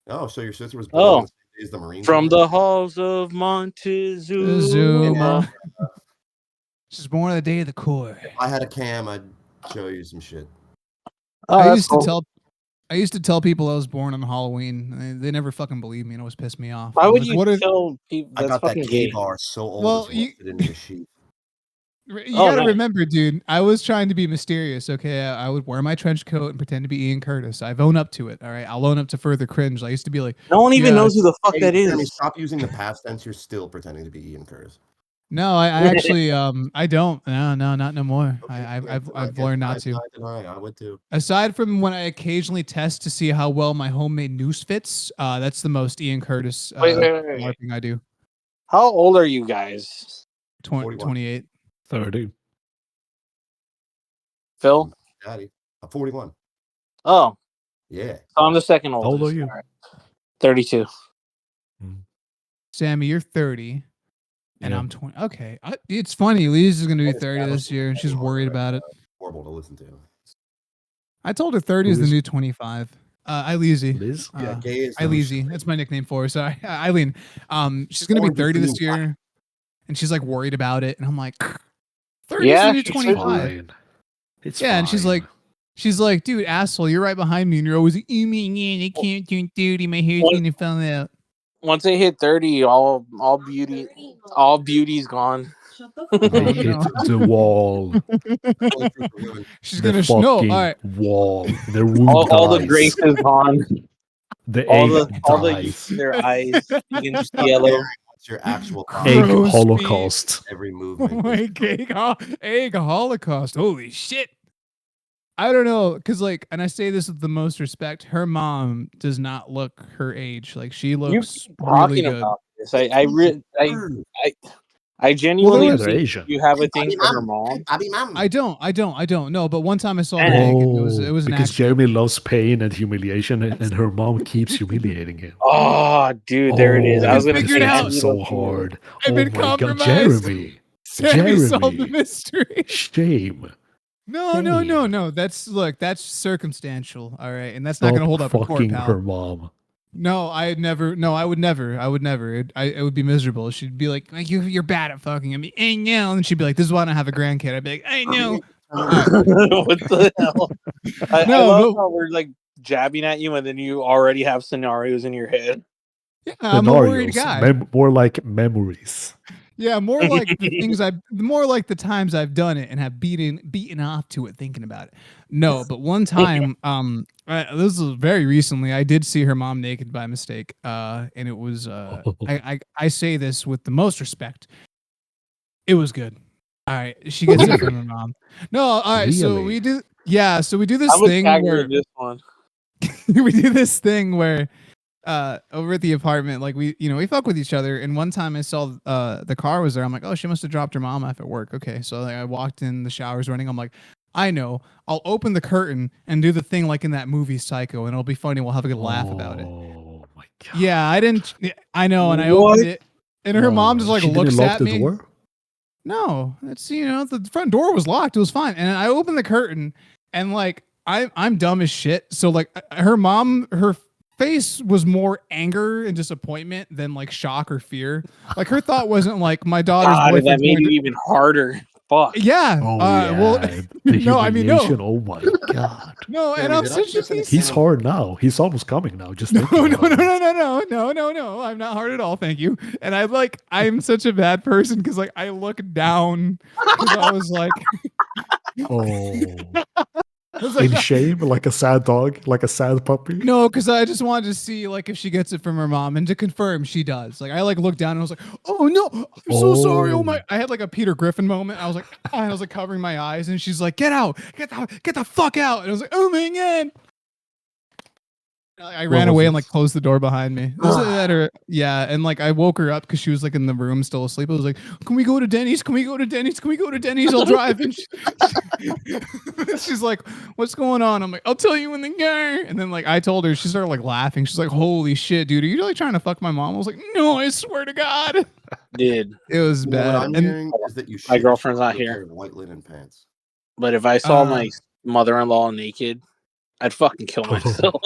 Speaker 1: Oh, so your sister was born on the same day as the Marines?
Speaker 4: From the halls of Montezuma.
Speaker 2: She's born on the day of the Corps.
Speaker 1: If I had a cam, I'd show you some shit.
Speaker 2: I used to tell people I was born on Halloween. They never fucking believed me, and it always pissed me off.
Speaker 4: Why would you tell people?
Speaker 1: I got that gay bar so old.
Speaker 2: Well,
Speaker 1: you into the sheet.
Speaker 2: You gotta remember, dude. I was trying to be mysterious. Okay, I would wear my trench coat and pretend to be Ian Curtis. I've owned up to it. All right, I'll own up to further cringe. I used to be like,
Speaker 4: no one even knows who the fuck that is.
Speaker 1: Stop using the past tense. You're still pretending to be Ian Curtis.
Speaker 2: No, I actually, I don't. No, not no more. Okay, I've learned not to.
Speaker 1: I would too.
Speaker 2: Aside from when I occasionally test to see how well my homemade noose fits, that's the most Ian Curtis LARPing I do.
Speaker 4: How old are you guys?
Speaker 2: 28.
Speaker 3: 30.
Speaker 4: Phil?
Speaker 1: Daddy. I'm 41.
Speaker 4: Oh.
Speaker 1: Yeah.
Speaker 4: So I'm the second oldest.
Speaker 3: How old are you?
Speaker 4: 32.
Speaker 2: Sammy, you're 30. And I'm 20. Okay. It's funny. Lisa's going to be 30 this year, and she's worried about it.
Speaker 1: Horrible to listen to.
Speaker 2: I told her 30 is the new 25. Eileen.
Speaker 3: Liz?
Speaker 1: Yeah, gay is
Speaker 2: Eileen. That's my nickname for her. Sorry. Eileen. She's going to be 30 this year, and she's like worried about it. And I'm like, 30 is the new 25.
Speaker 3: It's
Speaker 2: yeah,
Speaker 3: fine.
Speaker 2: And she's like, dude, asshole, you're right behind me, and you're always like, I can't do dirty. My hair's going to fall out.
Speaker 4: once I hit 30, all beauty's gone.
Speaker 5: Shut the
Speaker 3: I
Speaker 5: fuck
Speaker 2: Oh,
Speaker 5: up.
Speaker 3: hit
Speaker 2: no.
Speaker 3: the wall.
Speaker 2: She's
Speaker 3: The
Speaker 2: gonna no. All
Speaker 3: fucking
Speaker 2: right.
Speaker 3: wall. The room
Speaker 4: All the
Speaker 3: dies.
Speaker 4: grace is gone.
Speaker 3: The
Speaker 4: All
Speaker 3: egg
Speaker 4: the
Speaker 3: dies.
Speaker 4: their eyes begin
Speaker 1: You
Speaker 4: to
Speaker 1: start
Speaker 4: yellow.
Speaker 1: caring what's your actual
Speaker 3: Egg
Speaker 2: Gross
Speaker 3: holocaust.
Speaker 1: every
Speaker 2: Oh
Speaker 1: movement.
Speaker 2: my egg holocaust. Holy shit. I don't know, cause like, and I say this with the most respect. Her mom does not look her age. Like she
Speaker 4: You
Speaker 2: looks
Speaker 4: keep
Speaker 2: really
Speaker 4: talking
Speaker 2: good.
Speaker 4: about this. I
Speaker 2: Well,
Speaker 4: genuinely
Speaker 3: Yeah,
Speaker 2: was-
Speaker 3: they're
Speaker 4: think
Speaker 3: Asian.
Speaker 4: you have a
Speaker 1: Bobby
Speaker 4: thing for her
Speaker 1: Mom.
Speaker 4: mom.
Speaker 1: Bobby Mom.
Speaker 2: I don't know. But one time I saw the
Speaker 4: Dang.
Speaker 2: egg, and it was an
Speaker 3: because
Speaker 2: accident.
Speaker 3: Jeremy loves pain and humiliation, and her mom keeps humiliating him.
Speaker 4: Oh, dude, there it is. I was
Speaker 2: I
Speaker 4: gonna
Speaker 2: figured
Speaker 4: say
Speaker 2: it out.
Speaker 4: Henry
Speaker 3: so
Speaker 4: loves you.
Speaker 3: hard.
Speaker 2: I've
Speaker 3: Oh
Speaker 2: been
Speaker 3: my god,
Speaker 2: compromised.
Speaker 3: Jeremy!
Speaker 2: Sammy solved the
Speaker 3: Jeremy!
Speaker 2: mystery.
Speaker 3: Shame.
Speaker 2: No. That's circumstantial. All right, and that's not
Speaker 3: Stop
Speaker 2: gonna hold up in court,
Speaker 3: fucking
Speaker 2: pal.
Speaker 3: her mom.
Speaker 2: No, I would never. It would be miserable. She'd be like you're bad at fucking. I mean, I know. And she'd be like, this is why I don't have a grandkid. I'd be like, I know.
Speaker 4: What the hell? I
Speaker 2: No,
Speaker 4: love
Speaker 2: but-
Speaker 4: how we're like jabbing at you, and then you already have scenarios in your head.
Speaker 2: Yeah, I'm a worried
Speaker 3: Scenarios,
Speaker 2: guy.
Speaker 3: more like memories.
Speaker 2: Yeah, more like more like the times I've done it and have beaten off to it thinking about it. No, but one time, this was very recently. I did see her mom naked by mistake, and it was. I say this with the most respect. It was good. All right, she gets it from her mom. No, all right. So
Speaker 3: Really?
Speaker 2: we do. Yeah, so we do this
Speaker 4: I'm a
Speaker 2: thing
Speaker 4: tagger
Speaker 2: where
Speaker 4: in this one.
Speaker 2: we do this thing where over at the apartment, like we fuck with each other. And one time I saw the car was there. I'm like, oh, she must have dropped her mom off at work. Okay, so like I walked in, the shower's running. I'm like, I know, I'll open the curtain and do the thing like in that movie Psycho, and it'll be funny. We'll have a good laugh about it.
Speaker 3: Oh my god.
Speaker 2: Yeah, I know, and I
Speaker 4: What?
Speaker 2: opened it, and her mom just like
Speaker 3: she
Speaker 2: looks
Speaker 3: didn't lock
Speaker 2: at
Speaker 3: the
Speaker 2: me.
Speaker 3: door?
Speaker 2: No, it's the front door was locked. It was fine, and I opened the curtain, and like I'm dumb as shit. So like her mom, her face was more anger and disappointment than like shock or fear. Like her thought wasn't like my daughter's
Speaker 4: God,
Speaker 2: boyfriend.
Speaker 4: that made it even harder. Fuck.
Speaker 2: Yeah.
Speaker 3: Oh
Speaker 2: Well,
Speaker 3: the
Speaker 2: no, I mean, no.
Speaker 3: humiliation. Oh my god.
Speaker 2: no, and
Speaker 1: Jeremy,
Speaker 2: I'm
Speaker 1: did I
Speaker 2: such a
Speaker 1: miss any
Speaker 2: piece.
Speaker 3: He's hard now. He's almost coming now. Just
Speaker 2: No,
Speaker 3: thinking
Speaker 2: no,
Speaker 3: about it.
Speaker 2: no. I'm not hard at all. Thank you. And I'm such a bad person because like I look down because I was like,
Speaker 3: Oh.
Speaker 2: I was like,
Speaker 3: In shame, like a sad dog, like a sad puppy.
Speaker 2: no, because I just wanted to see like if she gets it from her mom, and to confirm she does. Like I like looked down and I was like, oh no, I'm so sorry. Oh my! I had like a Peter Griffin moment. I was like, I was like covering my eyes, and she's like, get out, get the fuck out. And I was like, oh my god. I ran away and like closed the door behind me. Yeah, and like I woke her up because she was like in the room still asleep. I was like, "Can we go to Denny's? Can we go to Denny's? Can we go to Denny's? I'll drive." And she's like, "What's going on?" I'm like, "I'll tell you when the guy." And then like I told her, she started like laughing. She's like, "Holy shit, dude! Are you really trying to fuck my mom?" I was like, "No, I swear to God."
Speaker 4: Dude,
Speaker 2: It was
Speaker 1: What
Speaker 2: bad.
Speaker 1: I'm
Speaker 2: And
Speaker 1: hearing is that you
Speaker 4: My
Speaker 1: shit
Speaker 4: girlfriend's not
Speaker 1: with a pair
Speaker 4: here.
Speaker 1: of white linen pants.
Speaker 4: but if I saw my mother-in-law naked, I'd fucking kill myself.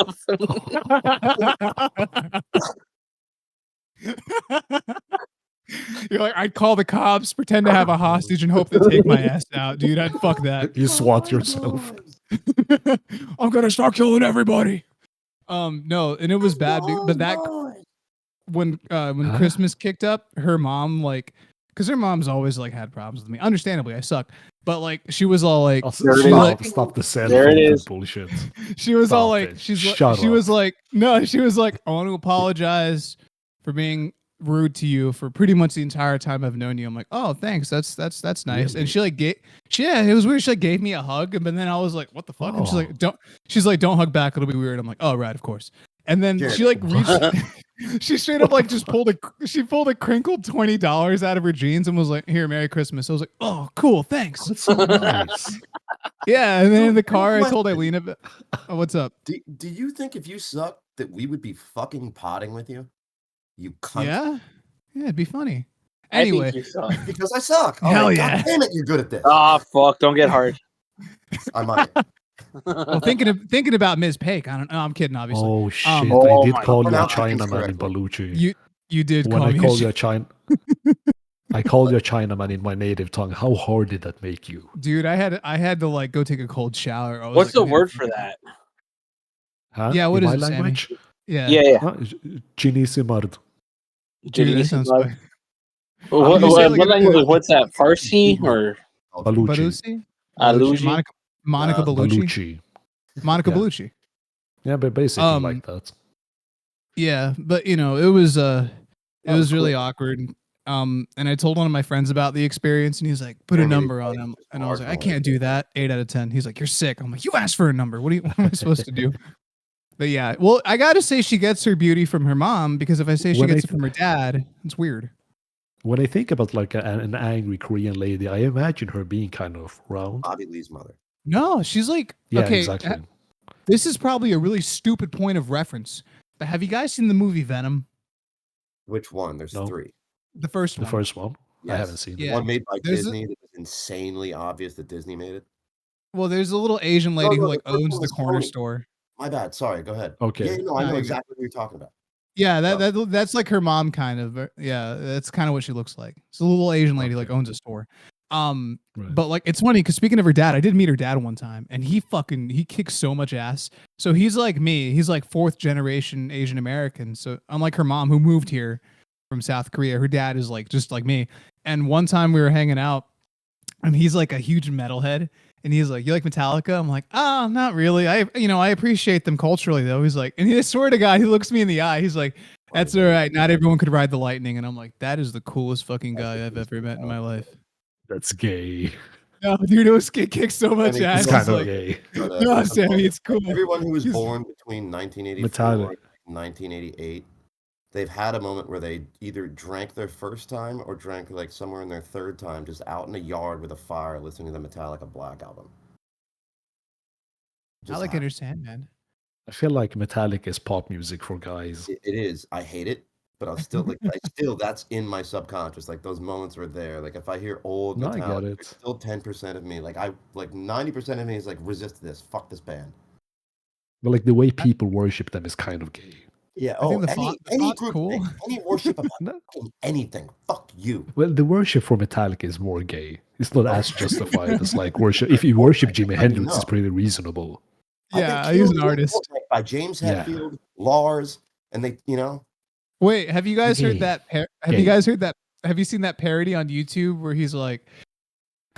Speaker 2: you're like, I'd call the cops, pretend to have a hostage, and hope they take my ass out, dude. I'd fuck that.
Speaker 3: You swat yourself.
Speaker 2: I'm gonna start killing everybody. No, and it was bad, but that when Christmas kicked up, her mom because her mom's always like had problems with me. Understandably, I suck, but like she was all like,
Speaker 3: Stop the cell
Speaker 4: There it
Speaker 3: phone
Speaker 4: is.
Speaker 3: bullshit.
Speaker 2: she was all
Speaker 3: Stop
Speaker 2: like,
Speaker 3: it.
Speaker 2: she
Speaker 3: Shut
Speaker 2: was
Speaker 3: up.
Speaker 2: like, no, she was like, I want to apologize for being rude to you for pretty much the entire time I've known you. I'm like, oh, thanks. That's nice.
Speaker 3: Really?
Speaker 2: And she like it was weird. She like gave me a hug, but then I was like, what the fuck? And she's like, don't hug back. It'll be weird. I'm like, oh, right, of course. And then
Speaker 1: Jared.
Speaker 2: she like reached, she straight up like just pulled a crinkled $20 out of her jeans and was like, here, Merry Christmas. I was like, oh, cool, thanks.
Speaker 3: That's so nice.
Speaker 2: Yeah. And then in the car, I told Eileen about, oh, what's up?
Speaker 1: Do you think if you sucked that we would be fucking potting with you? You cunt.
Speaker 2: Yeah, it'd be funny.
Speaker 4: I think
Speaker 2: Anyway,
Speaker 4: you suck.
Speaker 1: Because I suck.
Speaker 2: Hell
Speaker 1: right,
Speaker 2: yeah.
Speaker 1: God damn it, you're good at this.
Speaker 4: Ah, fuck! Don't get hard.
Speaker 1: I might.
Speaker 2: well, thinking about Ms. Pake. I don't know. I'm kidding, obviously.
Speaker 3: Oh shit!
Speaker 4: Oh
Speaker 3: I did
Speaker 4: my
Speaker 3: call you a
Speaker 1: God.
Speaker 3: Chinaman in Baluchi.
Speaker 2: You did
Speaker 3: when
Speaker 2: call
Speaker 3: I
Speaker 2: me
Speaker 3: called you a I called you a Chinaman in my native tongue. How hard did that make you?
Speaker 2: dude. I had to like go take a cold shower. I was
Speaker 4: What's
Speaker 2: like,
Speaker 4: the word for that?
Speaker 3: Huh?
Speaker 2: Yeah, what
Speaker 3: in
Speaker 2: is
Speaker 3: my
Speaker 2: it, Sammy?
Speaker 3: language?
Speaker 2: Yeah.
Speaker 4: Yeah.
Speaker 3: Chinisimard.
Speaker 2: Dude, that sounds fun.
Speaker 4: What language? What's that? Farsi or
Speaker 2: Baluchi?
Speaker 4: Aluji?
Speaker 2: Monica Bellucci.
Speaker 3: Baluchi.
Speaker 2: Monica
Speaker 3: Yeah.
Speaker 2: Bellucci.
Speaker 3: Yeah, but basically like that.
Speaker 2: Yeah, but it was really awkward. And I told one of my friends about the experience, and he's like, "Put a number on him," and I was like, "I can't do that." 8 out of 10. He's like, "You're sick." I'm like, "You asked for a number. What am I supposed to do?" But yeah, well, I gotta say she gets her beauty from her mom, because if I say she gets it from her dad, it's weird.
Speaker 3: When I think about like an angry Korean lady, I imagine her being kind of round.
Speaker 1: Bobby Lee's mother.
Speaker 2: No, she's like,
Speaker 3: Yeah,
Speaker 2: okay,
Speaker 3: exactly.
Speaker 2: This is probably a really stupid point of reference, but have you guys seen the movie Venom?
Speaker 1: Which one? There's 3.
Speaker 2: The first one.
Speaker 3: The first one?
Speaker 1: Yes.
Speaker 3: I haven't seen
Speaker 1: The
Speaker 3: it.
Speaker 1: one made by Disney that was insanely obvious that Disney made it.
Speaker 2: Well, there's a little Asian lady who like owns the corner store.
Speaker 1: My bad. Sorry. Go ahead.
Speaker 3: Okay.
Speaker 1: Yeah, no, I know exactly what you're talking about.
Speaker 2: Yeah, that's like her mom, kind of. Yeah, that's kind of what she looks like. It's a little Asian lady like owns a store. But like it's funny because speaking of her dad, I did meet her dad one time, and he kicks so much ass. So he's like me. He's like 4th generation Asian American. So unlike her mom who moved here from South Korea, her dad is like just like me. And one time we were hanging out, and he's like a huge metalhead. And he's like, "You like Metallica?" I'm like, "Oh, not really. I appreciate them culturally, though." He's like, and I swear to God, he looks me in the eye. He's like, "That's all right. Not everyone could ride the lightning." And I'm like, "That is the coolest fucking guy I've ever met in my life."
Speaker 3: That's gay.
Speaker 2: No, dude, it was kicks so much ass.
Speaker 3: It's kind of
Speaker 2: like,
Speaker 3: gay.
Speaker 2: No, Sammy, it's cool.
Speaker 1: Everyone who was born between 1984 and 1988, they've had a moment where they either drank their first time or drank like somewhere in their 3rd time, just out in a yard with a fire, listening to the Metallica Black album.
Speaker 2: I like understand, man.
Speaker 3: I feel like Metallica is pop music for guys.
Speaker 1: It is. I hate it, but I'll still like. That's in my subconscious. Like those moments were there. Like if I hear old Metallica,
Speaker 3: I get it.
Speaker 1: there's still 10% of me. Like 90% of me is like resist this. Fuck this band.
Speaker 3: But like the way people worship them is kind of gay.
Speaker 1: Yeah.
Speaker 2: I think
Speaker 1: Any group,
Speaker 2: cool.
Speaker 1: any worship about anything. Fuck you.
Speaker 3: Well, the worship for Metallica is more gay. It's not as justified as like worship. If you worship Jimi Hendrix, it's pretty reasonable.
Speaker 2: Yeah, he's an artist.
Speaker 1: By James Hetfield, Lars, and they,
Speaker 2: Wait, have you guys heard that? You guys heard that? Have you seen that parody on YouTube where he's like,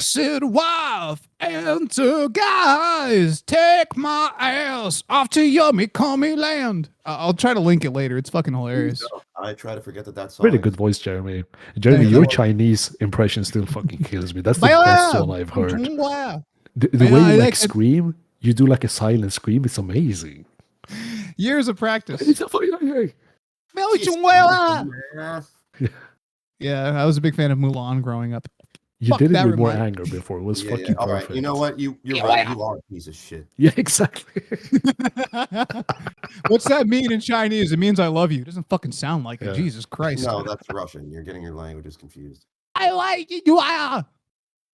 Speaker 2: "Sit wife and 2 guys, take my ass off to yummy cummy land." I'll try to link it later. It's fucking hilarious.
Speaker 1: I try to forget that song.
Speaker 3: Really good voice, Jeremy. Jeremy, your Chinese impression still fucking kills me. That's the best one I've heard. The way you scream, you do like a silent scream. It's amazing.
Speaker 2: Years of practice. Yeah, I was a big fan of Mulan growing up.
Speaker 3: You did it with more anger before. It was fucking
Speaker 1: all
Speaker 3: perfect.
Speaker 1: Right. You know what? You're right. You are a piece of shit.
Speaker 3: Yeah, exactly.
Speaker 2: What's that mean in Chinese? It means I love you. It doesn't fucking sound like it. Jesus Christ.
Speaker 1: No, that's Russian. You're getting your languages confused.
Speaker 2: I like you. I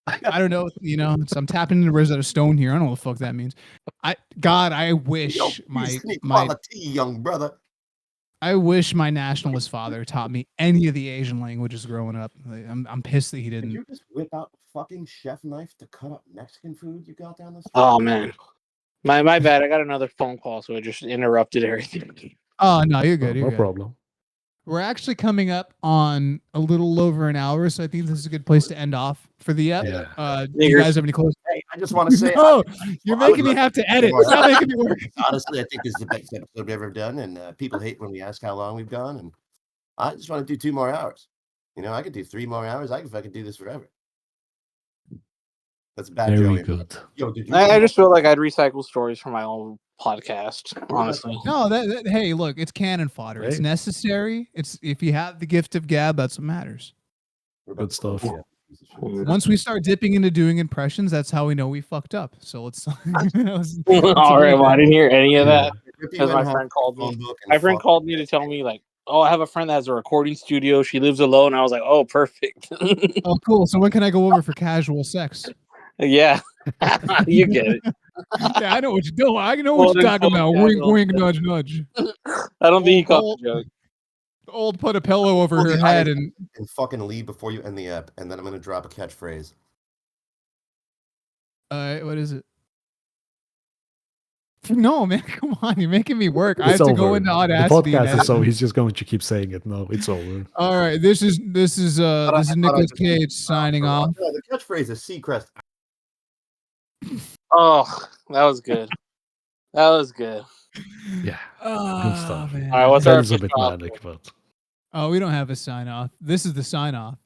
Speaker 2: don't know. I'm tapping into Rosetta Stone here. I don't know what the fuck that means. I wish my
Speaker 1: young brother.
Speaker 2: I wish my nationalist father taught me any of the Asian languages growing up. I'm pissed that he didn't.
Speaker 1: Did you just whip out a fucking chef knife to cut up Mexican food you got down the street?
Speaker 4: Oh man, my bad. I got another phone call, so I just interrupted everything.
Speaker 2: Oh no, you're good.
Speaker 3: No problem.
Speaker 2: We're actually coming up on a little over an hour, so I think this is a good place to end off for the ep.
Speaker 3: Yeah.
Speaker 2: Do you guys have any closing?
Speaker 1: Hey, I just want to say,
Speaker 2: you're making me have to edit. Stop making me work.
Speaker 1: Honestly, I think this is the best episode we've ever done, and people hate when we ask how long we've gone, and I just want to do 2 more hours. I could do 3 more hours. I could do this forever. That's bad.
Speaker 3: Very good.
Speaker 1: Yo,
Speaker 4: I just feel like I'd recycle stories from my own podcast, honestly.
Speaker 2: No, hey, look, it's cannon fodder. It's necessary. It's if you have the gift of gab, that's what matters.
Speaker 3: Good stuff. Yeah.
Speaker 2: Once we start dipping into doing impressions, that's how we know we fucked up. So let's.
Speaker 4: All right. Well, I didn't hear any of that because my friend called me. My friend called me to tell me like, "Oh, I have a friend that has a recording studio. She lives alone." I was like, "Oh, perfect."
Speaker 2: Oh, cool. So when can I go over for casual sex?
Speaker 4: Yeah, you get it.
Speaker 2: Yeah, I know what you're doing. I know what you're talking about. Wink, wink, nudge, nudge.
Speaker 4: I don't think he caught the joke.
Speaker 2: Old put a pillow over her head and
Speaker 1: fucking leave before you end the ep, and then I'm gonna drop a catchphrase.
Speaker 2: What is it? No, man, come on, you're making me work. I
Speaker 3: It's
Speaker 2: have to go
Speaker 3: over.
Speaker 2: into
Speaker 3: The
Speaker 2: Audacity.
Speaker 3: podcast is so he's just going to keep saying it. No, it's over.
Speaker 2: All right, this is Nicolas Cage signing off.
Speaker 1: Yeah, the catchphrase is Seacrest.
Speaker 4: Oh, that was good. That was good.
Speaker 3: Yeah, good
Speaker 2: Oh,
Speaker 3: stuff.
Speaker 2: man.
Speaker 4: All right, what's our
Speaker 3: That is a bit
Speaker 4: official
Speaker 3: manic, but
Speaker 2: Oh, we don't have a sign off. This is the sign off.